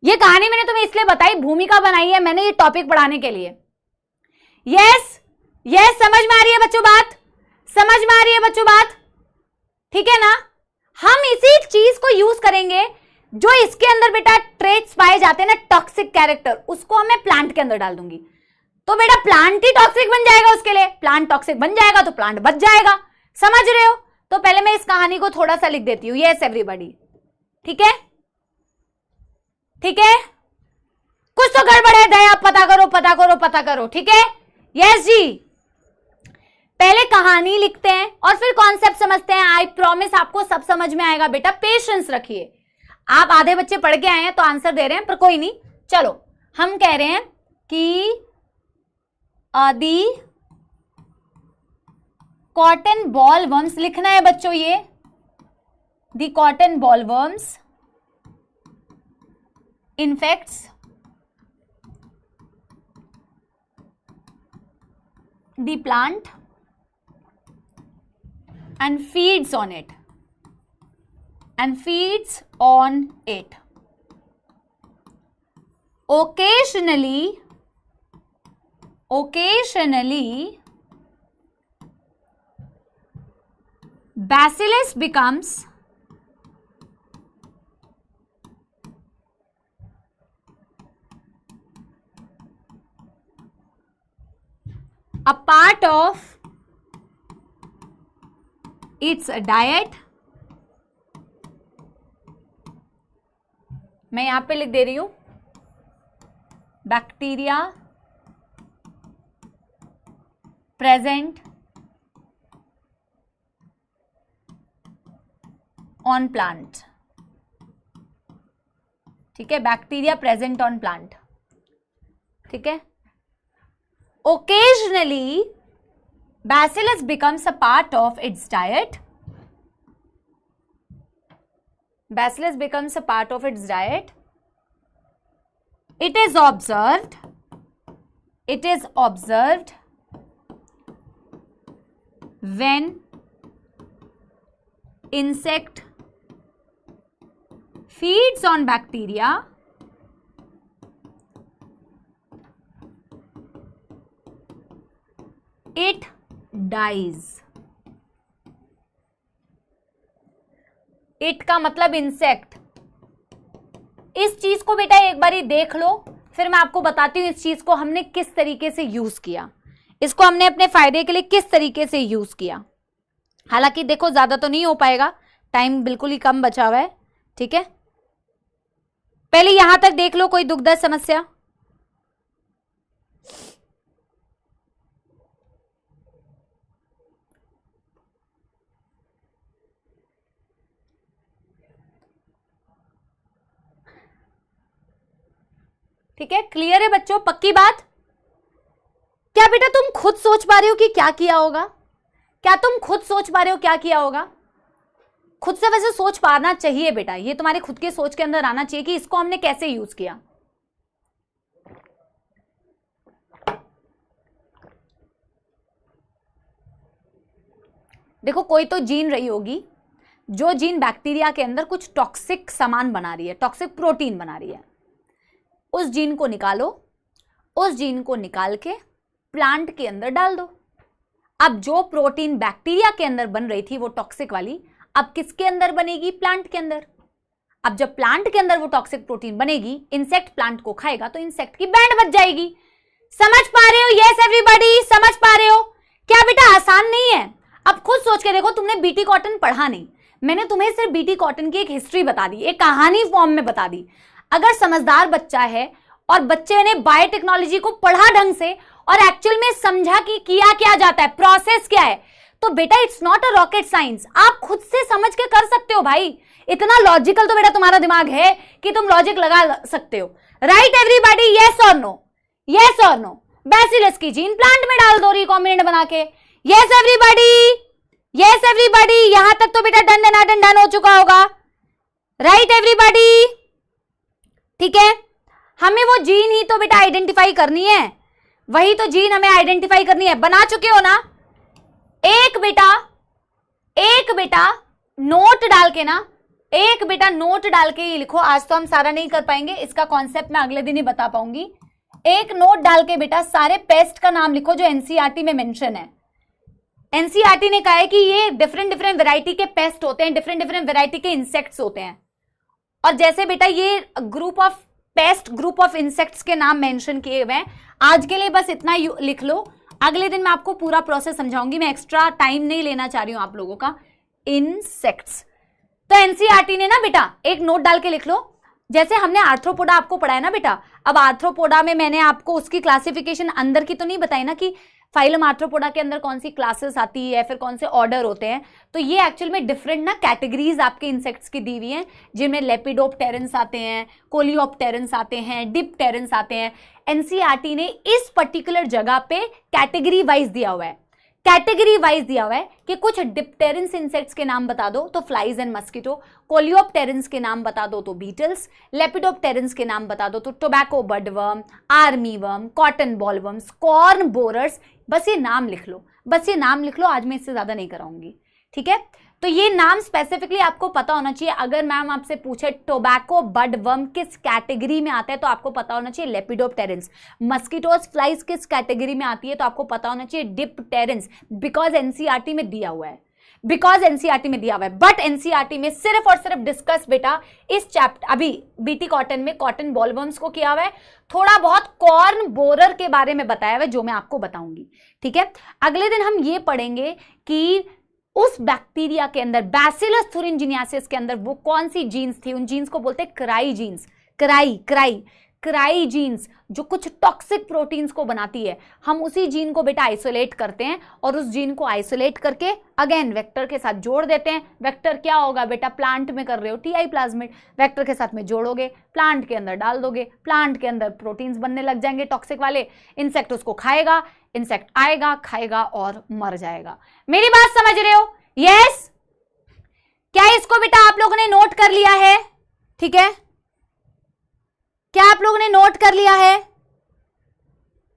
ये कहानी मैंने तुम्हें इसलिए बताई, भूमिका बनाई है मैंने ये टॉपिक पढ़ाने के लिए। यस यस, समझ में आ रही है बच्चों बात? समझ में आ रही है बच्चों बात? ठीक है ना? हम इसी चीज को यूज करेंगे जो इसके अंदर बेटा ट्रेट्स पाए जाते हैं ना, टॉक्सिक कैरेक्टर, उसको मैं प्लांट के अंदर डाल दूंगी तो बेटा प्लांट ही टॉक्सिक बन जाएगा। उसके लिए प्लांट टॉक्सिक बन जाएगा तो प्लांट बच जाएगा। समझ रहे हो? तो पहले मैं इस कहानी को थोड़ा सा लिख देती हूं। यस एवरीबॉडी, ठीक है? ठीक है, कुछ तो गड़बड़ है दया, पता करो पता करो पता करो। ठीक है? यस जी, पहले कहानी लिखते हैं और फिर कॉन्सेप्ट समझते हैं। आई प्रॉमिस आपको सब समझ में आएगा बेटा, पेशेंस रखिए। आप आधे बच्चे पढ़ के आए हैं तो आंसर दे रहे हैं, पर कोई नहीं। चलो, हम कह रहे हैं कि आदि कॉटन बॉल वर्म्स लिखना है बच्चों। ये दी cotton ball worms infects the plant and feeds on it occasionally bacillus becomes a part of its diet। मैं यहां पे लिख दे रही हूं बैक्टीरिया प्रेजेंट ऑन प्लांट। ठीक है, बैक्टीरिया प्रेजेंट ऑन प्लांट। ठीक है, occasionally Bacillus becomes a part of its diet. Bacillus becomes a part of its diet. It is observed when insect feeds on bacteria, it dies. it का मतलब insect. इस चीज को बेटा एक बारी देख लो, फिर मैं आपको बताती हूं इस चीज को हमने किस तरीके से यूज किया, इसको हमने अपने फायदे के लिए किस तरीके से यूज किया। हालांकि देखो ज्यादा तो नहीं हो पाएगा, टाइम बिल्कुल ही कम बचा हुआ है, ठीक है। पहले यहां तक देख लो, कोई दुखद समस्या? ठीक है, क्लियर है बच्चों, पक्की बात? क्या बेटा तुम खुद सोच पा रहे हो कि क्या किया होगा? क्या तुम खुद सोच पा रहे हो क्या किया होगा? खुद से वैसे सोच पाना चाहिए बेटा, ये तुम्हारे खुद के सोच के अंदर आना चाहिए कि इसको हमने कैसे यूज किया। देखो कोई तो जीन रही होगी, जो जीन बैक्टीरिया के अंदर कुछ टॉक्सिक सामान बना रही है, टॉक्सिक प्रोटीन बना रही है। उस जीन को निकालो, उस जीन को निकाल के प्लांट के अंदर डाल दो। अब जो प्रोटीन बैक्टीरिया के अंदर बन रही थी वो टॉक्सिक वाली, अब किसके अंदर बनेगी? प्लांट के अंदर। अब जब प्लांट के अंदर वो टॉक्सिक प्रोटीन बनेगी, इंसेक्ट प्लांट को खाएगा तो इंसेक्ट की बैंड बच जाएगी। समझ पा रहे हो? यस एवरीबॉडी, समझ पा रहे हो? क्या बेटा आसान नहीं है? अब खुद सोच के देखो, तुमने बीटी कॉटन पढ़ा नहीं, मैंने तुम्हें सिर्फ बीटी कॉटन की एक हिस्ट्री बता दी, एक कहानी फॉर्म में बता दी। अगर समझदार बच्चा है और बच्चे ने बायोटेक्नोलॉजी को पढ़ा ढंग से और एक्चुअल में समझा कि किया क्या जाता है, प्रोसेस क्या है, तो बेटा it's not a rocket science, आप खुद से समझ के कर सकते हो भाई। इतना लॉजिकल तो बेटा तुम्हारा दिमाग है कि तुम लॉजिक लगा सकते हो। राइट एवरीबॉडी, यस और नो? यस और नो? बैसिलस की जीन प्लांट में डाल दो रिकॉम्बिनेंट बना के। यस एवरीबॉडी, यस एवरीबॉडी, यहां तक तो बेटा डन डन डन हो चुका होगा। राइट एवरीबॉडी, ठीक है। हमें वो जीन ही तो बेटा आइडेंटिफाई करनी है, वही तो जीन हमें आइडेंटिफाई करनी है। बना चुके हो ना? एक बेटा नोट डाल के ना, एक बेटा नोट डाल के ये लिखो। आज तो हम सारा नहीं कर पाएंगे, इसका कॉन्सेप्ट मैं अगले दिन ही बता पाऊंगी। एक नोट डाल के बेटा सारे पेस्ट का नाम लिखो जो एनसीईआरटी में मेंशन है। एनसीईआरटी ने कहा है कि ये डिफरेंट वैरायटी के पेस्ट होते हैं, डिफरेंट वैरायटी के इंसेक्ट्स होते हैं। और जैसे बेटा ये group of paste, group of insects के नाम मेंशन किए हुए हैं। आज के लिए बस इतना लिख लो, अगले दिन मैं आपको पूरा प्रोसेस समझाऊंगी, मैं एक्स्ट्रा टाइम नहीं लेना चाह रही हूं आप लोगों का। इंसेक्ट्स तो एनसीईआरटी ने ना बेटा एक नोट डाल के लिख लो, जैसे हमने आर्थ्रोपोडा आपको पढ़ाया ना बेटा। अब आर्थ्रोपोडा में मैंने आपको उसकी क्लासिफिकेशन अंदर की तो नहीं बताई ना कि फाइलम आर्थ्रोपोडा के अंदर कौन सी क्लासेस आती है, फिर कौन से ऑर्डर होते हैं। तो ये एक्चुअल में डिफरेंट ना कैटेगरीज आपके इंसेक्ट्स की दी हुई हैं, जिनमें लेपिडोप्टेरन्स आते हैं, कोलियोप्टेरन्स आते हैं, डिप्टेरन्स आते हैं। एनसीईआरटी ने इस पर्टिकुलर जगह पे कैटेगरी वाइज दिया हुआ है, कैटेगरी वाइज दिया हुआ है कि कुछ डिप्टेरन्स इंसेक्ट्स के नाम बता दो तो फ्लाइज एंड मस्किटो, कोलियोप्टेरन्स के नाम बता दो तो बीटल्स, लेपिडोप्टेरन्स के नाम बता दो तो tobacco budworm, army worm, cotton bollworms, corn borers. बस ये नाम लिख लो, बस ये नाम लिख लो, आज मैं इससे ज्यादा नहीं कराऊंगी, ठीक है। तो ये नाम स्पेसिफिकली आपको पता होना चाहिए। अगर मैम आपसे पूछे टोबैको बडवर्म किस कैटेगरी में आता है तो आपको पता होना चाहिए लेपिडोप्टेरन्स। मस्किटोज फ्लाइज किस कैटेगरी में आती है तो आपको पता होना चाहिए डिप्टेरन्स, बिकॉज एनसीईआरटी में दिया हुआ है, बिकॉज एनसीईआरटी में दिया हुआ है। बट एनसीईआरटी में सिर्फ और सिर्फ डिस्कस बेटा इस चैप्टर अभी बीटी कॉटन में कॉटन बॉलवर्म्स को किया हुआ है, थोड़ा बहुत कॉर्न बोरर के बारे में बताया हुआ है जो मैं आपको बताऊंगी, ठीक है। अगले दिन हम ये पढ़ेंगे कि उस बैक्टीरिया के अंदर बैसिलस thuringiensis के अंदर वो कौन सी जीन्स थी, उन जीन्स को बोलते हैं क्राई जीन्स, क्राई जीन्स, जो कुछ टॉक्सिक प्रोटीन्स को बनाती है। हम उसी जीन को बेटा आइसोलेट करते हैं और उस जीन को आइसोलेट करके अगेन वेक्टर के साथ जोड़ देते हैं। वेक्टर क्या होगा बेटा, प्लांट में कर रहे हो टीआई प्लाज्मिड, वेक्टर के साथ में जोड़ोगे, प्लांट के अंदर डाल दोगे, प्लांट के अंदर प्रोटीन्स बनने लग जाएंगे टॉक्सिक वाले, इंसेक्ट उसको खाएगा, इंसेक्ट आएगा खाएगा और मर जाएगा। मेरी बात समझ रहे हो? यस? क्या इसको बेटा आप लोगों ने नोट कर लिया है? ठीक है, क्या आप लोगों ने नोट कर लिया है?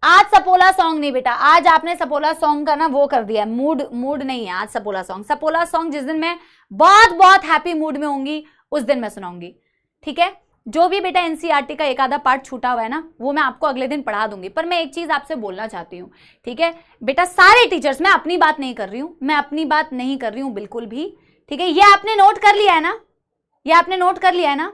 आज सपोला सॉन्ग नहीं बेटा, आज आपने सपोला सॉन्ग का ना वो कर दिया, मूड नहीं है आज सपोला सॉन्ग। सपोला सॉन्ग जिस दिन मैं बहुत बहुत हैप्पी मूड में होंगी उस दिन मैं सुनाऊंगी, ठीक है। जो भी बेटा एनसीईआरटी का एक आधा पार्ट छूटा हुआ है ना, वो मैं आपको अगले दिन पढ़ा दूंगी। पर मैं एक चीज आपसे बोलना चाहती हूँ, ठीक है बेटा, सारे टीचर्स, मैं अपनी बात नहीं कर रही हूँ, मैं अपनी बात नहीं कर रही हूँ बिल्कुल भी, ठीक है। ये आपने नोट कर लिया है ना, ये आपने नोट कर लिया है ना।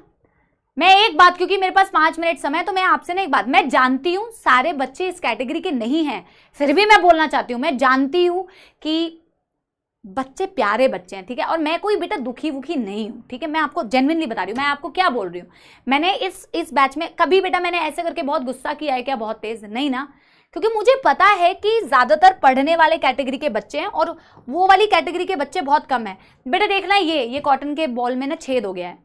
मैं एक बात, क्योंकि मेरे पास 5 मिनट समय, तो मैं आपसे ना एक बात, मैं जानती हूं सारे बच्चे इस कैटेगरी के नहीं हैं, फिर भी मैं बोलना चाहती हूं, मैं जानती हूं कि बच्चे प्यारे बच्चे हैं, ठीक है। और मैं कोई बेटा दुखी वुखी नहीं हूं, ठीक है। मैं आपको जेन्युइनली बता रही हूं, मैं आपको क्या बोल रही हूं। मैंने इस बैच में कभी बेटा मैंने ऐसे करके बहुत गुस्सा किया है क्या, बहुत तेज नहीं ना, क्योंकि मुझे पता है कि ज्यादातर पढ़ने वाले कैटेगरी के बच्चे हैं और वो वाली कैटेगरी के बच्चे बहुत कम है। बेटा देखना, ये कॉटन के बॉल में ना छेद हो गया है,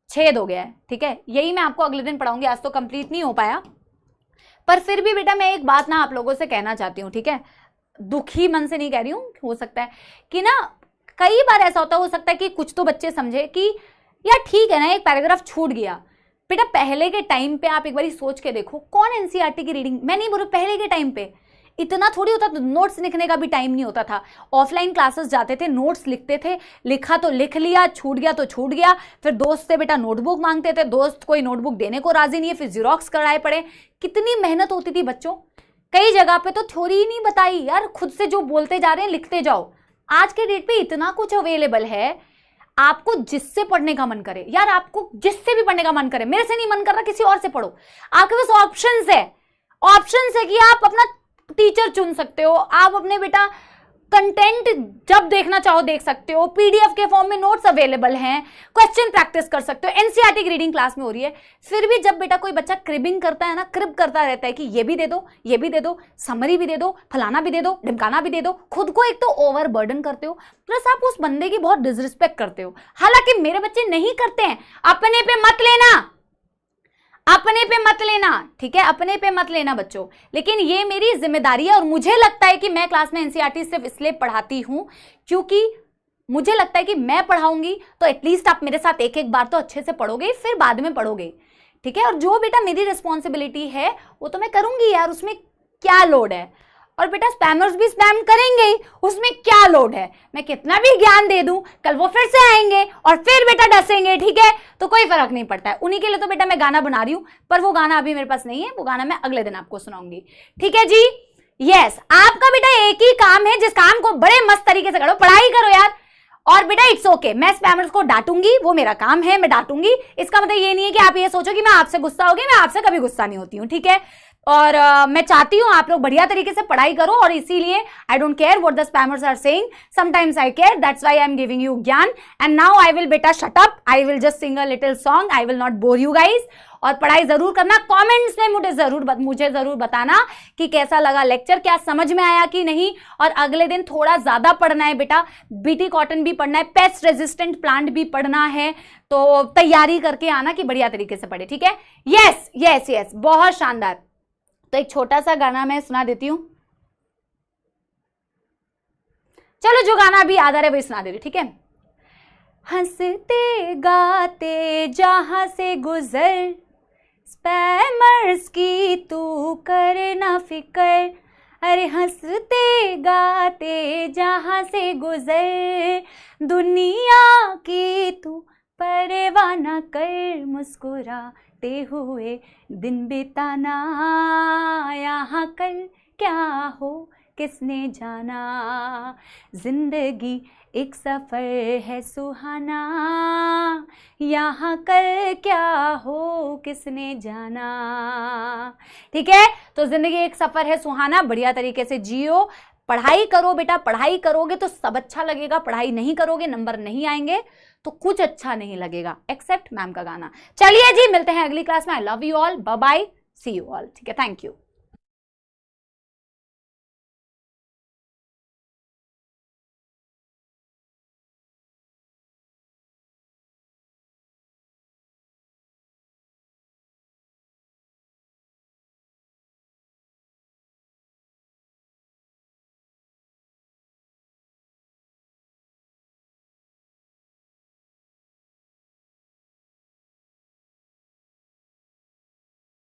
छेद हो गया है, ठीक है। यही मैं आपको अगले दिन पढ़ाऊंगी, आज तो कंप्लीट नहीं हो पाया। पर फिर भी बेटा मैं एक बात ना आप लोगों से कहना चाहती हूँ, ठीक है, दुखी मन से नहीं कह रही हूँ, हो सकता है कि ना कई बार ऐसा होता हो सकता है कि कुछ तो बच्चे समझे कि यार ठीक है ना, एक पैराग्राफ छूट गया। बेटा पहले के टाइम पे आप एक बार सोच के देखो, कौन एनसीईआरटी की रीडिंग, मैं नहीं बोल रही, पहले के टाइम पे इतना थोड़ी होता था, नोट्स लिखने का भी टाइम नहीं होता था। ऑफलाइन क्लासेस जाते थे, नोट्स लिखते थे, लिखा तो लिख लिया, छूट गया तो छूट गया, फिर दोस्त से बेटा नोटबुक मांगते थे, दोस्त कोई नोटबुक देने को राजी नहीं है, फिर जीरोक्स कराए पड़े। कितनी मेहनत होती थी बच्चों। कई जगह पे तो थ्योरी ही नहीं बताई यार, खुद से जो बोलते जा रहे हैं लिखते जाओ। आज के डेट पे इतना कुछ अवेलेबल है, आपको जिससे पढ़ने का मन करे यार, आपको जिससे भी पढ़ने का मन करे, मेरे से नहीं मन कर रहा किसी और से पढ़ो, आपके पास ऑप्शंस है, ऑप्शंस है कि आप अपना टीचर चुन सकते हो, आप अपने बेटा कंटेंट जब देखना चाहो देख सकते हो, पीडीएफ के फॉर्म में नोट्स अवेलेबल हैं, क्वेश्चन प्रैक्टिस कर सकते हो, एनसीईआरटी की रीडिंग क्लास में हो रही है। फिर भी जब बेटा कोई बच्चा क्रिबिंग करता है ना, क्रिब करता रहता है कि ये भी दे दो, ये भी दे दो, समरी भी दे दो, फलाना भी दे दो, ढिमकाना भी दे दो, खुद को एक तो ओवर बर्डन करते हो, प्लस आप उस बंदे की बहुत डिसरिस्पेक्ट करते हो। हालांकि मेरे बच्चे नहीं करते हैं, अपने पे मत लेना, अपने पे मत लेना, ठीक है, अपने पे मत लेना बच्चों। लेकिन ये मेरी जिम्मेदारी है और मुझे लगता है कि मैं क्लास में एनसीईआरटी सिर्फ इसलिए पढ़ाती हूं क्योंकि मुझे लगता है कि मैं पढ़ाऊंगी तो एटलीस्ट आप मेरे साथ एक एक बार तो अच्छे से पढ़ोगे, फिर बाद में पढ़ोगे, ठीक है। और जो बेटा मेरी रिस्पॉन्सिबिलिटी है वो तो मैं करूंगी यार, उसमें क्या लोड है। और बेटा स्पैमर्स भी स्पैम करेंगे ही, उसमें क्या लोड है। मैं कितना भी ज्ञान दे दूं, कल वो फिर से आएंगे और फिर बेटा डसेंगे, ठीक है, तो कोई फर्क नहीं पड़ता है। उन्हीं के लिए तो बेटा मैं गाना बना रही हूं, पर वो गाना अभी मेरे पास नहीं है, वो गाना मैं अगले दिन आपको सुनाऊंगी, ठीक है जी। यस, आपका बेटा एक ही काम है, जिस काम को बड़े मस्त तरीके से करो, पढ़ाई करो यार। और बेटा इट्स ओके, मैं स्पैमर्स को डांटूंगी, वो मेरा काम है, मैं डांटूंगी। इसका मतलब ये नहीं है कि आप ये सोचो कि मैं आपसे गुस्सा होगी, मैं आपसे कभी गुस्सा नहीं होती हूँ, ठीक है। और मैं चाहती हूं आप लोग बढ़िया तरीके से पढ़ाई करो, और इसीलिए I don't care what the spammers are saying, sometimes I care, that's why I am giving you gyan. And now I will बेटा shut up, I will just sing a little song, I will not bore you guys. और पढ़ाई जरूर करना, comments में मुझे जरूर बताना कि कैसा लगा लेक्चर, क्या समझ में आया कि नहीं। और अगले दिन थोड़ा ज्यादा पढ़ना है बेटा, बीटी कॉटन भी पढ़ना है, पेस्ट रेजिस्टेंट प्लांट भी पढ़ना है, तो तैयारी करके आना कि बढ़िया तरीके से पढ़े, ठीक है। यस यस यस, बहुत शानदार। तो एक छोटा सा गाना मैं सुना देती हूं, चलो जो गाना अभी याद आ रहा है वही सुना दे रही, ठीक है। हंसते गाते जहां से गुजर, स्पैमर्स की तू कर ना फिकर, अरे हंसते गाते जहां से गुजर, दुनिया की तू परवाह ना कर, मुस्कुराते हुए दिन बिताना, यहाँ कल क्या हो किसने जाना, जिंदगी एक सफर है सुहाना, यहाँ कल क्या हो किसने जाना, ठीक है। तो जिंदगी एक सफर है सुहाना, बढ़िया तरीके से जियो, पढ़ाई करो बेटा, पढ़ाई करोगे तो सब अच्छा लगेगा, पढ़ाई नहीं करोगे नंबर नहीं आएंगे तो कुछ अच्छा नहीं लगेगा, एक्सेप्ट मैम का गाना। चलिए जी, मिलते हैं अगली क्लास में। I love you all, bye bye, see you all, ठीक है, थैंक यू।